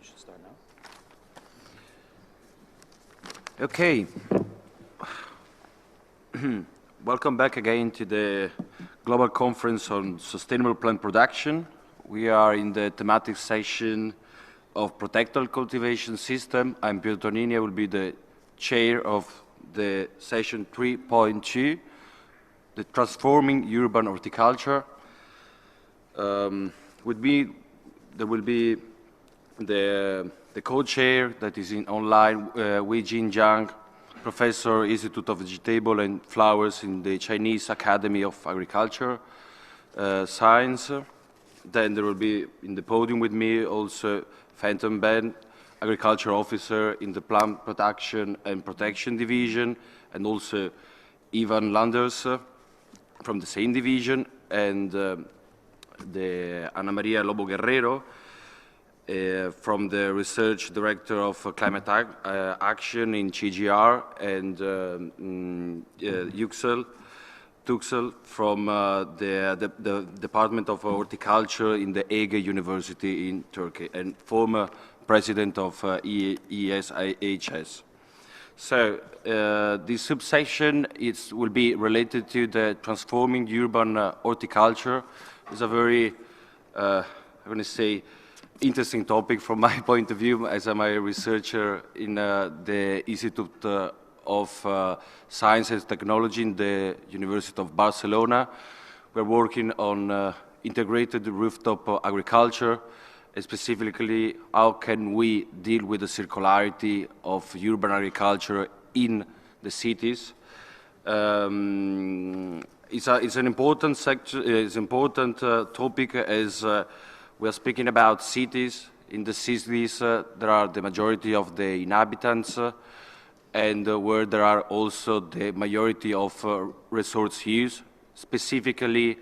You should start now. Okay. Welcome back again to the Global Conference on Sustainable Plant Production. We are in the thematic session of protected cultivation system. I'm Pietro Tonini. I will be the chair of the session 3.2, the Transforming Urban Horticulture. There will be the co-chair that is online, Wei Jin Jiang, Professor, Institute of Vegetable and Flowers in the Chinese Academy of Agriculture Science. Then there will be in the podium with me also Phantom Ben, Agriculture Officer in the Plant Production and Protection Division, and also Ivan Landers from the same division, and the Ana Maria Lobo Guerrero, from the Research Director of Climate Action in CGR, and Tuxel from the Department of Horticulture in the Ege University in Turkey, and former President of ESIHS. So this subsection will be related to the Transforming Urban Horticulture. It's a very, I'm going to say, interesting topic from my point of view, as I'm a researcher in the Institute of Science and Technology in the University of Barcelona. We're working on integrated rooftop agriculture, and specifically how can we deal with the circularity of urban agriculture in the cities. It's an important sector. It's an important topic as we are speaking about cities. In the cities, there are the majority of the inhabitants, and where there are also the majority of resource use. Specifically,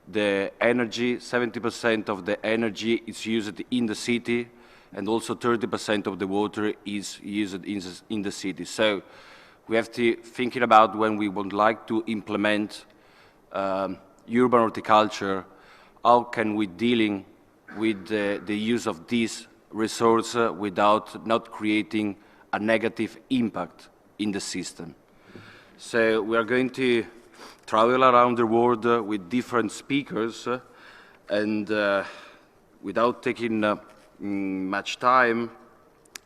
the energy, 70% of the energy is used in the city, and also 30% of the water is used in the city. So we have to think about when we would like to implement urban horticulture, how can we dealing with the use of this resource without not creating a negative impact in the system. So we are going to travel around the world with different speakers, and without taking much time,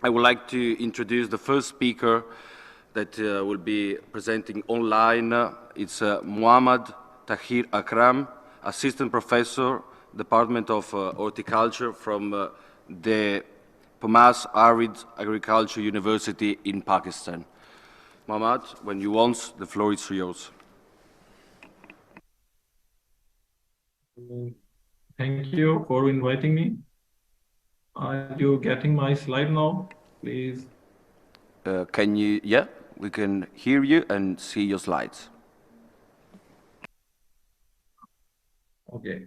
I would like to introduce the first speaker that will be presenting online. It's Muhammad Tahir Akram, Assistant Professor, Department of Horticulture from the Pumas Arid Agriculture University in Pakistan. Muhammad, when you want, the floor is yours. Thank you for inviting me. Are you getting my slide now, please? Can you, yeah, we can hear you and see your slides. Okay.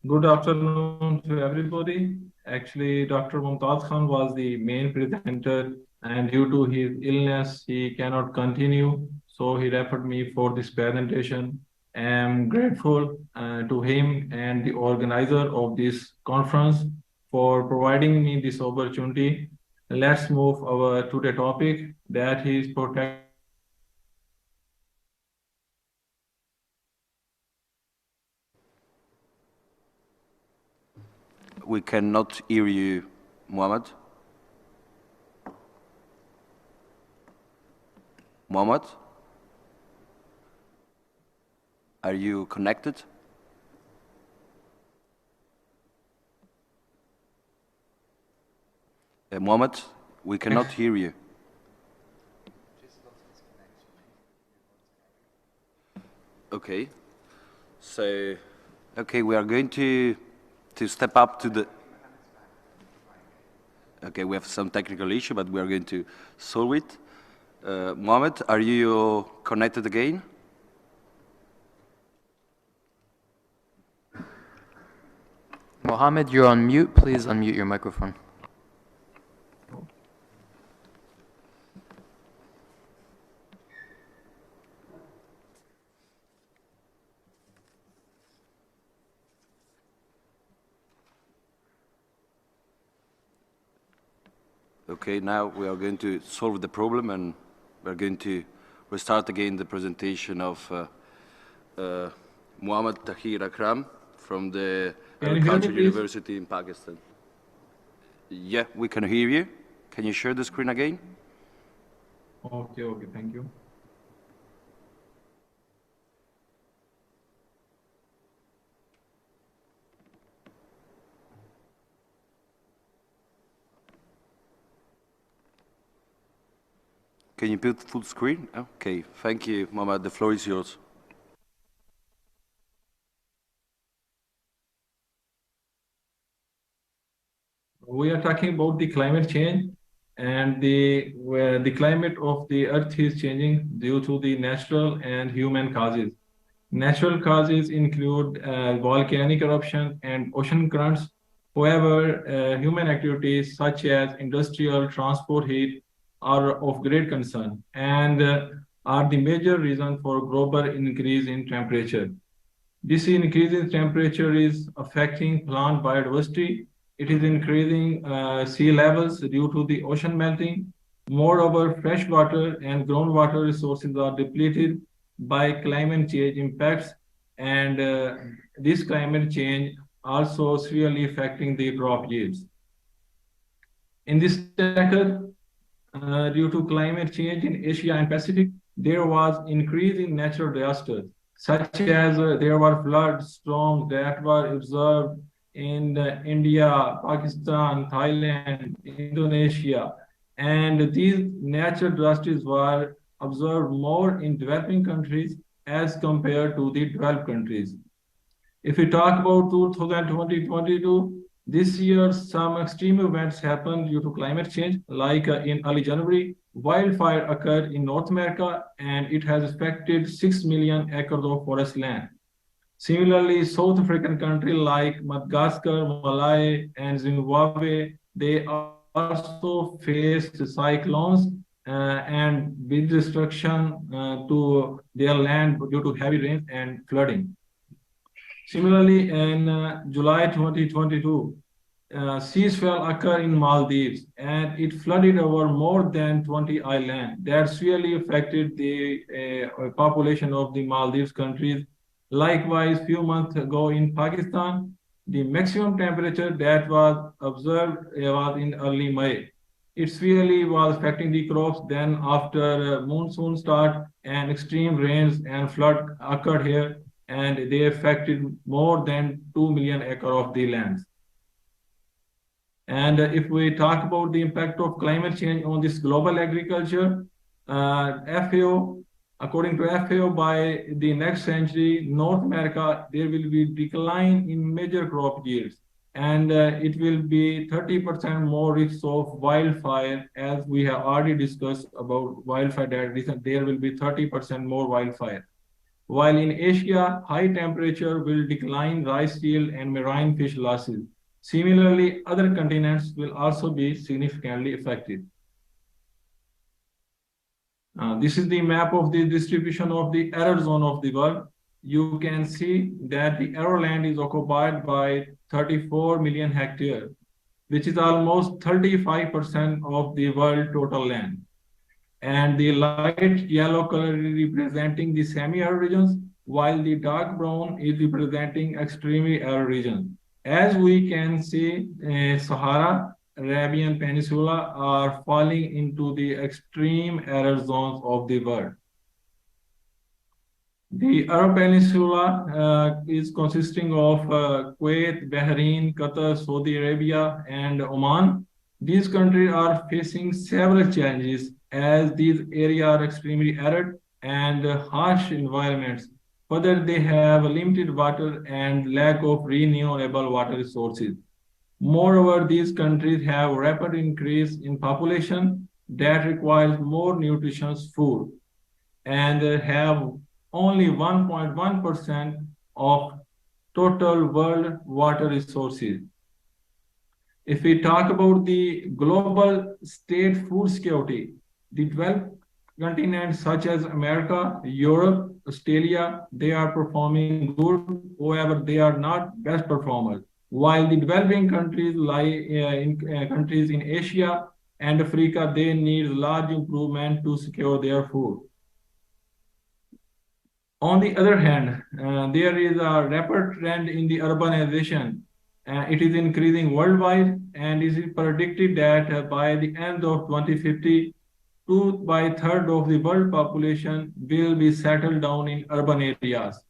Good afternoon to everybody. Actually, Dr. Mumtaz Khan was the main presenter, and due to his illness, he cannot continue. So he referred me for this presentation. I'm grateful to him and the organizer of this conference for providing me this opportunity. Let's move to the topic, that is protect. We cannot hear you, Muhammad. Muhammad? Are you connected? Muhammad, we cannot hear you. Okay. So, okay, we are going to step up to the... Okay, we have some technical issue, but we are going to solve it. Mohammed, are you connected again? Mohammed, you're on mute. Please unmute your microphone. Okay, now we are going to solve the problem, and We'll start again the presentation of Muhammad Tahir Akram from the Agriculture University in Pakistan. Yeah, we can hear you. Can you share the screen again? Okay, thank you. Can you put full screen? Okay, thank you, Mohammed. The floor is yours. We are talking about the climate change, and the climate of the Earth is changing due to the natural and human causes. Natural causes include volcanic eruption and ocean currents. However, human activities such as industrial transport heat are of great concern and are the major reason for global increase in temperature. This increase in temperature is affecting plant biodiversity. It is increasing sea levels due to the ocean melting. Moreover, fresh water and groundwater resources are depleted by climate change impacts, and this climate change also severely affecting the crop yields. In this decade, due to climate change in Asia and Pacific, there was increase in natural disasters, such as there were flood storms that were observed in India, Pakistan, Thailand, Indonesia, and these natural disasters were observed more in developing countries as compared to the developed countries. If we talk about 2020-22, this year, some extreme events happened due to climate change, like in early January, wildfire occurred in North America, and it has affected 6 million acres of forest land. Similarly, South African countries like Madagascar, Malawi, and Zimbabwe, they also faced cyclones and big destruction to their land due to heavy rain and flooding. Similarly, in July 2022, ceasefire occurred in Maldives, and it flooded over more than 20 islands. That severely affected the population of the Maldives countries. Likewise, few months ago in Pakistan, the maximum temperature that was observed was in early May. It severely was affecting the crops. Then after monsoon start and extreme rains and flood occurred here, and they affected more than 2 million acres of the lands. And if we talk about the impact of climate change on this global agriculture, FAO, according to FAO, by the next century, North America, there will be decline in major crop yields, and it will be 30% more risk of wildfire, as we have already discussed about wildfire, that there will be 30% more wildfire. While in Asia, high temperature will decline rice yield and marine fish losses. Similarly, other continents will also be significantly affected. This is the map of the distribution of the arid zone of the world. You can see that the arid land is occupied by 34 million hectares, which is almost 35% of the world total land. And the light yellow color is representing the semi-arid regions, while the dark brown is representing extremely arid regions. As we can see, Sahara, Arabian Peninsula are falling into the extreme arid zones of the world. The Arab Peninsula is consisting of Kuwait, Bahrain, Qatar, Saudi Arabia, and Oman. These countries are facing several challenges as these areas are extremely arid and harsh environments. Further, they have limited water and lack of renewable water resources. Moreover, these countries have rapid increase in population that requires more nutritious food and have only 1.1% of total world water resources. If we talk about the global state food security, the developed continents such as America, Europe, Australia, they are performing good. However, they are not best performers. While the developing countries countries in Asia, and Africa, they need large improvement to secure their food. On the other hand, there is a rapid trend in the urbanization. It is increasing worldwide, and it is predicted that by the end of 2050, 2/3 of the world population will be settled down in urban areas.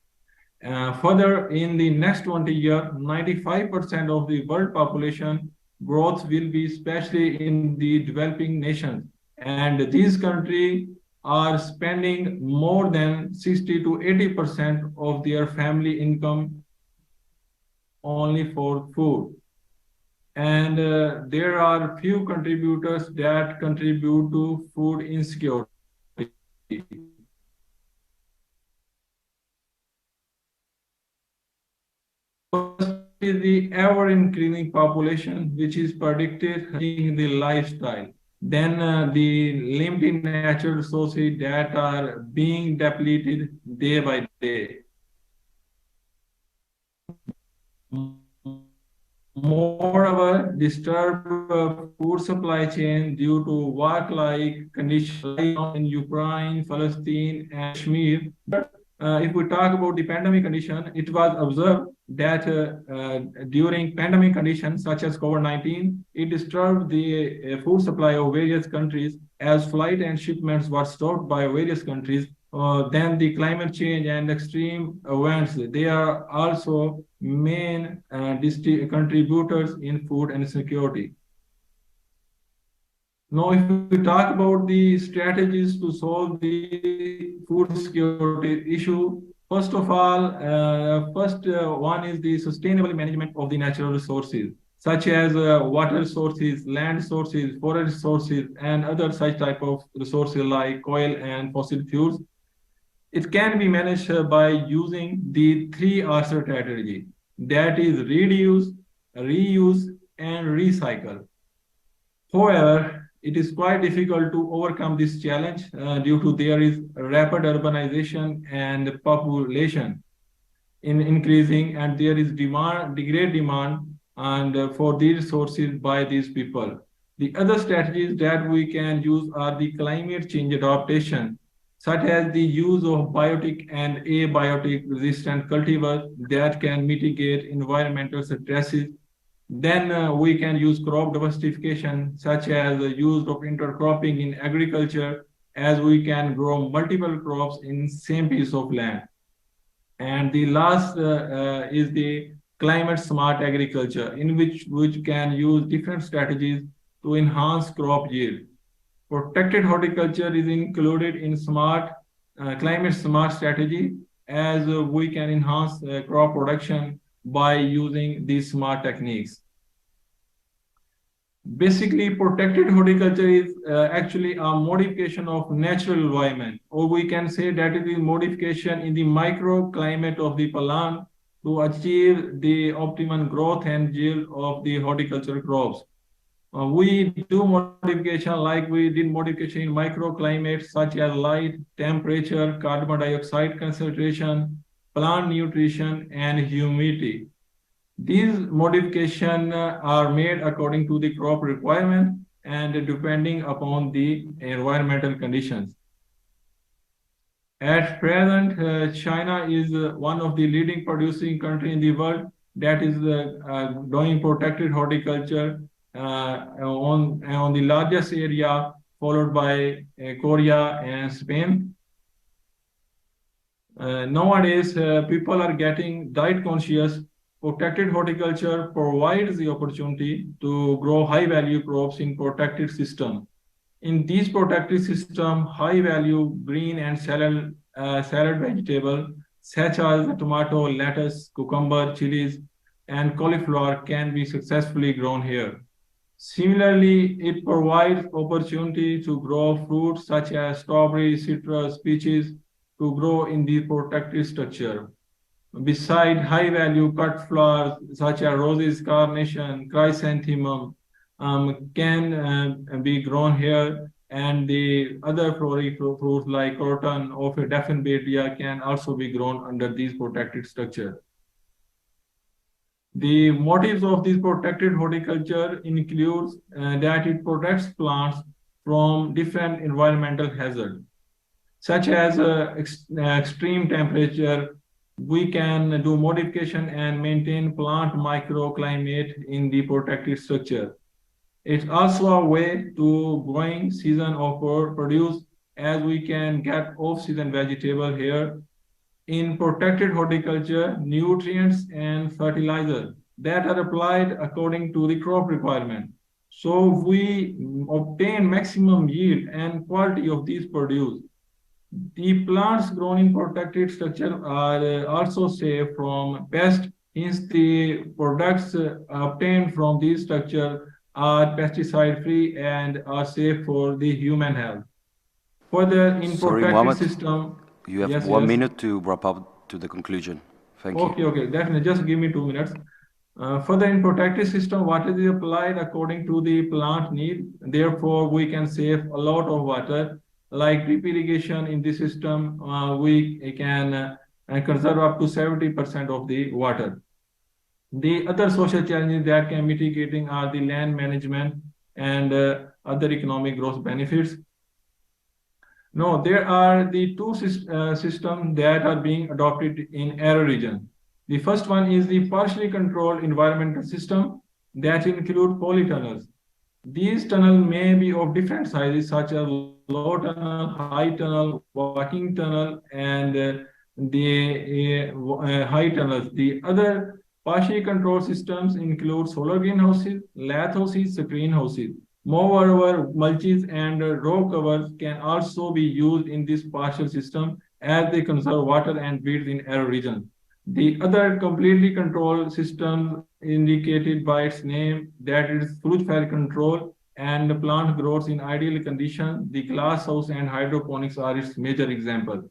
Further, in the next 20 years, 95% of the world population growth will be especially in the developing nations. And these countries are spending more than 60 to 80% of their family income only for food. And there are few contributors that contribute to food insecurity. First is the ever-increasing population, which is predicted in the lifestyle. Then the limited natural resources that are being depleted day by day. Moreover, disturbed food supply chain due to war-like conditions in Ukraine, Palestine, and Kashmir. If we talk about the pandemic condition, it was observed that during pandemic conditions such as COVID-19, it disturbed the food supply of various countries as flight and shipments were stopped by various countries. Then the climate change and extreme events, they are also main contributors in food insecurity. Now, if we talk about the strategies to solve the food security issue, first of all, one is the sustainable management of the natural resources, such as water sources, land sources, forest resources, and other such type of resources like oil and fossil fuels. It can be managed by using the 3R strategy, that is reduce, reuse, and recycle. However, it is quite difficult to overcome this challenge due to there is rapid urbanization and population increasing, and there is great demand and for these resources by these people. The other strategies that we can use are the climate change adaptation, such as the use of biotic and abiotic resistant cultivars that can mitigate environmental stresses. Then we can use crop diversification, such as the use of intercropping in agriculture, as we can grow multiple crops in same piece of land. And the last is the climate smart agriculture, in which can use different strategies to enhance crop yield. Protected horticulture is included in climate smart strategy, as we can enhance crop production by using these smart techniques. Basically, protected horticulture is actually a modification of natural environment, or we can say that it is modification in the microclimate of the plant to achieve the optimum growth and yield of the horticultural crops. We do modification like we did modification in microclimates such as light, temperature, carbon dioxide concentration, plant nutrition, and humidity. These modifications are made according to the crop requirement and depending upon the environmental conditions. At present, China is one of the leading producing countries in the world that is doing protected horticulture on the largest area, followed by Korea and Spain. Nowadays, people are getting diet conscious. Protected horticulture provides the opportunity to grow high-value crops in protected system. In these protected system, high-value green and salad vegetable such as tomato, lettuce, cucumber, chilies, and cauliflower can be successfully grown here. Similarly, it provides opportunity to grow fruits such as strawberry, citrus, peaches to grow in the protected structure. Besides high-value cut flowers such as roses, carnation, chrysanthemum can be grown here, and the other flowering fruits like croton or Daffodillia can also be grown under these protected structures. The motives of this protected horticulture includes that it protects plants from different environmental hazards, such as extreme temperature. We can do modification and maintain plant microclimate in the protected structure. It's also a way to growing season of produce, as we can get off-season vegetable here. In protected horticulture, nutrients and fertilizer that are applied according to the crop requirement. So we obtain maximum yield and quality of these produce. The plants grown in protected structure are also safe from pests, hence the products obtained from these structure are pesticide free and are safe for the human health. Further, in Sorry, protected Mohammed, system, you have yes, 1 yes. minute to wrap up to the conclusion. Thank you. Okay, definitely. Just give me 2 minutes. Further, in protected system, water is applied according to the plant need. Therefore, we can save a lot of water. Like drip irrigation in this system, we can conserve up to 70% of the water. The other social challenges that can mitigating are the land management and other economic growth benefits. No, there are the two systems that are being adopted in arid region. The first one is the partially controlled environmental system that include polytunnels. These tunnels may be of different sizes, such as low tunnel, high tunnel, walking tunnel, and the high tunnels. The other partially controlled systems include solar greenhouses, lath houses, screen houses. Moreover, mulches and row covers can also be used in this partial system as they conserve water and weeds in arid region. The other completely controlled system indicated by its name, that is fruit fly control and the plant growth in ideal conditions. The glass house and hydroponics are its major example.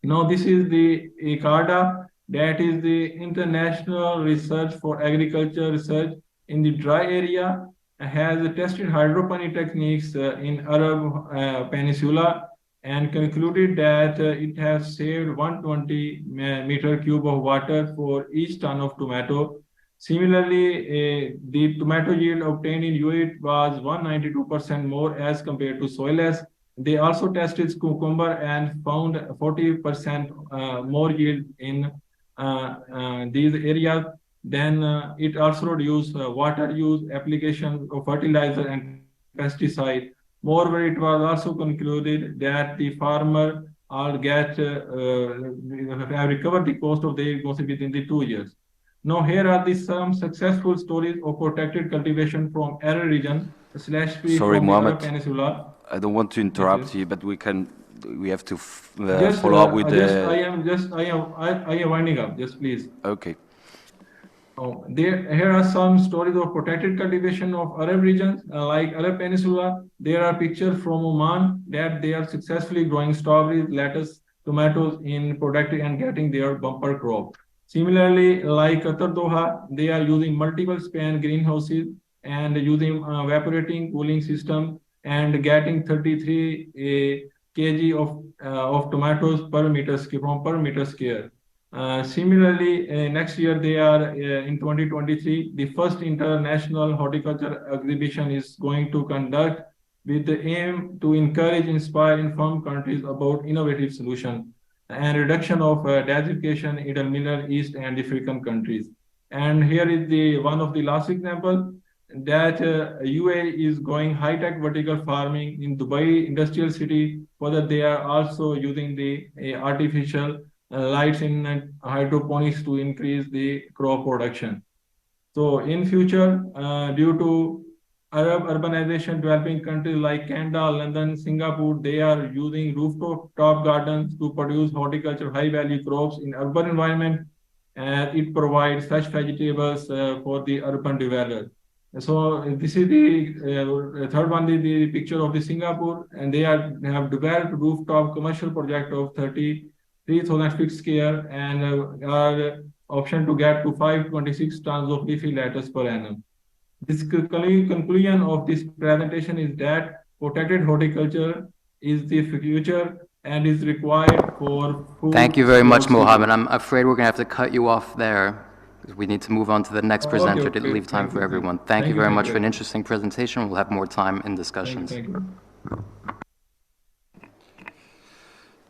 Now this is the ICARDA, that is the International Research for Agriculture Research in the dry area, has tested hydroponic techniques in Arab Peninsula and concluded that it has saved 120 meter cube of water for each ton of tomato. Similarly, the tomato yield obtained in UAE was 192% more as compared to soilless. They also tested cucumber and found 40% more yield in these areas. Then it also reduced water use, application of fertilizer and pesticide. Moreover, it was also concluded that the farmer will get have recovered the cost of their cost within the 2 years. Now here are some successful stories of protected cultivation from arid region / free Sorry, from Mohammed, the Peninsula. I don't want to interrupt you, but we have to Just follow up with the... I am winding up, just please. Okay. Here are some stories of protected cultivation of Arab regions, like Arab Peninsula. There are pictures from Oman that they are successfully growing strawberries, lettuce, tomatoes in protected and getting their bumper crop. Similarly, like Qatar Doha, they are using multiple span greenhouses and using evaporating cooling system and getting 33 kg of tomatoes per meter square. Similarly, next year they are in 2023, the first international horticulture exhibition is going to conduct with the aim to encourage, inspire, inform countries about innovative solutions and reduction of desertification in the Middle East and African countries. And here is the one of the last example that UAE is going high-tech vertical farming in Dubai industrial city, whether they are also using the artificial lights in hydroponics to increase the crop production. So in future, due to Arab urbanization, developing countries like Canada, London, Singapore, they are using rooftop gardens to produce horticulture high-value crops in urban environment, and it provides fresh vegetables for the urban dweller. So this is the third one, the picture of the Singapore, and they have developed rooftop commercial project of 33,000 feet square and are option to get to 526 tons of leafy lettuce per annum. This conclusion of this presentation is that protected horticulture is the future and is required for food. Thank you very much, Mohammed. I'm afraid we're going to have to cut you off there. We need to move on to the next presenter to leave time for everyone. Thank you very much for an interesting presentation. We'll have more time in discussions.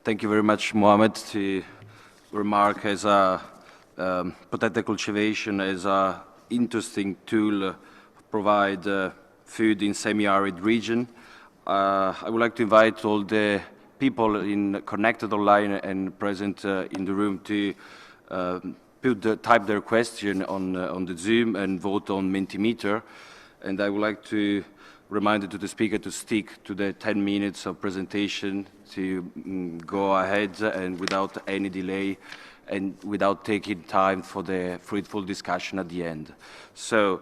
Thank you very much, Mohammed, to remark as a potato cultivation as an interesting tool to provide food in semi-arid region. I would like to invite all the people connected online and present in the room to type their question on the Zoom and vote on Mentimeter. And I would like to remind the speaker to stick to the 10 minutes of presentation, to go ahead and without any delay and without taking time for the fruitful discussion at the end. So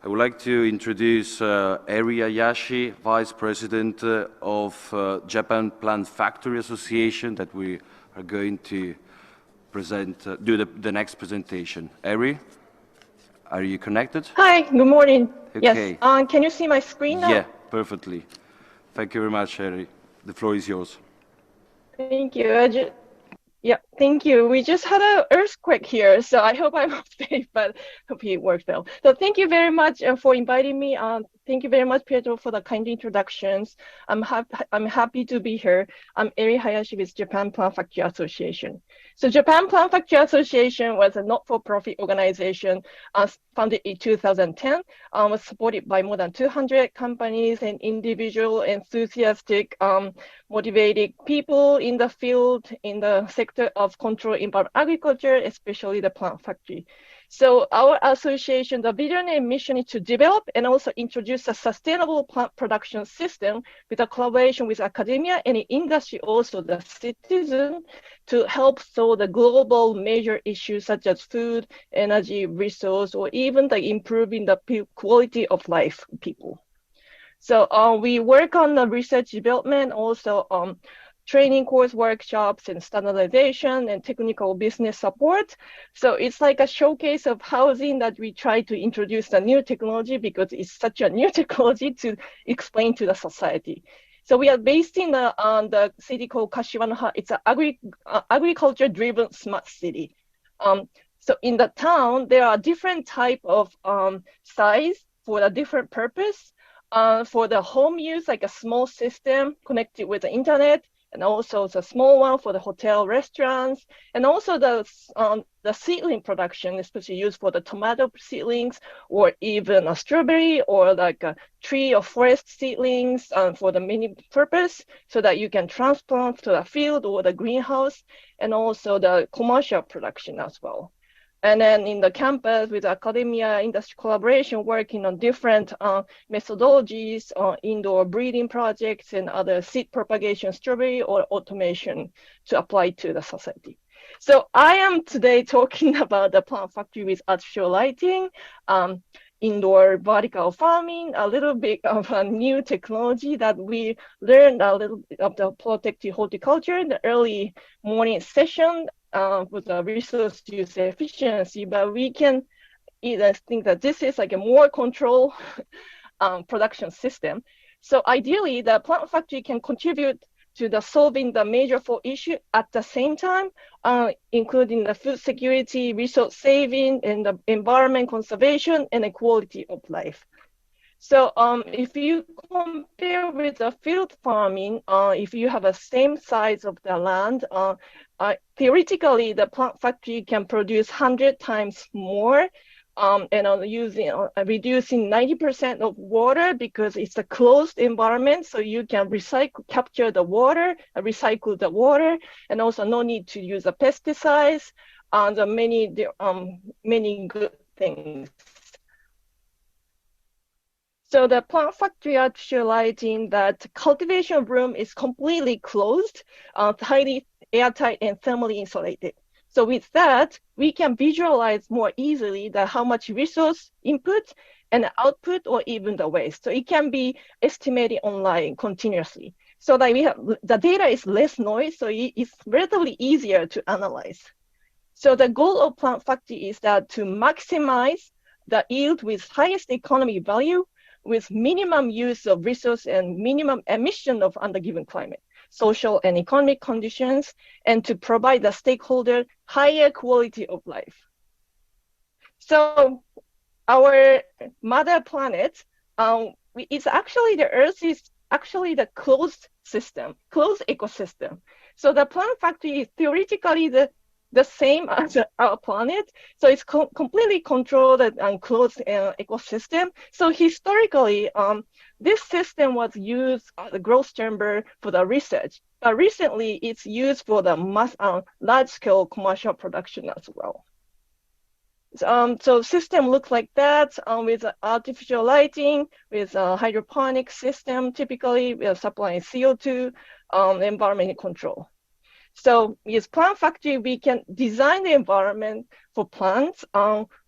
I would like to introduce Eri Hayashi, Vice President of Japan Plant Factory Association, that we are going to do the next presentation. Eri, are you connected? Hi, good morning. Okay. Yes, can you see my screen now? Yeah, perfectly. Thank you very much, Eri. The floor is yours. Thank you. Yeah, thank you. We just had an earthquake here, so I hope I'm safe, but hope it worked well. So thank you very much for inviting me. Thank you very much, Pietro, for the kind introductions. I'm happy to be here. I'm Eri Hayashi with Japan Plant Factory Association. So Japan Plant Factory Association was a not-for-profit organization founded in 2010, was supported by more than 200 companies and individual enthusiastic, motivated people in the field, in the sector of controlled environment agriculture, especially the plant factory. So our association, the vision and mission is to develop and also introduce a sustainable plant production system with a collaboration with academia and industry, also the citizen, to help solve the global major issues such as food, energy, resource, or even the improving the quality of life of people. So we work on the research development, also training course workshops and standardization and technical business support. So it's like a showcase of housing that we try to introduce the new technology because it's such a new technology to explain to the society. So we are based in the city called Kashiwanoha. It's an agriculture-driven smart city. So in the town, there are different type of size for a different purpose. For the home use, like a small system connected with the internet, and also the small one for the hotel, restaurants, and also the seedling production, especially used for the tomato seedlings, or even a strawberry, or like a tree or forest seedlings for the many purpose, so that you can transplant to the field or the greenhouse, and also the commercial production as well. And then in the campus with academia, industry collaboration, working on different methodologies, indoor breeding projects and other seed propagation, strawberry or automation to apply to the society. So I am today talking about the plant factory with artificial lighting, indoor vertical farming, a little bit of a new technology that we learned a little bit of the protective horticulture in the early morning session. With the resource use efficiency, but we can either think that this is like a more control production system. So ideally, the plant factory can contribute to the solving the major four issues at the same time, including the food security, resource saving, and the environment conservation and the quality of life. So if you compare with the field farming, if you have the same size of the land, theoretically, the plant factory can produce 100 times more and reducing 90% of water because it's a closed environment. So you can capture the water, recycle the water, and also no need to use the pesticides and many good things. So the plant factory artificial lighting, that cultivation room is completely closed, highly airtight and thermally insulated. So with that, we can visualize more easily how much resource input and output or even the waste. So it can be estimated online continuously. So that the data is less noise, so it's relatively easier to analyze. So the goal of plant factory is that to maximize the yield with highest economic value with minimum use of resource and minimum emission of under given climate, social and economic conditions, and to provide the stakeholder higher quality of life. So our mother planet, it's actually, the Earth is actually the closed system, closed ecosystem. So the plant factory is theoretically the same as our planet. So it's completely controlled and closed ecosystem. So historically, this system was used as a growth chamber for the research. But recently, it's used for the large-scale commercial production as well. So system looks like that with artificial lighting, with a hydroponic system. Typically, we are supplying CO2, environment control. So with plant factory, we can design the environment for plants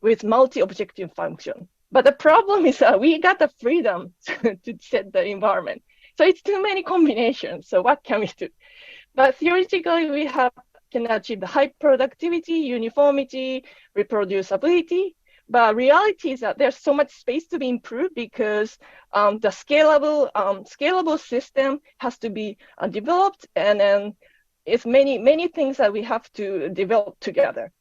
with multi-objective function. But the problem is that we got the freedom to set the environment. So it's too many combinations. So what can we do? But theoretically, we can achieve the high productivity, uniformity, reproducibility. But reality is that there's so much space to be improved because the scalable system has to be developed, and then it's many things that we have to develop together.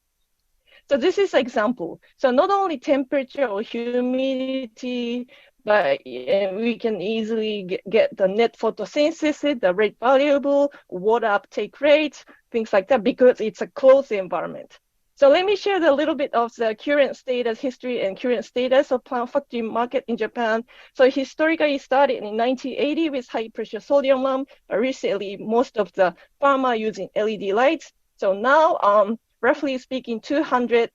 So this is an example. So not only temperature or humidity, but we can easily get the net photosynthesis, the rate variable, water uptake rate, things like that, because it's a closed environment. So let me share a little bit of the current status, history and current status of plant factory market in Japan. So historically it started in 1980 with high pressure sodium lamp, but recently most of the farm are using LED lights. So now, roughly speaking, 200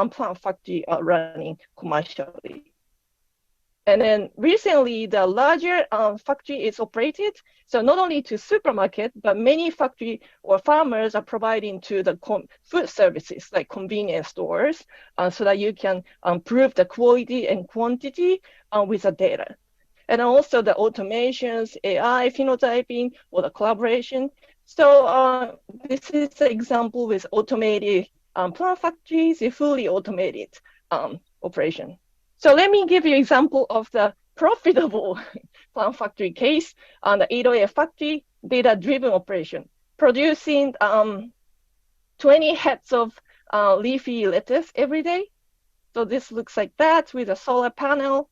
plant factory are running commercially. And then recently, the larger factory is operated. So not only to supermarket, but many factory or farmers are providing to the food services like convenience stores, so that you can improve the quality and quantity with the data. And also the automations, AI, phenotyping, or the collaboration. So this is an example with automated plant factories, a fully automated operation. So let me give you an example of the profitable plant factory case on the 808 factory, data-driven operation, producing 20 heads of leafy lettuce every day. So this looks like that with a solar panel.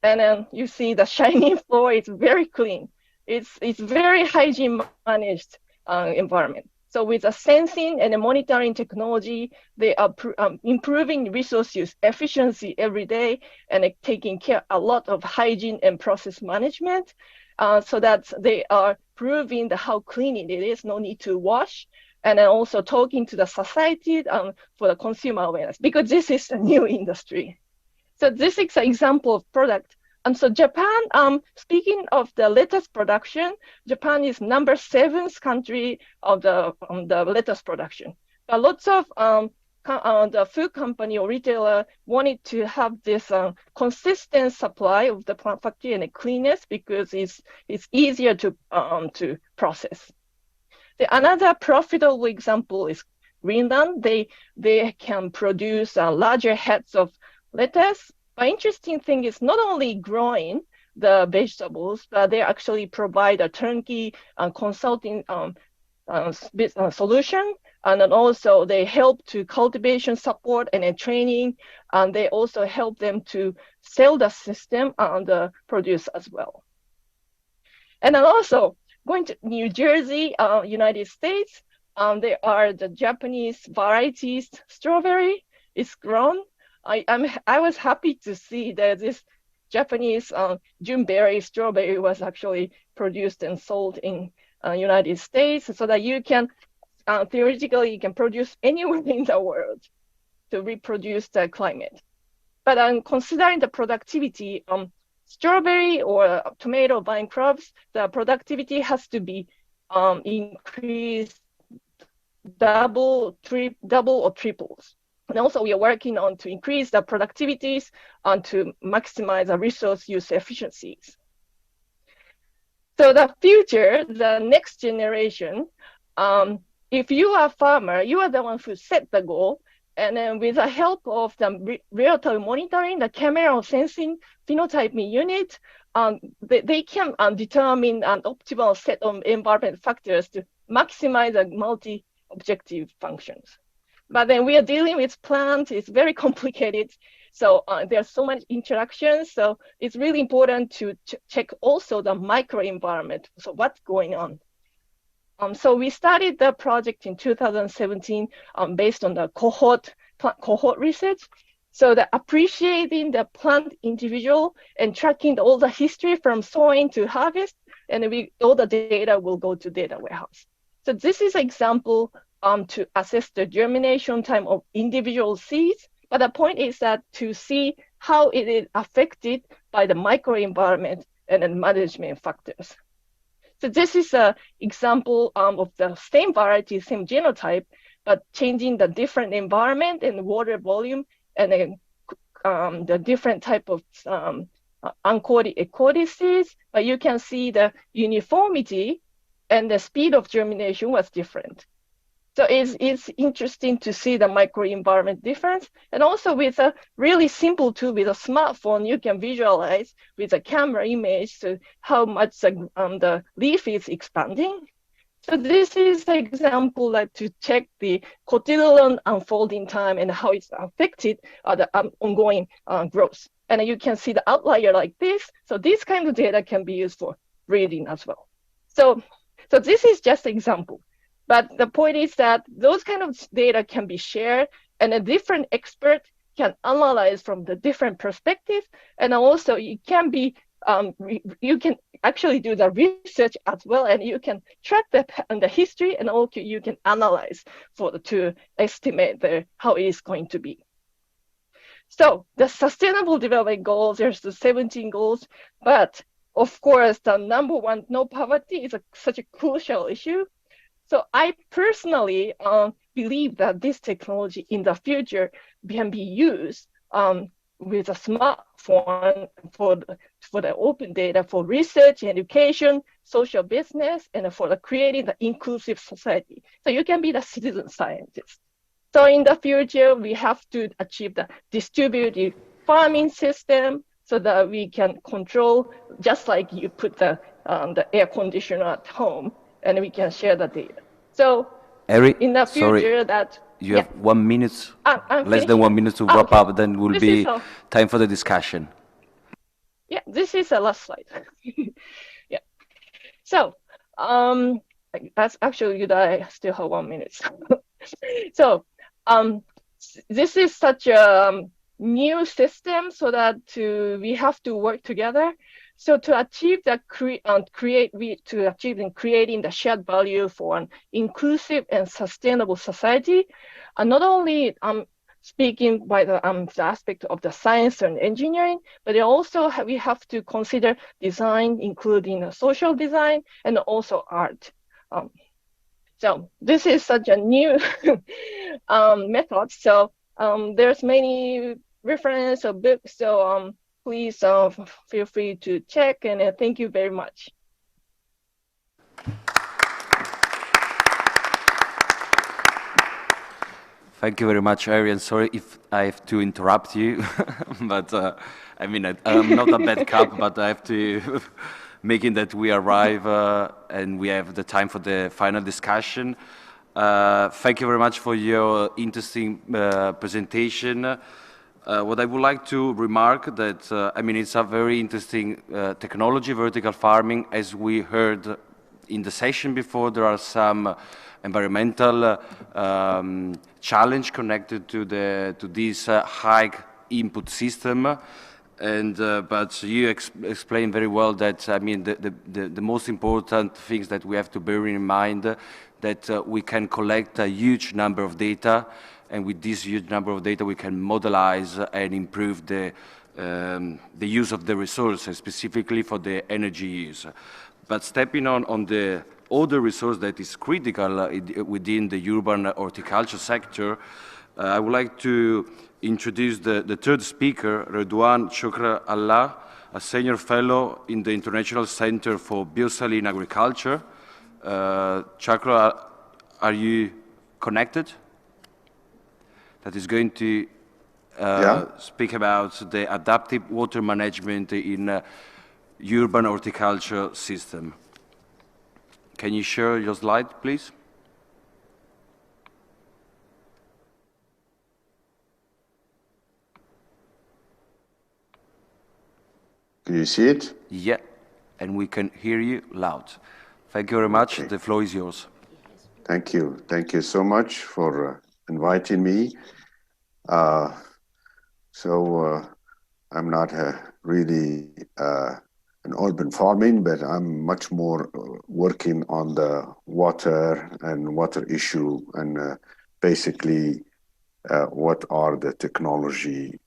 And then you see the shiny floor, it's very clean. It's very hygiene managed environment. So with the sensing and the monitoring technology, they are improving resource use efficiency every day, and taking care a lot of hygiene and process management, so that they are proving how clean it is, no need to wash, and then also talking to the society for the consumer awareness, because this is a new industry. So this is an example of product. And so Japan, speaking of the lettuce production, Japan is number 7th country of the lettuce production. But lots of the food company or retailer wanted to have this consistent supply of the plant factory and the cleanness, because it's easier to process. Another profitable example is Greenland. They can produce larger heads of lettuce. But interesting thing is not only growing the vegetables, but they actually provide a turnkey consulting solution. And then also they help to cultivation support and training. And they also help them to sell the system and the produce as well. And then also going to New Jersey, United States, there are the Japanese varieties strawberry. It's grown. I was happy to see that this Japanese Juneberry strawberry was actually produced and sold in United States, so that you can theoretically you can produce anywhere in the world to reproduce the climate. But considering the productivity, strawberry or tomato vine crops, the productivity has to be increased double or triples. And also we are working on to increase the productivities and to maximize the resource use efficiencies. So the future, the next generation, if you are a farmer, you are the one who set the goal. And then with the help of the real-time monitoring, the camera sensing phenotyping unit, they can determine an optimal set of environment factors to maximize the multi-objective functions. But then we are dealing with plants, it's very complicated. So there's so much interactions. So it's really important to check also the microenvironment. So what's going on? So we started the project in 2017 based on the cohort research. So the appreciating the plant individual and tracking all the history from sowing to harvest, and all the data will go to data warehouse. So this is an example to assess the germination time of individual seeds. But the point is that to see how it is affected by the microenvironment and then management factors. So this is an example of the same variety, same genotype, but changing the different environment and water volume, and then the different type of uncoated ecotic seeds. But you can see the uniformity and the speed of germination was different. So it's interesting to see the microenvironment difference. And also with a really simple tool, with a smartphone, you can visualize with a camera image so how much the leaf is expanding. So this is an example like to check the cotyledon unfolding time and how it's affected the ongoing growth. And you can see the outlier like this. So this kind of data can be used for breeding as well. So this is just an example. But the point is that those kind of data can be shared, and a different expert can analyze from the different perspectives. And also it can be, you can actually do the research as well, and you can track the history, and also you can analyze to estimate how it is going to be. So the Sustainable Development Goals, there's the 17 goals, but of course, the number one, no poverty, is such a crucial issue. So I personally believe that this technology in the future can be used with a smartphone for the open data for research, education, social business, and for creating the inclusive society. So you can be the citizen scientist. So in the future, we have to achieve the distributed farming system so that we can control, just like you put the air conditioner at home, and we can share the data. So in the future, you have 1 minute, less than 1 minute to wrap up, then will be time for the discussion. Yeah, this is the last slide. Yeah. So that's actually good. I still have 1 minute. So this is such a new system, so that we have to work together. So to achieve creating the shared value for an inclusive and sustainable society, not only speaking by the aspect of the science and engineering, but also we have to consider design, including social design and also art. So this is such a new method. So there's many reference or books. So please feel free to check, and thank you very much. Thank you very much, Arian. Sorry if I have to interrupt you, but I mean, I'm not a bad cop, but I have to making that we arrive and we have the time for the final discussion. Thank you very much for your interesting presentation. What I would like to remark that, I mean, it's a very interesting technology, vertical farming. As we heard in the session before, there are some environmental challenge connected to this high input system. And but you explained very well that, I mean, the most important things that we have to bear in mind that we can collect a huge number of data, and with this huge number of data we can modelize and improve the use of the resources, specifically for the energy use. But stepping on the other resource that is critical within the urban horticulture sector, I would like to introduce the third speaker, Redouane Chokra Allah, a senior fellow in the International Center for Biosaline Agriculture. Chakra, are you connected? That is going to speak about the adaptive water management in urban horticulture system. Can you share your slide, please? Can you see it? Yeah, and we can hear you loud. Thank you very much. The floor is yours. Thank you. Thank you so much for inviting me. I'm not really an urban farming, but I'm much more working on the water and water issue and basically what are the technology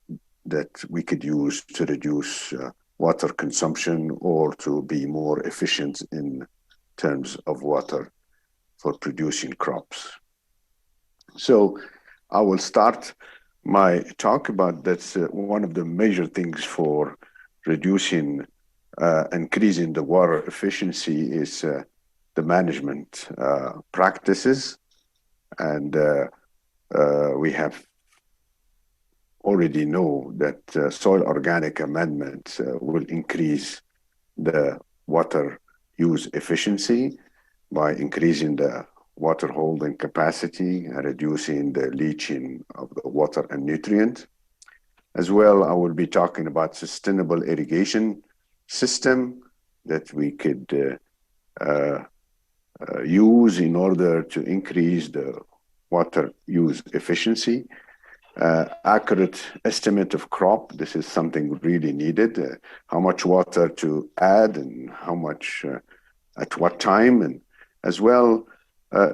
that we could use to reduce water consumption or to be more efficient in terms of water for producing crops. So I will start my talk about that's one of the major things for reducing, increasing the water efficiency is the management practices. And we have already know that soil organic amendment will increase the water use efficiency by increasing the water holding capacity and reducing the leaching of the water and nutrient. As well, I will be talking about sustainable irrigation system that we could use in order to increase the water use efficiency. Accurate estimate of crop, this is something really needed, how much water to add and how much at what time, and as well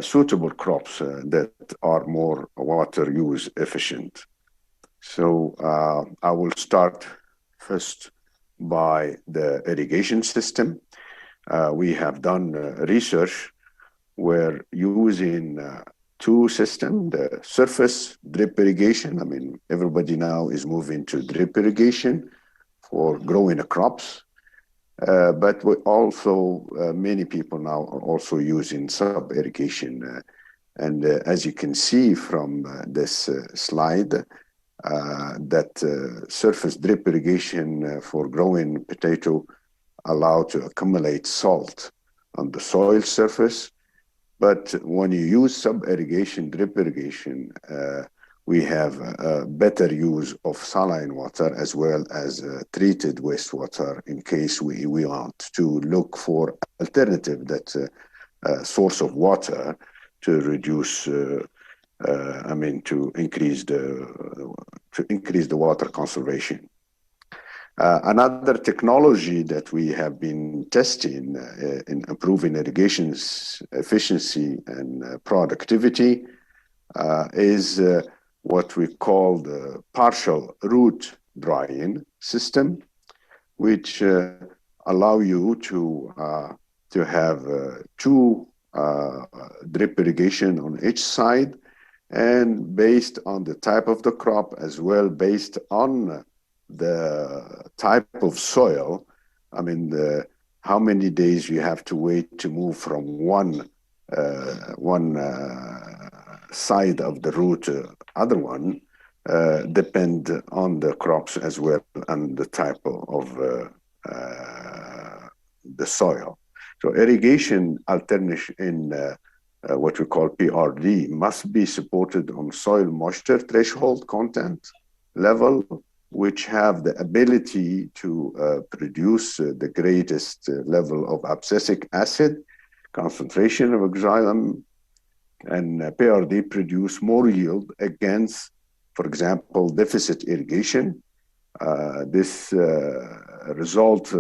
suitable crops that are more water use efficient. So I will start first by the irrigation system. We have done research where using two systems, the surface drip irrigation. I mean, everybody now is moving to drip irrigation for growing the crops. But we also, many people now are also using sub-irrigation. And as you can see from this slide, that surface drip irrigation for growing potato allow to accumulate salt on the soil surface. But when you use sub-irrigation, drip irrigation, we have a better use of saline water as well as treated wastewater in case we want to look for alternative that's a source of water to reduce, to increase the water conservation. Another technology that we have been testing in improving irrigation efficiency and productivity is what we call the partial root drying system, which allow you to have two drip irrigation on each side, and based on the type of the crop as well based on the type of soil, I mean, how many days you have to wait to move from one side of the root to other one, depend on the crops as well and the type of the soil. So irrigation alternation in what we call PRD must be supported on soil moisture threshold content level, which have the ability to produce the greatest level of abscisic acid, concentration of xylem, and PRD produce more yield against, for example, deficit irrigation. This result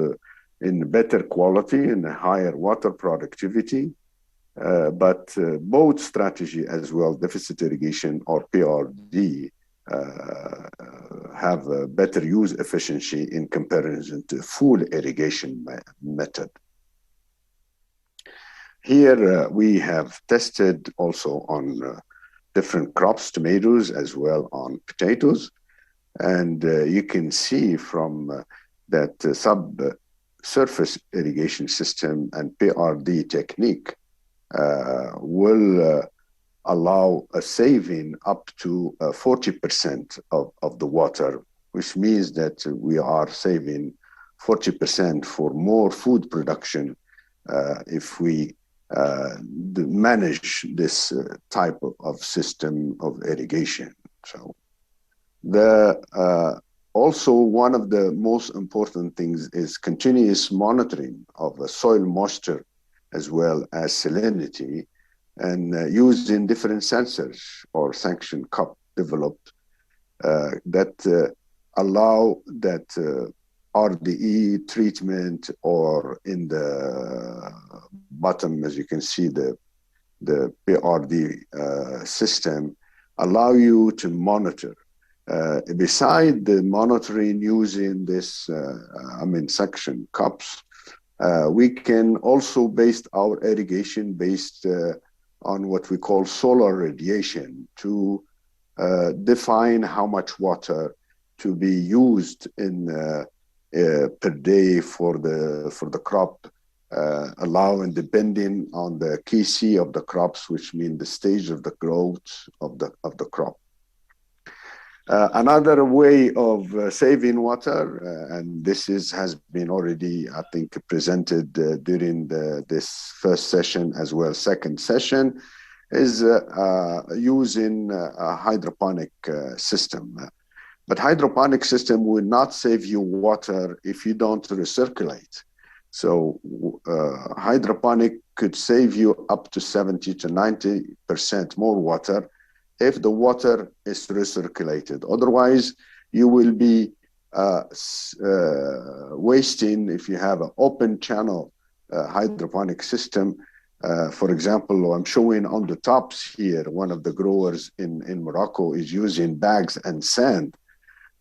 in better quality and higher water productivity. But both strategy as well, deficit irrigation or PRD, have a better use efficiency in comparison to full irrigation method. Here we have tested also on different crops, tomatoes as well on potatoes. And you can see from that subsurface irrigation system and PRD technique will allow a saving up to 40% of the water, which means that we are saving 40% for more food production if we manage this type of system of irrigation. So the Also, one of the most important things is continuous monitoring of the soil moisture as well as salinity, and using different sensors or sanction cup developed that allow that RDE treatment, or in the bottom, as you can see, the PRD system allow you to monitor. Beside the monitoring using this, suction cups, we can also base our irrigation based on what we call solar radiation to define how much water to be used in per day for the crop, allowing depending on the KC of the crops, which mean the stage of the growth of the crop. Another way of saving water, and this has been already, I think, presented during this first session as well second session, is using a hydroponic system. But hydroponic system will not save you water if you don't recirculate. So hydroponic could save you up to 70 to 90% more water if the water is recirculated. Otherwise, you will be wasting if you have an open channel hydroponic system. For example, I'm showing on the tops here, one of the growers in Morocco is using bags and sand.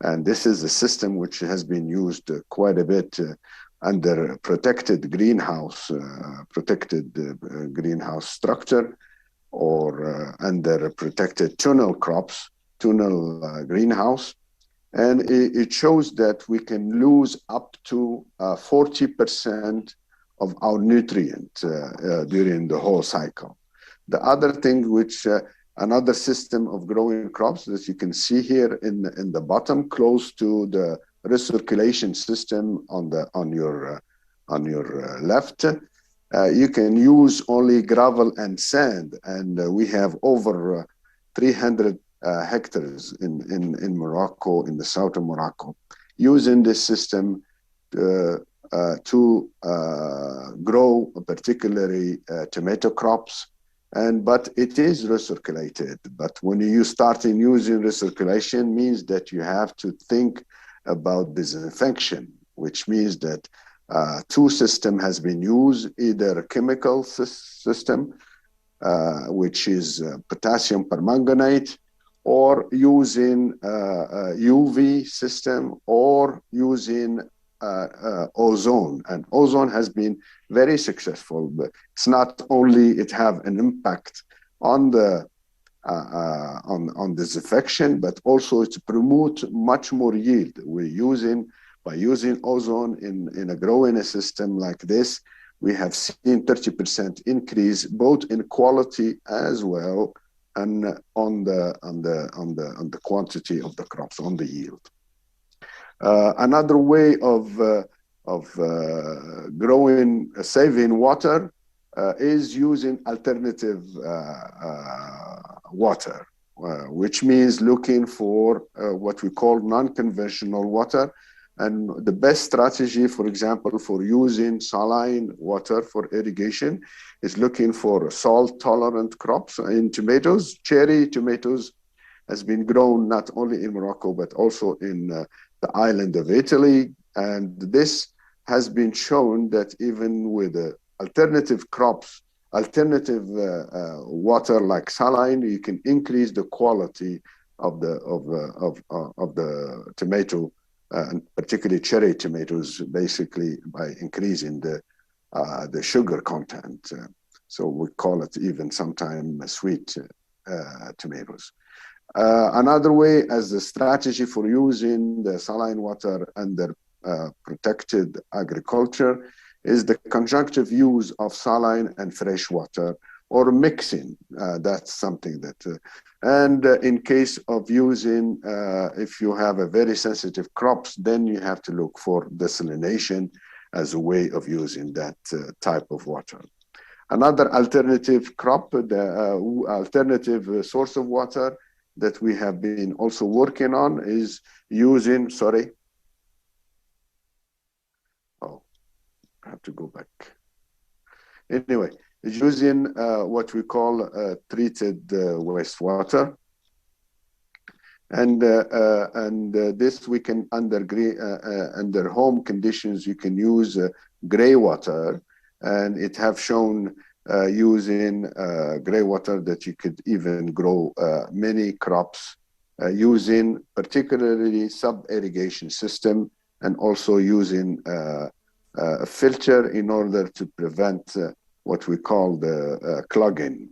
And this is a system which has been used quite a bit under protected greenhouse structure, or under protected tunnel crops, tunnel greenhouse. And it shows that we can lose up to 40% of our nutrient during the whole cycle. The other thing which, another system of growing crops that you can see here in the bottom, close to the recirculation system on your left, you can use only gravel and sand, and we have over 300 hectares in Morocco, in the south of Morocco, using this system to grow particularly tomato crops. But it is recirculated. But when you start in using recirculation, means that you have to think about disinfection, which means that two system has been used, either a chemical system, which is potassium permanganate, or using UV system, or using ozone. And ozone has been very successful, but it's not only it have an impact on the on disinfection, but also it promote much more yield. By using ozone in a growing system like this, we have seen 30% increase both in quality as well and on the quantity of the crops, on the yield. Another way of growing, saving water is using alternative water, which means looking for what we call non-conventional water. And the best strategy, for example, for using saline water for irrigation is looking for salt-tolerant crops in tomatoes. Cherry tomatoes has been grown not only in Morocco, but also in the island of Italy. And this has been shown that even with alternative crops, alternative water like saline, you can increase the quality of the tomato, and particularly cherry tomatoes, basically by increasing the sugar content. So we call it even sometimes sweet tomatoes. Another way as a strategy for using the saline water under protected agriculture is the conjunctive use of saline and fresh water, or mixing. That's something that, and in case of using, if you have a very sensitive crops, then you have to look for desalination as a way of using that type of water. Another alternative crop, the alternative source of water that we have been also working on is using, sorry. Oh, I have to go back. Anyway, using what we call treated wastewater. And this we can under home conditions, you can use gray water, and it have shown using gray water that you could even grow many crops using particularly sub-irrigation system, and also using a filter in order to prevent what we call the clogging.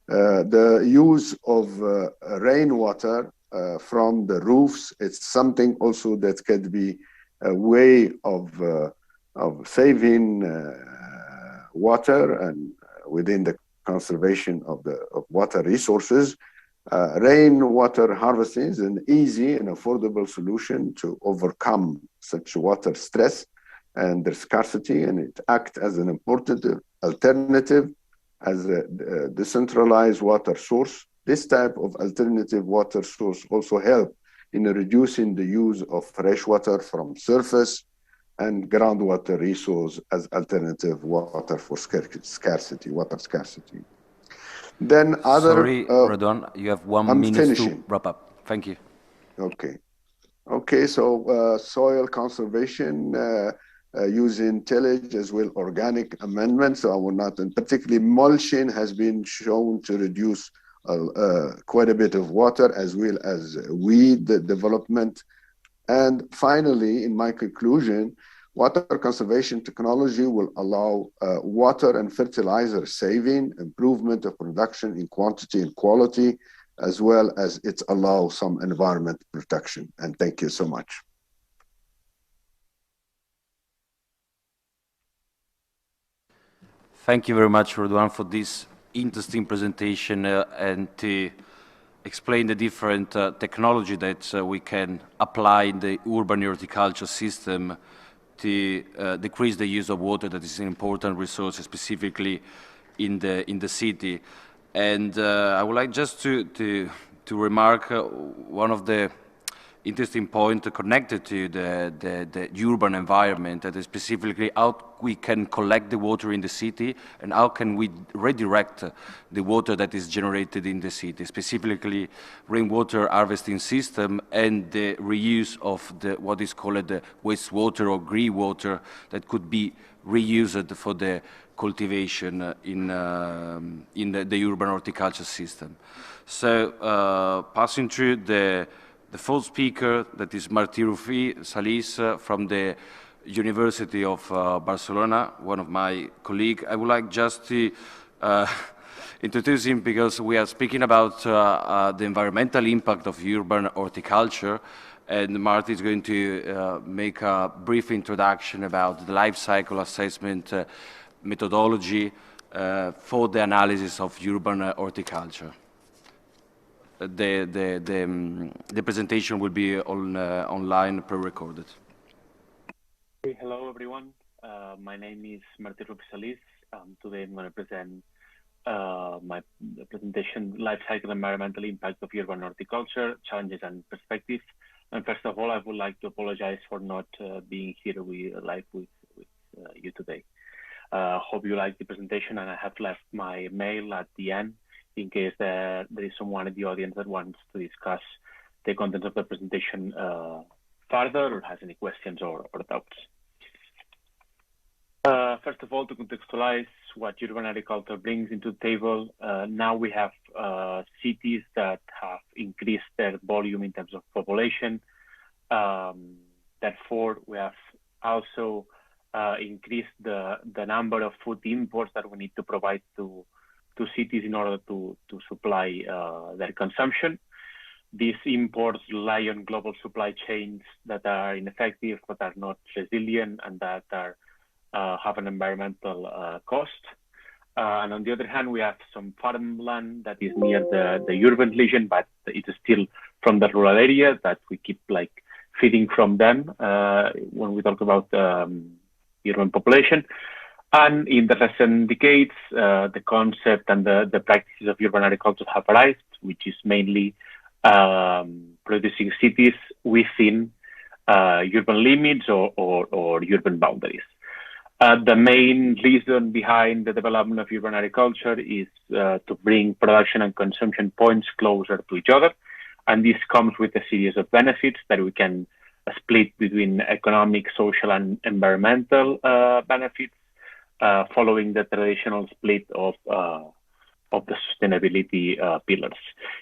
The use of rainwater from the roofs, it's something also that could be a way of saving water and within the conservation of water resources. Rainwater harvesting is an easy and affordable solution to overcome such water stress and their scarcity, and it acts as an important alternative as a decentralized water source. This type of alternative water source also help in reducing the use of fresh water from surface and groundwater resource as alternative water for scarcity, water scarcity. Then other... Sorry, Radwan, you have 1 minute to wrap up. Thank you. Okay. Okay, so soil conservation using tillage as well organic amendments. So I will not, and particularly mulching has been shown to reduce quite a bit of water as well as weed development. And finally, in my conclusion, water conservation technology will allow water and fertilizer saving, improvement of production in quantity and quality, as well as it allows some environment protection. And thank you so much. Thank you very much, Radwan, for this interesting presentation and to explain the different technology that we can apply in the urban horticulture system to decrease the use of water that is an important resource, specifically in the city. And I would like just to remark one of the interesting points connected to the urban environment, that is specifically how we can collect the water in the city and how can we redirect the water that is generated in the city, specifically rainwater harvesting system and the reuse of what is called the wastewater or green water that could be reused for the cultivation in the urban horticulture system. So passing through the fourth speaker, that is Martí Rufí Salís from the University of Barcelona, one of my colleagues. I would like just to introduce him because we are speaking about the environmental impact of urban horticulture, and Martí is going to make a brief introduction about the life cycle assessment methodology for the analysis of urban horticulture. The presentation will be online pre-recorded. Hello, everyone. My name is Martí Rufí Salís. Today I'm going to present my presentation, Life Cycle Environmental Impact of Urban Horticulture, Challenges and Perspectives. And first of all, I would like to apologize for not being here live with you today. Hope you like the presentation, and I have left my mail at the end in case there is someone in the audience that wants to discuss the content of the presentation further or has any questions or doubts. First of all, to contextualize what urban agriculture brings into the table, now we have cities that have increased their volume in terms of population. Therefore, we have also increased the number of food imports that we need to provide to cities in order to supply their consumption. These imports rely on global supply chains that are ineffective, but are not resilient, and that are have an environmental cost. And on the other hand, we have some farmland that is near the urban region, but it's still from the rural area that we keep like feeding from them when we talk about urban population. And in the recent decades, the concept and the practices of urban agriculture have arrived, which is mainly producing cities within urban limits or urban boundaries. The main reason behind the development of urban agriculture is to bring production and consumption points closer to each other. And this comes with a series of benefits that we can split between economic, social, and environmental benefits, following the traditional split of the sustainability pillars.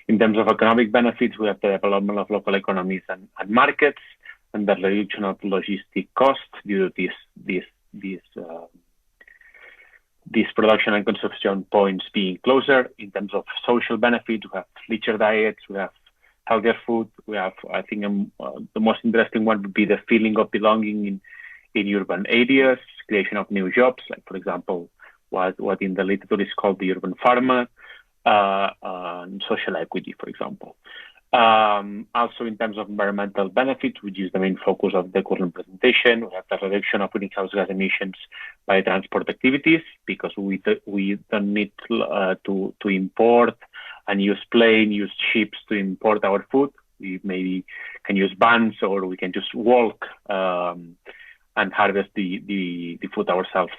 In terms of economic benefits, we have the development of local economies and markets, and the reduction of logistic costs due to these production and consumption points being closer. In terms of social benefits, we have richer diets, we have healthier food, we have, I think, the most interesting one would be the feeling of belonging in urban areas, creation of new jobs, like, for example, what in the literature is called the urban farmer, and social equity, for example. Also, in terms of environmental benefits, which is the main focus of the current presentation, we have the reduction of greenhouse gas emissions by transport activities, because we don't need to import and use ships to import our food. We maybe can use vans, or we can just walk and harvest the food ourselves.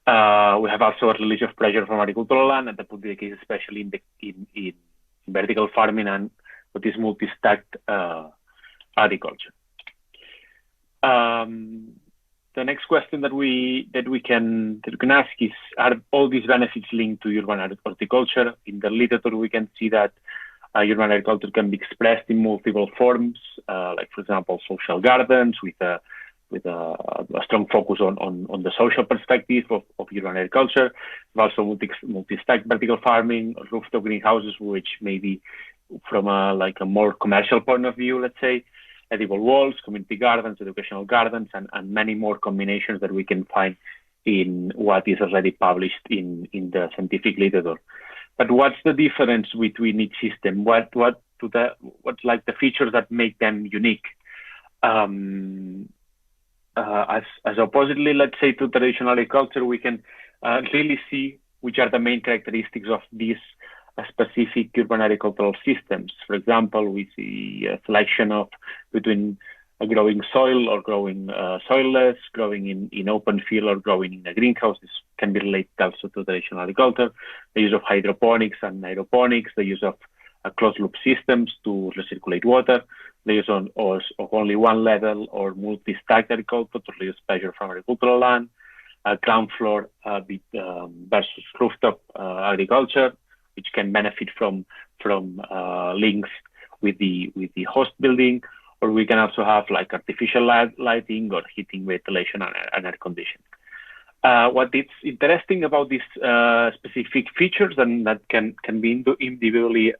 We have also a release of pressure from agricultural land, and that would be the case especially in vertical farming and what is multi-stacked agriculture. The next question that we can ask is: are all these benefits linked to urban horticulture? In the literature, we can see that urban agriculture can be expressed in multiple forms, like, for example, social gardens with a strong focus on the social perspective of urban agriculture. Also multi-stack vertical farming, rooftop greenhouses, which maybe from a more commercial point of view, let's say, edible walls, community gardens, educational gardens, and many more combinations that we can find in what is already published in the scientific literature. But what's the difference between each system? What's like the features that make them unique? As oppositely, let's say, to traditional agriculture, we can really see which are the main characteristics of these specific urban agricultural systems. For example, we see a selection of between a growing soil or growing soilless, growing in open field or growing in a greenhouse. This can be related also to traditional agriculture. The use of hydroponics and aeroponics, the use of closed loop systems to recirculate water, the use of only one level or multi-stack agriculture to reduce pressure from agricultural land, ground floor versus rooftop agriculture, which can benefit from links with the host building, or we can also have like artificial lighting or heating, ventilation, and air conditioning. What is interesting about these specific features and that can be individually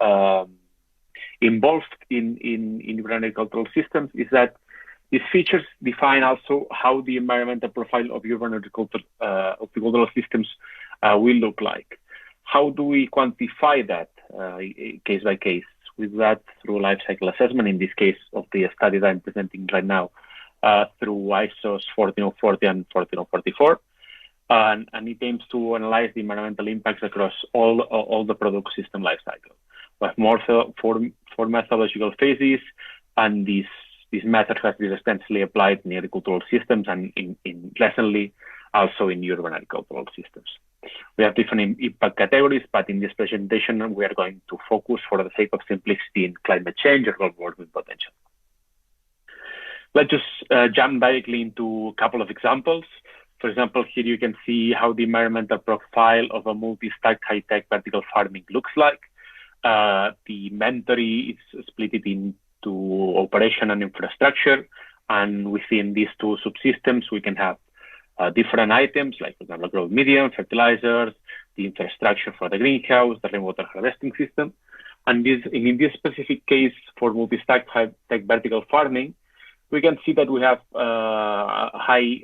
involved in urban agricultural systems is that these features define also how the environmental profile of urban agricultural systems will look like. How do we quantify that case by case? With that through life cycle assessment, in this case of the study that I'm presenting right now, through ISOs 14040 and 14044. And it aims to analyze the environmental impacts across all the product system life cycle. We have four methodological phases, and this method has been extensively applied in agricultural systems and recently also in urban agricultural systems. We have different impact categories, but in this presentation, we are going to focus, for the sake of simplicity, in climate change or global warming potential. Let's just jump directly into a couple of examples. For example, here you can see how the environmental profile of a multi-stack high-tech vertical farming looks like. The inventory is split into operation and infrastructure, and within these two subsystems, we can have different items, like, for example, growth medium, fertilizers, the infrastructure for the greenhouse, the rainwater harvesting system. And in this specific case for multi-stack high-tech vertical farming, we can see that we have a high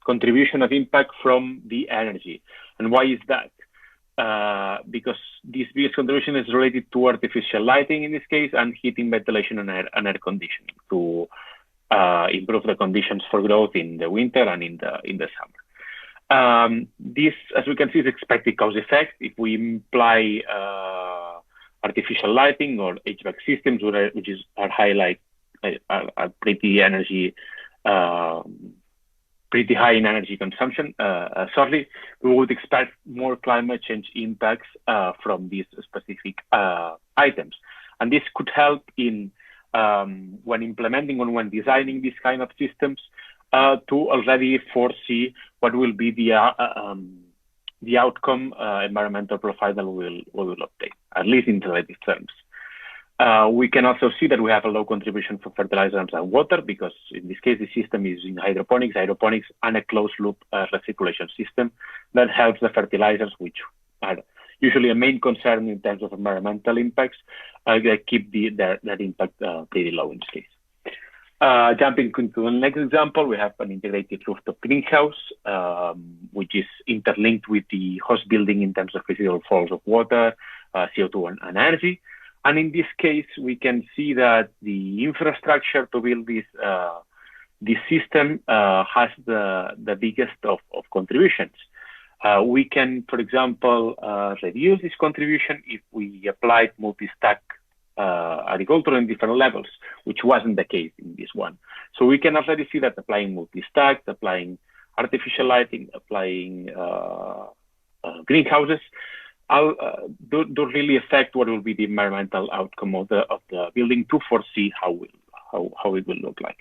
contribution of impact from the energy. And why is that? Because this biggest contribution is related to artificial lighting in this case, and heating, ventilation, and air conditioning to improve the conditions for growth in the winter and in the summer. This, as we can see, is expected cause effect. If we apply artificial lighting or HVAC systems, which are pretty high in energy consumption. Certainly, we would expect more climate change impacts from these specific items, and this could help in when implementing or when designing these kind of systems to already foresee what will be the outcome environmental profile that we will obtain, at least in relative terms. We can also see that we have a low contribution for fertilizers and water, because in this case, the system is in hydroponics and a closed loop recirculation system that helps the fertilizers, which are usually a main concern in terms of environmental impacts, keep that impact pretty low in this case. Jumping into the next example, we have an integrated rooftop greenhouse, which is interlinked with the host building in terms of residual flows of water, CO2 and energy. And in this case, we can see that the infrastructure to build this system has the biggest of contributions. We can, for example, reduce this contribution if we applied multi-stack agriculture in different levels, which wasn't the case in this one. So we can already see that applying multi-stack, applying artificial lighting, applying greenhouses, do really affect what will be the environmental outcome of the building, to foresee how it will look like.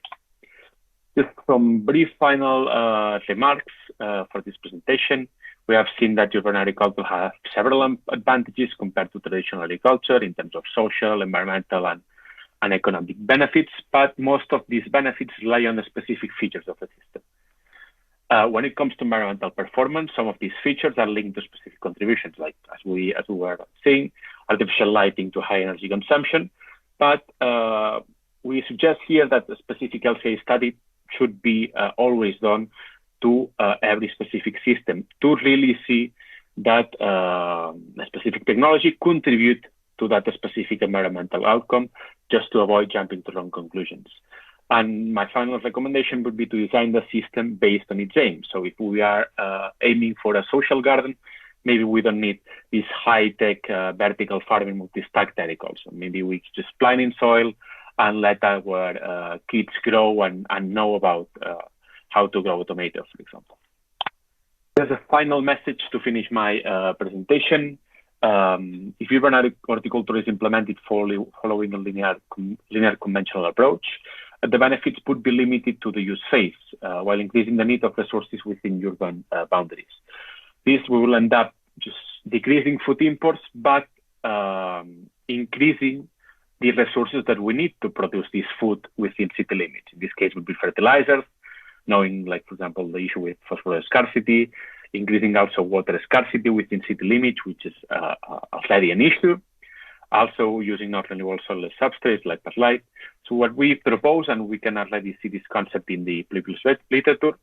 Just some brief final remarks for this presentation. We have seen that urban agriculture has several advantages compared to traditional agriculture in terms of social, environmental, and economic benefits, but most of these benefits rely on the specific features of the system. When it comes to environmental performance, some of these features are linked to specific contributions, like as we were saying, artificial lighting to high energy consumption. But we suggest here that a specific LCA study should be always done to every specific system to really see that a specific technology contribute to that specific environmental outcome, just to avoid jumping to wrong conclusions. And my final recommendation would be to design the system based on its aim. So if we are aiming for a social garden, maybe we don't need this high-tech vertical farming multi-stack agriculture. Maybe we just plant in soil and let our kids grow and know about how to grow tomatoes, for example. There's a final message to finish my presentation. If urban horticulture is implemented following a linear conventional approach, the benefits would be limited to the use phase, while increasing the need of resources within urban boundaries. This will end up just decreasing food imports, but increasing the resources that we need to produce this food within city limits. In this case, would be fertilizers, knowing, like, for example, the issue with phosphorus scarcity, increasing also water scarcity within city limits, which is already an issue. Also using non-renewable soil substrates like perlite. So what we propose, and we can already see this concept in the previous literature,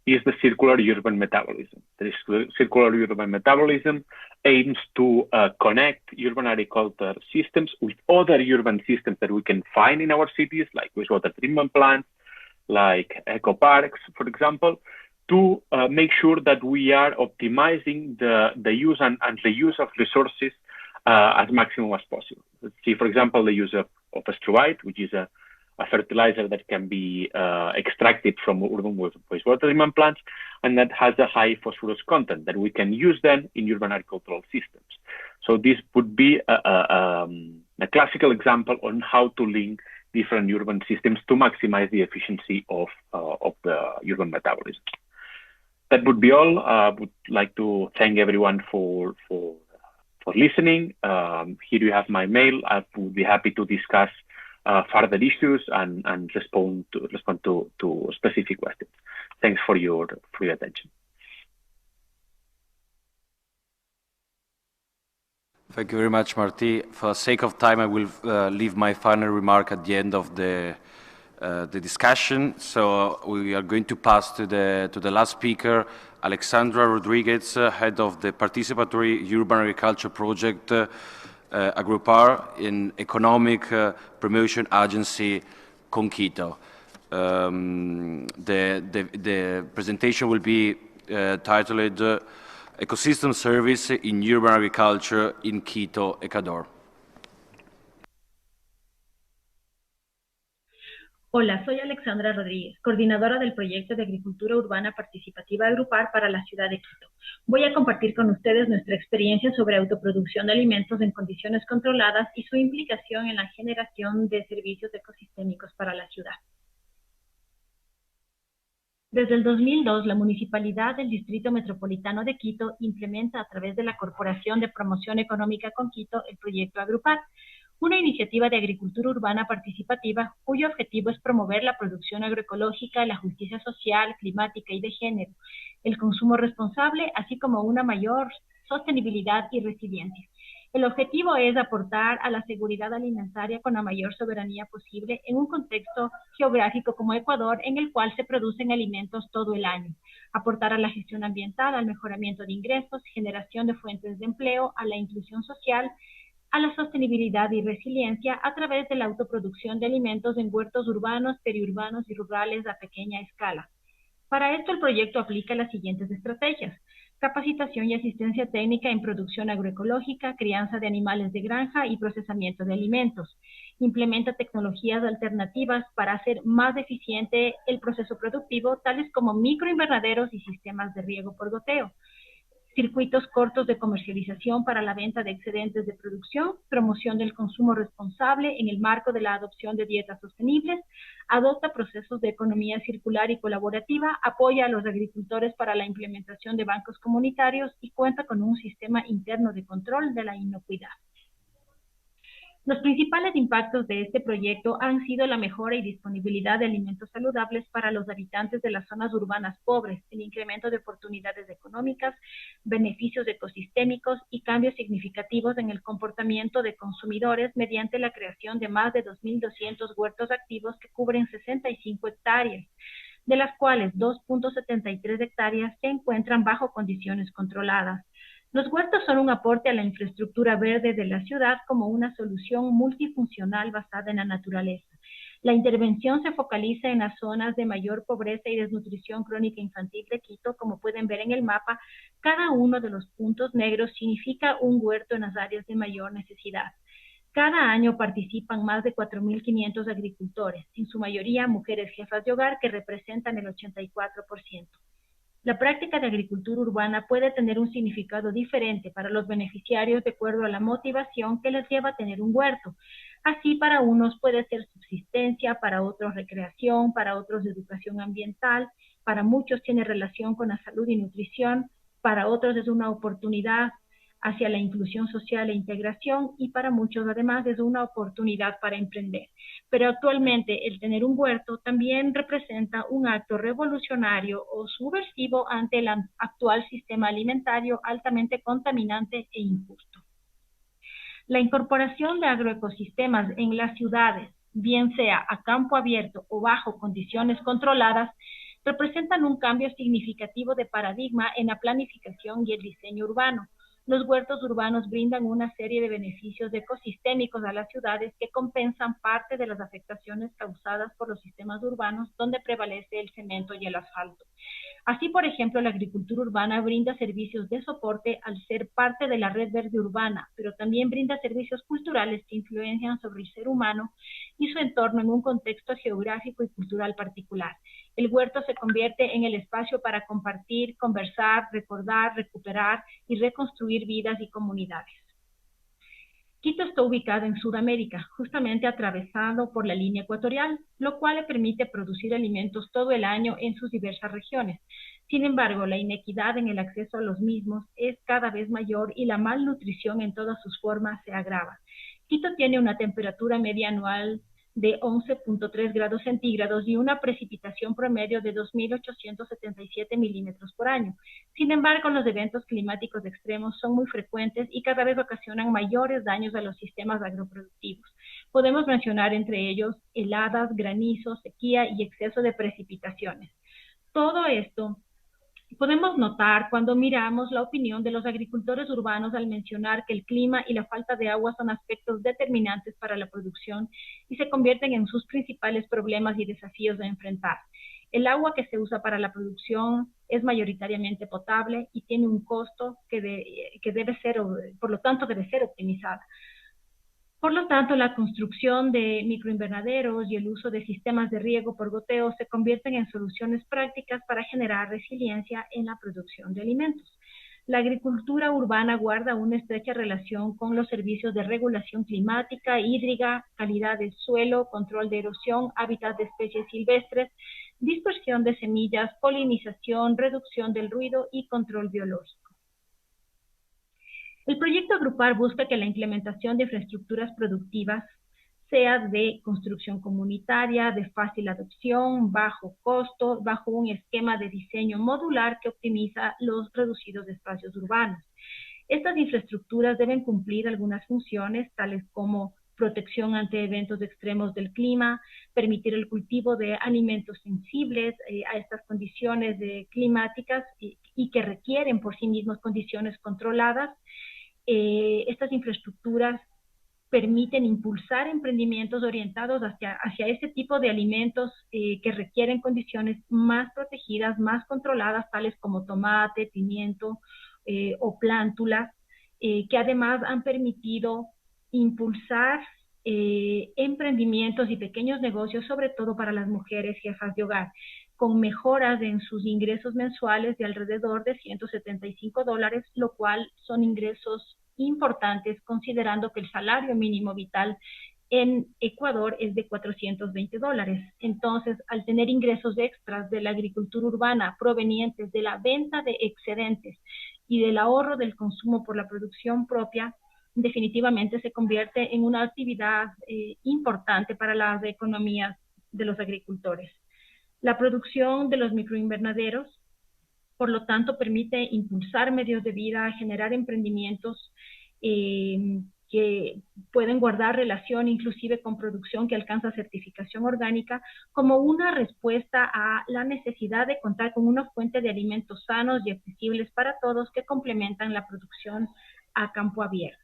is the circular urban metabolism. The circular urban metabolism aims to connect urban agriculture systems with other urban systems that we can find in our cities, like wastewater treatment plants, like eco parks, for example, to make sure that we are optimizing the use and reuse of resources as maximum as possible. Let's see, for example, the use of struvite, which is a fertilizer that can be extracted from urban wastewater treatment plants, and that has a high phosphorus content that we can use then in urban agricultural systems. So this would be a classical example on how to link different urban systems to maximize the efficiency of the urban metabolism. That would be all. I would like to thank everyone for listening. Here you have my mail. I would be happy to discuss further issues and respond to specific questions. Thanks for your attention. Thank you very much, Martí. For the sake of time, I will leave my final remark at the end of the discussion. So we are going to pass to the last speaker, Alexandra Rodriguez, head of the Participatory Urban Agriculture Project, Agrupar, in Economic Promotion Agency, Conquito. The presentation will be titled Ecosystem Service in Urban Agriculture in Quito, Ecuador. Hola, soy Alexandra Rodríguez, coordinadora del proyecto de agricultura urbana participativa Agrupar para la ciudad de Quito. Voy a compartir con ustedes nuestra experiencia sobre autoproducción de alimentos en condiciones controladas y su implicación en la generación de servicios ecosistémicos para la ciudad. Desde el 2002, la Municipalidad del Distrito Metropolitano de Quito implementa a través de la Corporación de Promoción Económica con Quito el proyecto Agrupar, una iniciativa de agricultura urbana participativa cuyo objetivo es promover la producción agroecológica, la justicia social, climática y de género, el consumo responsable, así como una mayor sostenibilidad y resiliencia. El objetivo es aportar a la seguridad alimentaria con la mayor soberanía posible en un contexto geográfico como Ecuador, en el cual se producen alimentos todo el año. Aportar a la gestión ambiental, al mejoramiento de ingresos, generación de fuentes de empleo, a la inclusión social, a la sostenibilidad y resiliencia a través de la autoproducción de alimentos en huertos urbanos, periurbanos y rurales a pequeña escala. Para esto, el proyecto aplica las siguientes estrategias: capacitación y asistencia técnica en producción agroecológica, crianza de animales de granja y procesamiento de alimentos. Implementa tecnologías alternativas para hacer más eficiente el proceso productivo, tales como microinvernaderos y sistemas de riego por goteo. Circuitos cortos de comercialización para la venta de excedentes de producción, promoción del consumo responsable en el marco de la adopción de dietas sostenibles, adopta procesos de economía circular y colaborativa, apoya a los agricultores para la implementación de bancos comunitarios y cuenta con un sistema interno de control de la inocuidad. Los principales impactos de este proyecto han sido la mejora y disponibilidad de alimentos saludables para los habitantes de las zonas urbanas pobres, el incremento de oportunidades económicas, beneficios ecosistémicos y cambios significativos en el comportamiento de consumidores mediante la creación de más de 2.200 huertos activos que cubren 65 hectáreas, de las cuales 2.73 hectáreas se encuentran bajo condiciones controladas. Los huertos son un aporte a la infraestructura verde de la ciudad como una solución multifuncional basada en la naturaleza. La intervención se focaliza en las zonas de mayor pobreza y desnutrición crónica infantil de Quito. Como pueden ver en el mapa, cada uno de los puntos negros significa un huerto en las áreas de mayor necesidad. Cada año participan más de 4.500 agricultores, en su mayoría mujeres jefas de hogar que representan el 84%. La práctica de agricultura urbana puede tener un significado diferente para los beneficiarios de acuerdo a la motivación que les lleva a tener un huerto. Así, para unos puede ser subsistencia, para otros recreación, para otros educación ambiental, para muchos tiene relación con la salud y nutrición, para otros es una oportunidad hacia la inclusión social e integración y para muchos además es una oportunidad para emprender. Pero actualmente el tener un huerto también representa un acto revolucionario o subversivo ante el actual sistema alimentario altamente contaminante e injusto. La incorporación de agroecosistemas en las ciudades, bien sea a campo abierto o bajo condiciones controladas, representan un cambio significativo de paradigma en la planificación y el diseño urbano. Los huertos urbanos brindan una serie de beneficios ecosistémicos a las ciudades que compensan parte de las afectaciones causadas por los sistemas urbanos donde prevalece el cemento y el asfalto. Así, por ejemplo, la agricultura urbana brinda servicios de soporte al ser parte de la red verde urbana, pero también brinda servicios culturales que influencian sobre el ser humano y su entorno en un contexto geográfico y cultural particular. El huerto se convierte en el espacio para compartir, conversar, recordar, recuperar y reconstruir vidas y comunidades. Quito está ubicado en Sudamérica, justamente atravesado por la línea ecuatorial, lo cual le permite producir alimentos todo el año en sus diversas regiones. Sin embargo, la inequidad en el acceso a los mismos es cada vez mayor y la malnutrición en todas sus formas se agrava. Quito tiene una temperatura media anual de 11.3 grados centígrados y una precipitación promedio de 2.877 milímetros por año. Sin embargo, los eventos climáticos extremos son muy frecuentes y cada vez ocasionan mayores daños a los sistemas agroproductivos. Podemos mencionar entre ellos heladas, granizos, sequía y exceso de precipitaciones. Todo esto podemos notar cuando miramos la opinión de los agricultores urbanos al mencionar que el clima y la falta de agua son aspectos determinantes para la producción y se convierten en sus principales problemas y desafíos a enfrentar. El agua que se usa para la producción es mayoritariamente potable y tiene un costo que debe ser, por lo tanto, debe ser optimizada. Por lo tanto, la construcción de microinvernaderos y el uso de sistemas de riego por goteo se convierten en soluciones prácticas para generar resiliencia en la producción de alimentos. La agricultura urbana guarda una estrecha relación con los servicios de regulación climática, hídrica, calidad del suelo, control de erosión, hábitat de especies silvestres, dispersión de semillas, polinización, reducción del ruido y control biológico. El proyecto Agrupar busca que la implementación de infraestructuras productivas sea de construcción comunitaria, de fácil adopción, bajo costo, bajo un esquema de diseño modular que optimiza los reducidos espacios urbanos. Estas infraestructuras deben cumplir algunas funciones, tales como protección ante eventos extremos del clima, permitir el cultivo de alimentos sensibles a estas condiciones climáticas y que requieren por sí mismos condiciones controladas. Estas infraestructuras permiten impulsar emprendimientos orientados hacia ese tipo de alimentos que requieren condiciones más protegidas, más controladas, tales como tomate, pimiento o plántulas, que además han permitido impulsar emprendimientos y pequeños negocios, sobre todo para las mujeres jefas de hogar, con mejoras en sus ingresos mensuales de alrededor de $175, lo cual son ingresos importantes considerando que el salario mínimo vital en Ecuador es de $420. Entonces, al tener ingresos extras de la agricultura urbana provenientes de la venta de excedentes y del ahorro del consumo por la producción propia, definitivamente se convierte en una actividad importante para las economías de los agricultores. La producción de los microinvernaderos, por lo tanto, permite impulsar medios de vida, generar emprendimientos que pueden guardar relación inclusive con producción que alcanza certificación orgánica, como una respuesta a la necesidad de contar con una fuente de alimentos sanos y accesibles para todos que complementan la producción a campo abierto.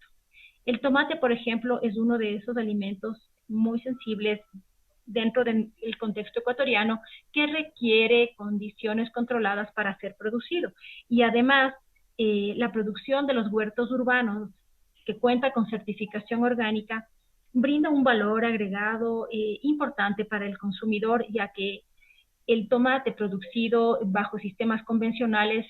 El tomate, por ejemplo, es uno de esos alimentos muy sensibles dentro del contexto ecuatoriano que requiere condiciones controladas para ser producido. Y además, la producción de los huertos urbanos, que cuenta con certificación orgánica, brinda un valor agregado importante para el consumidor, ya que el tomate producido bajo sistemas convencionales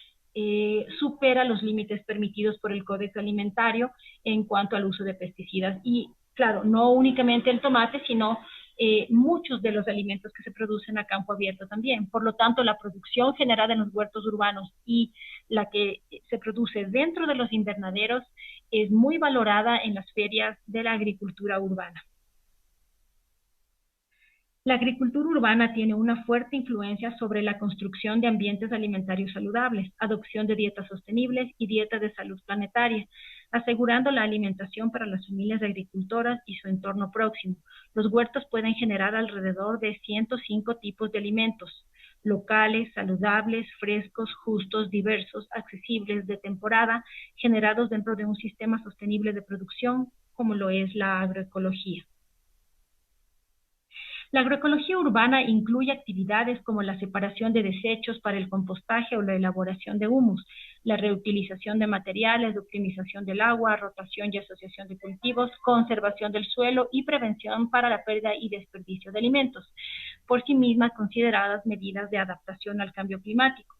supera los límites permitidos por el Código Alimentario en cuanto al uso de pesticidas. Y claro, no únicamente el tomate, sino muchos de los alimentos que se producen a campo abierto también. Por lo tanto, la producción generada en los huertos urbanos y la que se produce dentro de los invernaderos es muy valorada en las ferias de la agricultura urbana. La agricultura urbana tiene una fuerte influencia sobre la construcción de ambientes alimentarios saludables, adopción de dietas sostenibles y dietas de salud planetaria, asegurando la alimentación para las familias agricultoras y su entorno próximo. Los huertos pueden generar alrededor de 105 tipos de alimentos, locales, saludables, frescos, justos, diversos, accesibles, de temporada, generados dentro de un sistema sostenible de producción, como lo es la agroecología. La agroecología urbana incluye actividades como la separación de desechos para el compostaje o la elaboración de humus, la reutilización de materiales, la optimización del agua, rotación y asociación de cultivos, conservación del suelo y prevención para la pérdida y desperdicio de alimentos, por sí mismas consideradas medidas de adaptación al cambio climático.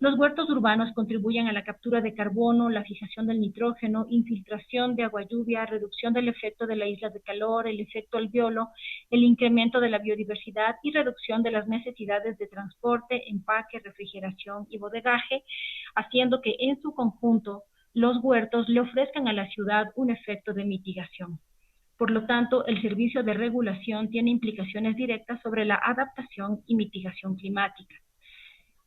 Los huertos urbanos contribuyen a la captura de carbono, la fijación del nitrógeno, infiltración de agua lluvia, reducción del efecto de la isla de calor, el efecto alveolo, el incremento de la biodiversidad y reducción de las necesidades de transporte, empaque, refrigeración y bodegaje, haciendo que en su conjunto los huertos le ofrezcan a la ciudad un efecto de mitigación. Por lo tanto, el servicio de regulación tiene implicaciones directas sobre la adaptación y mitigación climática.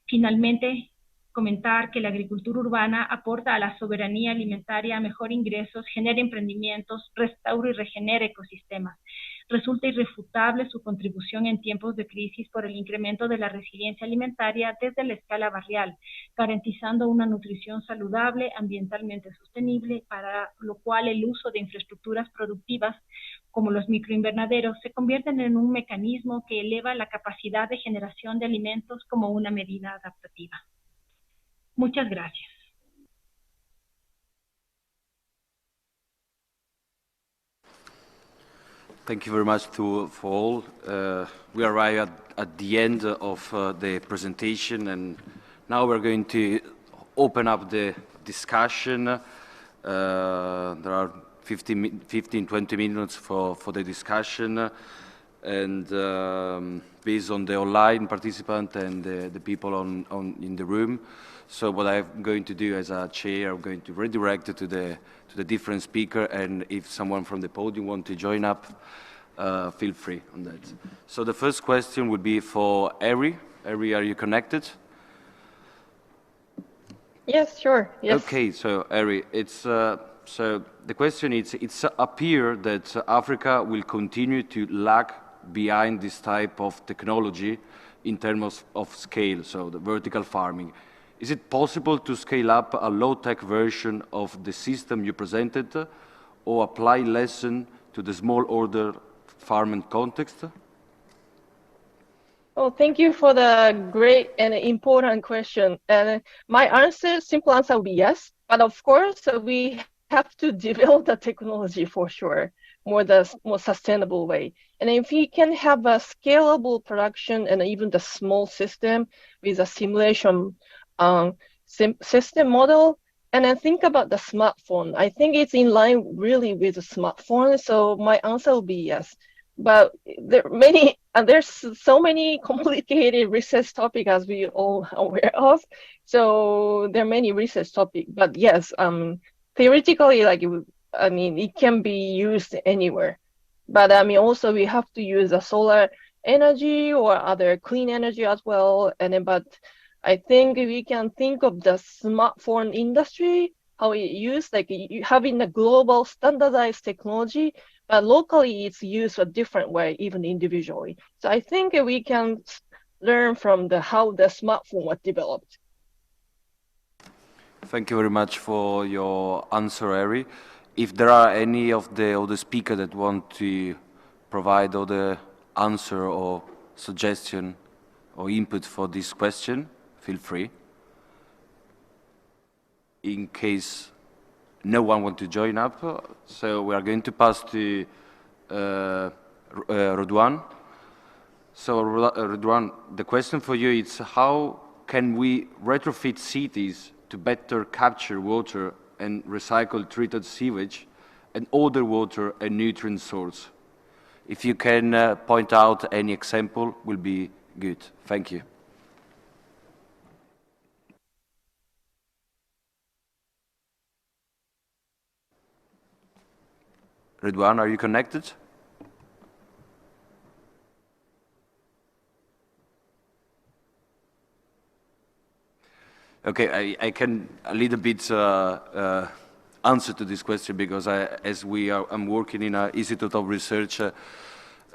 Finalmente, comentar que la agricultura urbana aporta a la soberanía alimentaria, mejor ingresos, genera emprendimientos, restaura y regenera ecosistemas. Resulta irrefutable su contribución en tiempos de crisis por el incremento de la resiliencia alimentaria desde la escala barrial, garantizando una nutrición saludable, ambientalmente sostenible, para lo cual el uso de infraestructuras productivas como los microinvernaderos se convierten en un mecanismo que eleva la capacidad de generación de alimentos como una medida adaptativa. Muchas gracias. Thank you very much for all. We arrive at the end of the presentation, and now we're going to open up the discussion. There are 15-20 minutes for the discussion, and based on the online participant and the people in the room. So what I'm going to do as a chair, I'm going to redirect it to the different speaker, and if someone from the podium wants to join up, feel free on that. So the first question would be for Ari. Ari, are you connected? Yes, sure. Yes. Okay, so Ari, so the question is, it's appear that Africa will continue to lag behind this type of technology in terms of scale, so the vertical farming. Is it possible to scale up a low-tech version of the system you presented, or apply lesson to the small order farming context? Oh, thank you for the great and important question. And my simple answer will be yes. But of course, we have to develop the technology for sure, more sustainable way. And if we can have a scalable production and even the small system with a simulation system model, and then think about the smartphone. I think it's in line really with the smartphone. So my answer will be yes. But there's so many complicated research topics, as we all are aware of. So there are many research topics. But yes, theoretically, it can be used anywhere. But also we have to use the solar energy or other clean energy as well. But I think we can think of the smartphone industry, how it used, having a global standardized technology, but locally it's used a different way, even individually. So I think we can learn from how the smartphone was developed. Thank you very much for your answer, Ari. If there are any of the other speakers that want to provide other answer or suggestion or input for this question, feel free. In case no one wants to join up, so we are going to pass to Rodwan. So Rodwan, the question for you is, how can we retrofit cities to better capture water and recycle treated sewage and other water and nutrient source? If you can point out any example, will be good. Thank you. Redwan, are you connected? Okay, I can a little bit answer to this question, because I'm working in an institute of research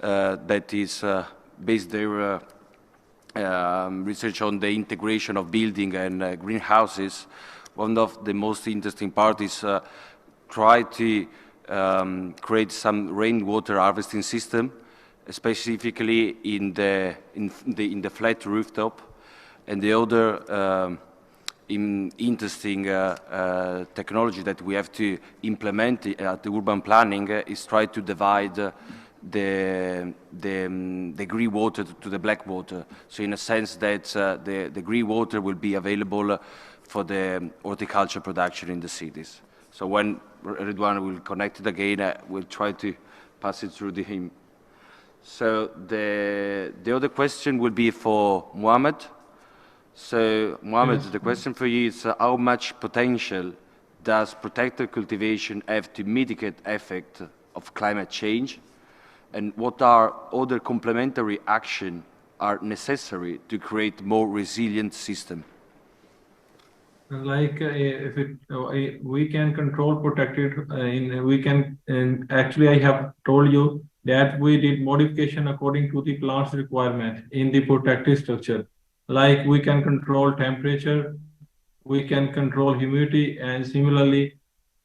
that is based their research on the integration of building and greenhouses. One of the most interesting parts is try to create some rainwater harvesting system, specifically in the flat rooftop. And the other interesting technology that we have to implement at the urban planning is try to divide the green water to the black water. So in a sense that the green water will be available for the horticulture production in the cities. So when Redwan will connect it again, we'll try to pass it through to him. So the other question will be for Mohammed. So Mohammed, the question for you is, how much potential does protected cultivation have to mitigate effect of climate change? And what are other complementary actions are necessary to create more resilient system? Like we can control protected, actually I have told you that we did modification according to the plant's requirement in the protected structure. Like we can control temperature, we can control humidity, and similarly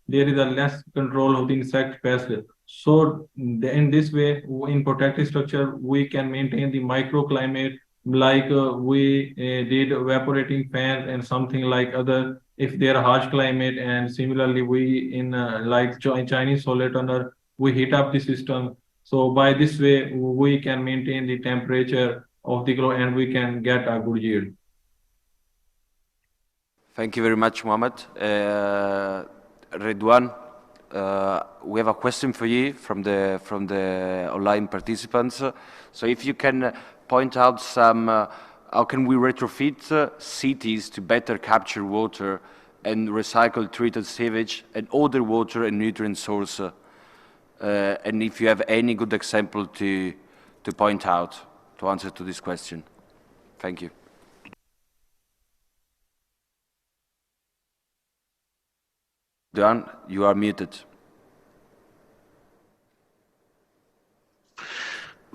there is a less control of the insect pest. So in this way, in protected structure, we can maintain the microclimate, like we did evaporating fans and something like other, if they are harsh climate. And similarly, we in like Chinese solar tunnel, we heat up the system. So by this way, we can maintain the temperature of the grow and we can get a good yield. Thank you very much, Mohammed. Redwan, we have a question for you from the online participants. So if you can point out some, how can we retrofit cities to better capture water and recycle treated sewage and other water and nutrient source? And if you have any good example to point out to answer to this question. Thank you. Dan, you are muted.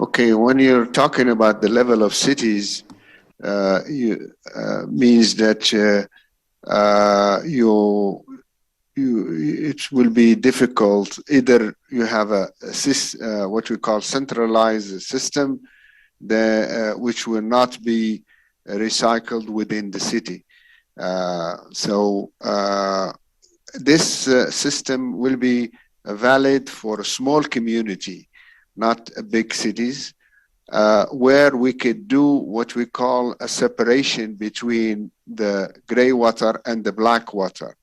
Okay, when you're talking about the level of cities, means that it will be difficult. Either you have what we call centralized system, which will not be recycled within the city. This system will be valid for a small community, not big cities, where we could do what we call a separation between the gray water and the black water.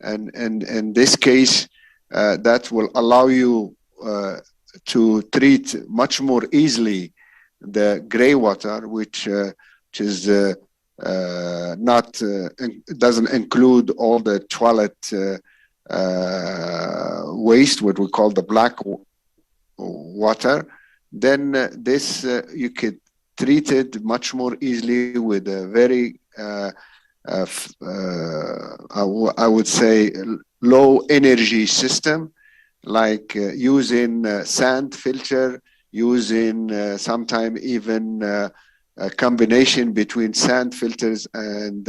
And in this case, that will allow you to treat much more easily the gray water, which is doesn't include all the toilet waste, what we call the black water. Then this you could treat it much more easily with a very I would say low energy system, like using sand filter, using sometime even a combination between sand filters and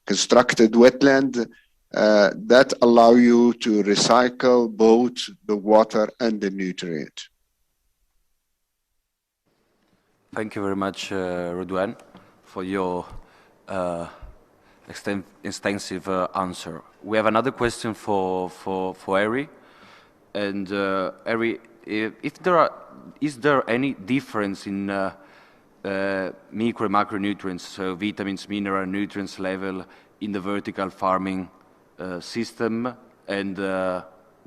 constructed wetland that allow you to recycle both the water and the nutrient. Thank you very much, Redwan, for your extensive answer. We have another question for Ari. And Ari, is there any difference in micro and macronutrients, so vitamins, mineral, nutrients level in the vertical farming system and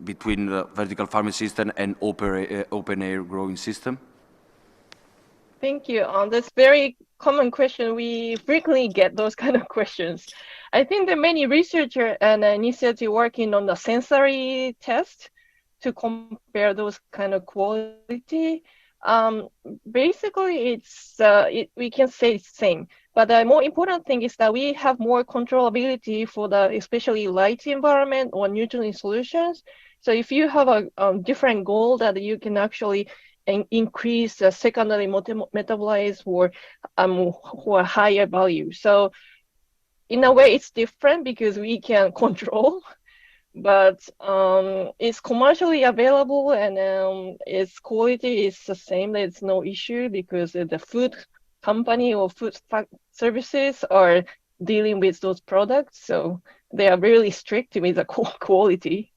between the vertical farming system and open air growing system? Thank you. That's very common question. We frequently get those kind of questions. I think there are many researchers and initiatives working on the sensory test to compare those kind of quality. Basically, we can say it's the same. But the more important thing is that we have more controllability for the especially light environment or nutrient solutions. So if you have a different goal that you can actually increase the secondary metabolites or higher value. So in a way, it's different because we can control, but it's commercially available and its quality is the same. There's no issue because the food company or food services are dealing with those products. So they are really strict with the quality.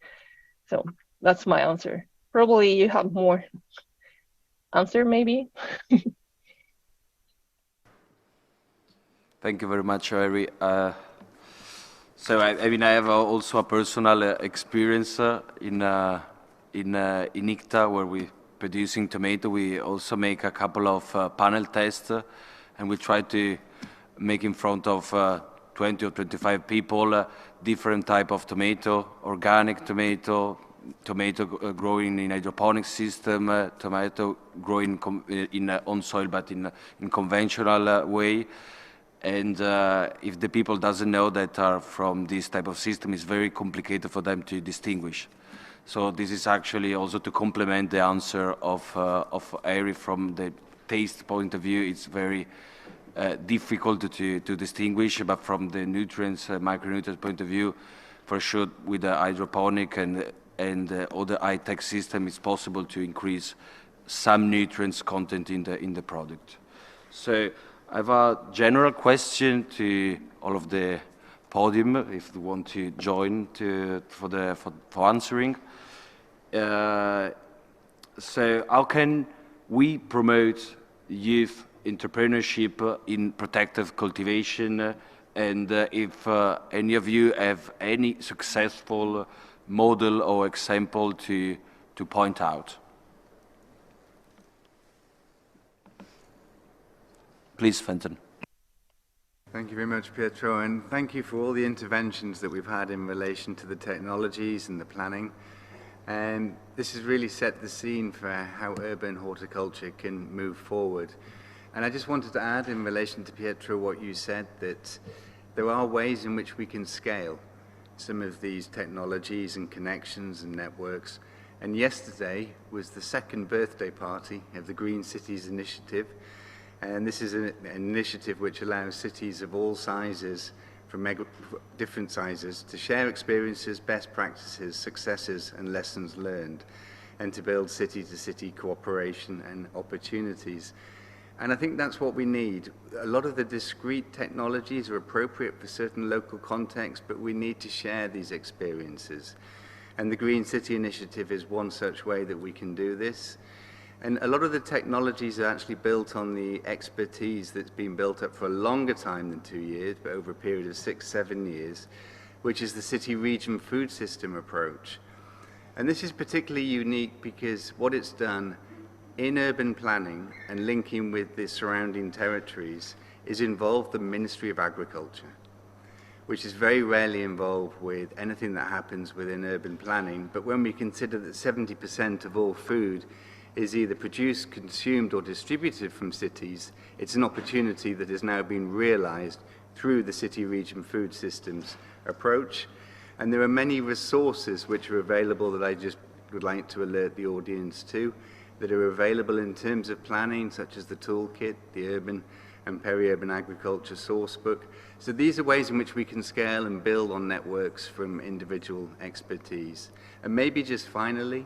So that's my answer. Probably you have more answer, maybe. Thank you very much, Ari. So I mean, I have also a personal experience in ICTA, where we producing tomato. We also make a couple of panel tests, and we try to make in front of 20 or 25 people different type of tomato, organic tomato, tomato growing in hydroponic system, tomato growing in on soil but in conventional way. And if the people doesn't know that are from this type of system, it's very complicated for them to distinguish. So this is actually also to complement the answer of Ari from the taste point of view. It's very difficult to distinguish, but from the nutrients, micronutrients point of view, for sure with the hydroponic and other high-tech system, it's possible to increase some nutrients content in the product. So I have a general question to all of the podium, if you want to join for answering. So how can we promote youth entrepreneurship in protective cultivation? And if any of you have any successful model or example to point out. Please, Fenton. Thank you very much, Pietro, and thank you for all the interventions that we've had in relation to the technologies and the planning. And this has really set the scene for how urban horticulture can move forward. And I just wanted to add in relation to Pietro what you said, that there are ways in which we can scale some of these technologies and connections and networks. And yesterday was the second birthday party of the Green Cities Initiative. And this is an initiative which allows cities of all sizes, from different sizes, to share experiences, best practices, successes, and lessons learned, and to build city-to-city cooperation and opportunities. And I think that's what we need. A lot of the discrete technologies are appropriate for certain local contexts, but we need to share these experiences. And the Green City Initiative is one such way that we can do this. And a lot of the technologies are actually built on the expertise that's been built up for a longer time than 2 years, but over a period of 6-7 years, which is the city-region food system approach. And this is particularly unique because what it's done in urban planning and linking with the surrounding territories is involve the Ministry of Agriculture, which is very rarely involved with anything that happens within urban planning. But when we consider that 70% of all food is either produced, consumed, or distributed from cities, it's an opportunity that has now been realized through the city-region food systems approach. And there are many resources which are available that I just would like to alert the audience to, that are available in terms of planning, such as the toolkit, the urban and peri-urban agriculture sourcebook. So these are ways in which we can scale and build on networks from individual expertise. And maybe just finally,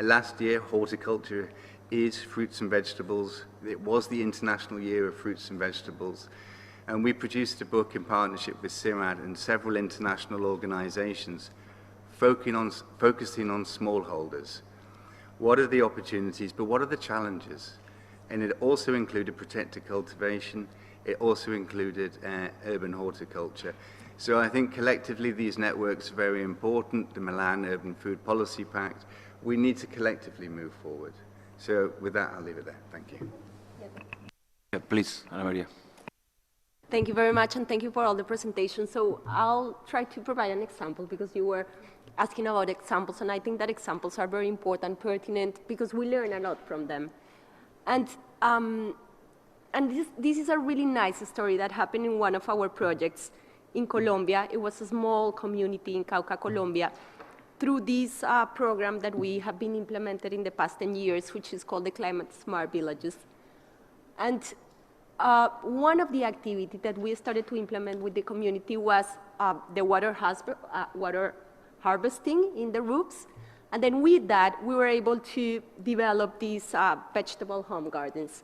last year, horticulture is fruits and vegetables. It was the International Year of Fruits and Vegetables. And we produced a book in partnership with CIRAD and several international organizations focusing on smallholders. What are the opportunities, but what are the challenges? And it also included protected cultivation. It also included urban horticulture. So I think collectively these networks are very important. The Milan Urban Food Policy Pact. We need to collectively move forward. So with that, I'll leave it there. Thank you. Yeah, please, Ana Maria. Thank you very much, and thank you for all the presentations. So I'll try to provide an example because you were asking about examples, and I think that examples are very important, pertinent, because we learn a lot from them. And this is a really nice story that happened in one of our projects in Colombia. It was a small community in Cauca, Colombia, through this program that we have been implemented in the past 10 years, which is called the Climate Smart Villages. And one of the activities that we started to implement with the community was the water harvesting in the roofs. And then with that, we were able to develop these vegetable home gardens.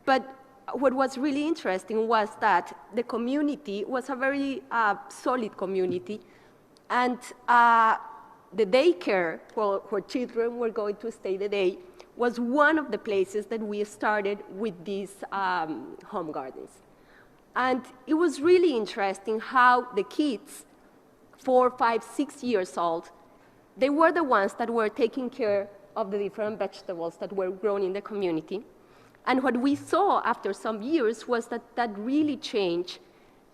But what was really interesting was that the community was a very solid community, and the daycare where children were going to stay the day was one of the places that we started with these home gardens. And it was really interesting how the kids, 4, 5, 6 years old, they were the ones that were taking care of the different vegetables that were grown in the community. And what we saw after some years was that that really changed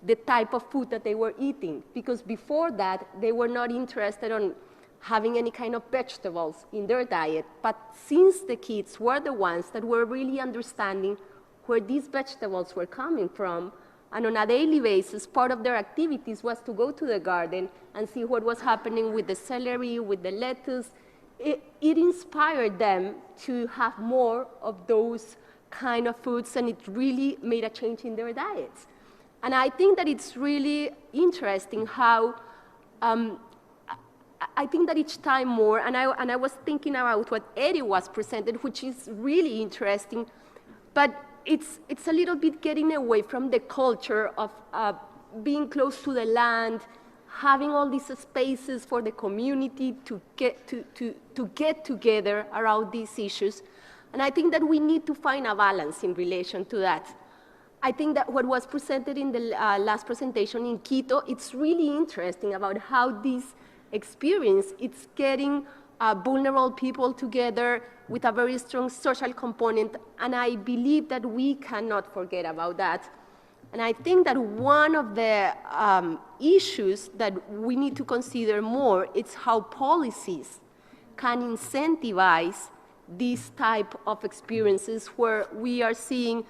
the type of food that they were eating, because before that, they were not interested in having any kind of vegetables in their diet. But since the kids were the ones that were really understanding where these vegetables were coming from, and on a daily basis, part of their activities was to go to the garden and see what was happening with the celery, with the lettuce. It inspired them to have more of those kind of foods, and it really made a change in their diets. And I think that it's really interesting how I think that each time more, and I was thinking about what Eddie was presented, which is really interesting, but it's a little bit getting away from the culture of being close to the land, having all these spaces for the community to get together around these issues. And I think that we need to find a balance in relation to that. I think that what was presented in the last presentation in Quito, it's really interesting about how this experience, it's getting vulnerable people together with a very strong social component, and I believe that we cannot forget about that. And I think that one of the issues that we need to consider more is how policies can incentivize these type of experiences where we are seeing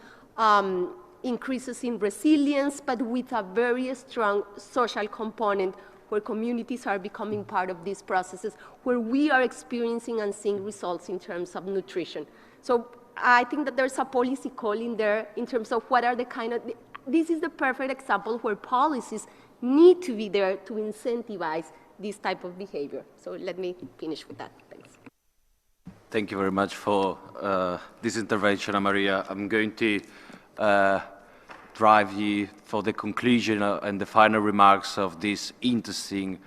increases in resilience, but with a very strong social component where communities are becoming part of these processes, where we are experiencing and seeing results in terms of nutrition. So I think that there's a policy call in there in terms of what are the kind of, this is the perfect example where policies need to be there to incentivize this type of behavior. So let me finish with that. Thanks. Thank you very much for this intervention, Maria. I'm going to drive you for the conclusion and the final remarks of this interesting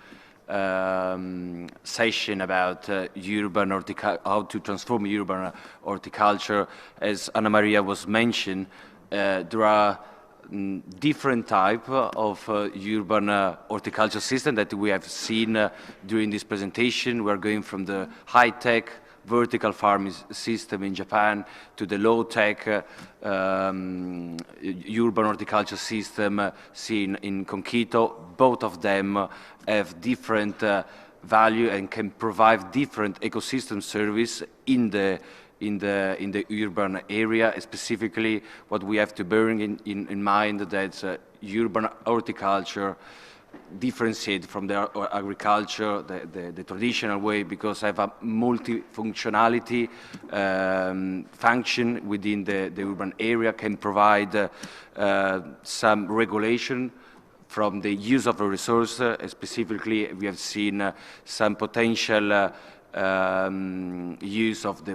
session about urban how to transform urban horticulture. As Anna Maria was mentioned, there are different type of urban horticulture system that we have seen during this presentation. We're going from the high-tech vertical farming system in Japan to the low-tech urban horticulture system seen in Conquito. Both of them have different value and can provide different ecosystem service in the urban area. Specifically, what we have to bear in mind that urban horticulture differentiate from the agriculture, the traditional way, because have a multifunctionality function within the urban area, can provide some regulation from the use of a resource. Specifically, we have seen some potential use of the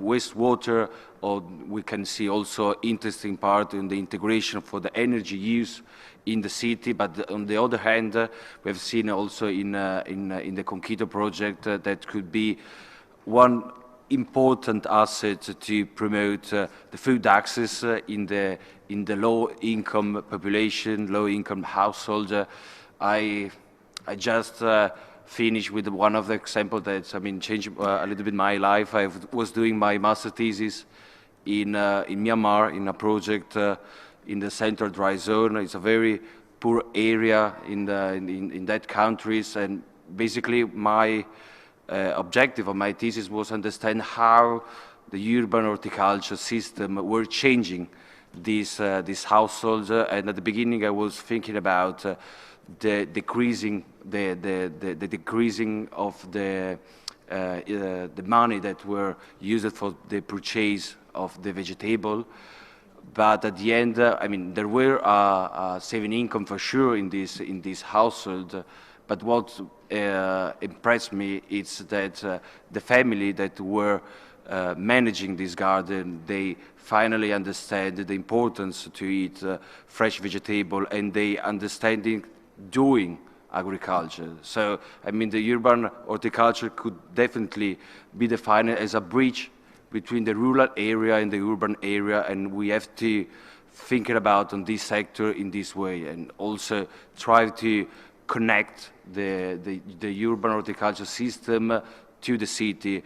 wastewater, or we can see also interesting part in the integration for the energy use in the city. But on the other hand, we have seen also in the Conquito project that could be one important asset to promote the food access in the low-income population, low-income household. I just finish with one of the examples that changed a little bit my life. I was doing my master thesis in Myanmar in a project in the central dry zone. It's a very poor area in that countries, and basically my objective of my thesis was to understand how the urban horticulture system were changing these households. And at the beginning, I was thinking about the decreasing of the money that were used for the purchase of the vegetable. But at the end, there were saving income for sure in this household. But what impressed me is that the family that were managing this garden, they finally understand the importance to eat fresh vegetable, and they understanding doing agriculture. So, the urban horticulture could definitely be defined as a bridge between the rural area and the urban area, and we have to think about on this sector in this way, and also try to connect the urban horticulture system to the city,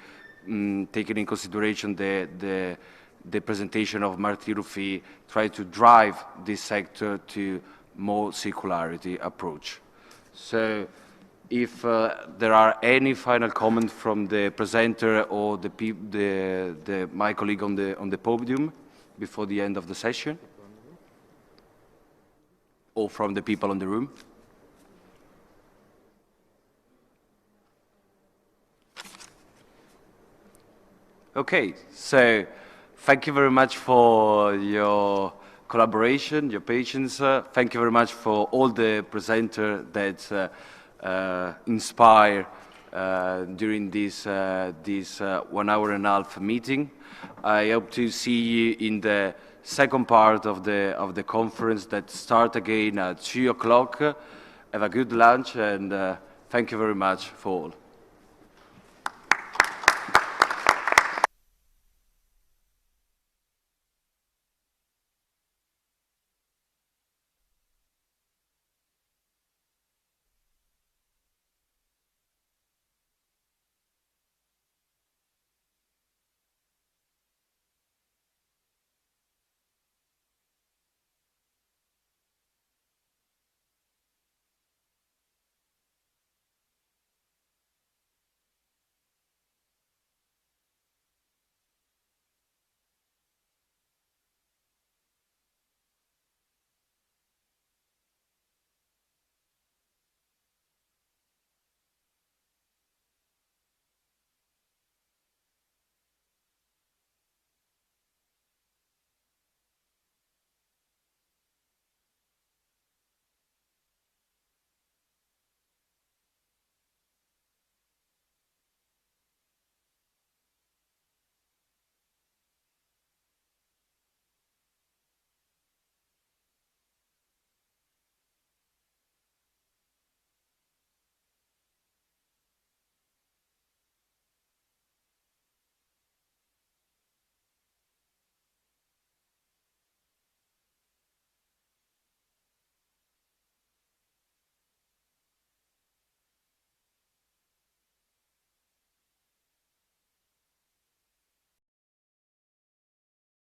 taking in consideration the presentation of Martí Rufi, try to drive this sector to more circularity approach. So if there are any final comments from the presenter or my colleague on the podium before the end of the session, or from the people in the room. Okay, so thank you very much for your collaboration, your patience. Thank you very much for all the presenters that inspire during this 1 hour and a half meeting. I hope to see you in the second part of the conference that start again at 2 o'clock. have a good lunch, and thank you very much for all.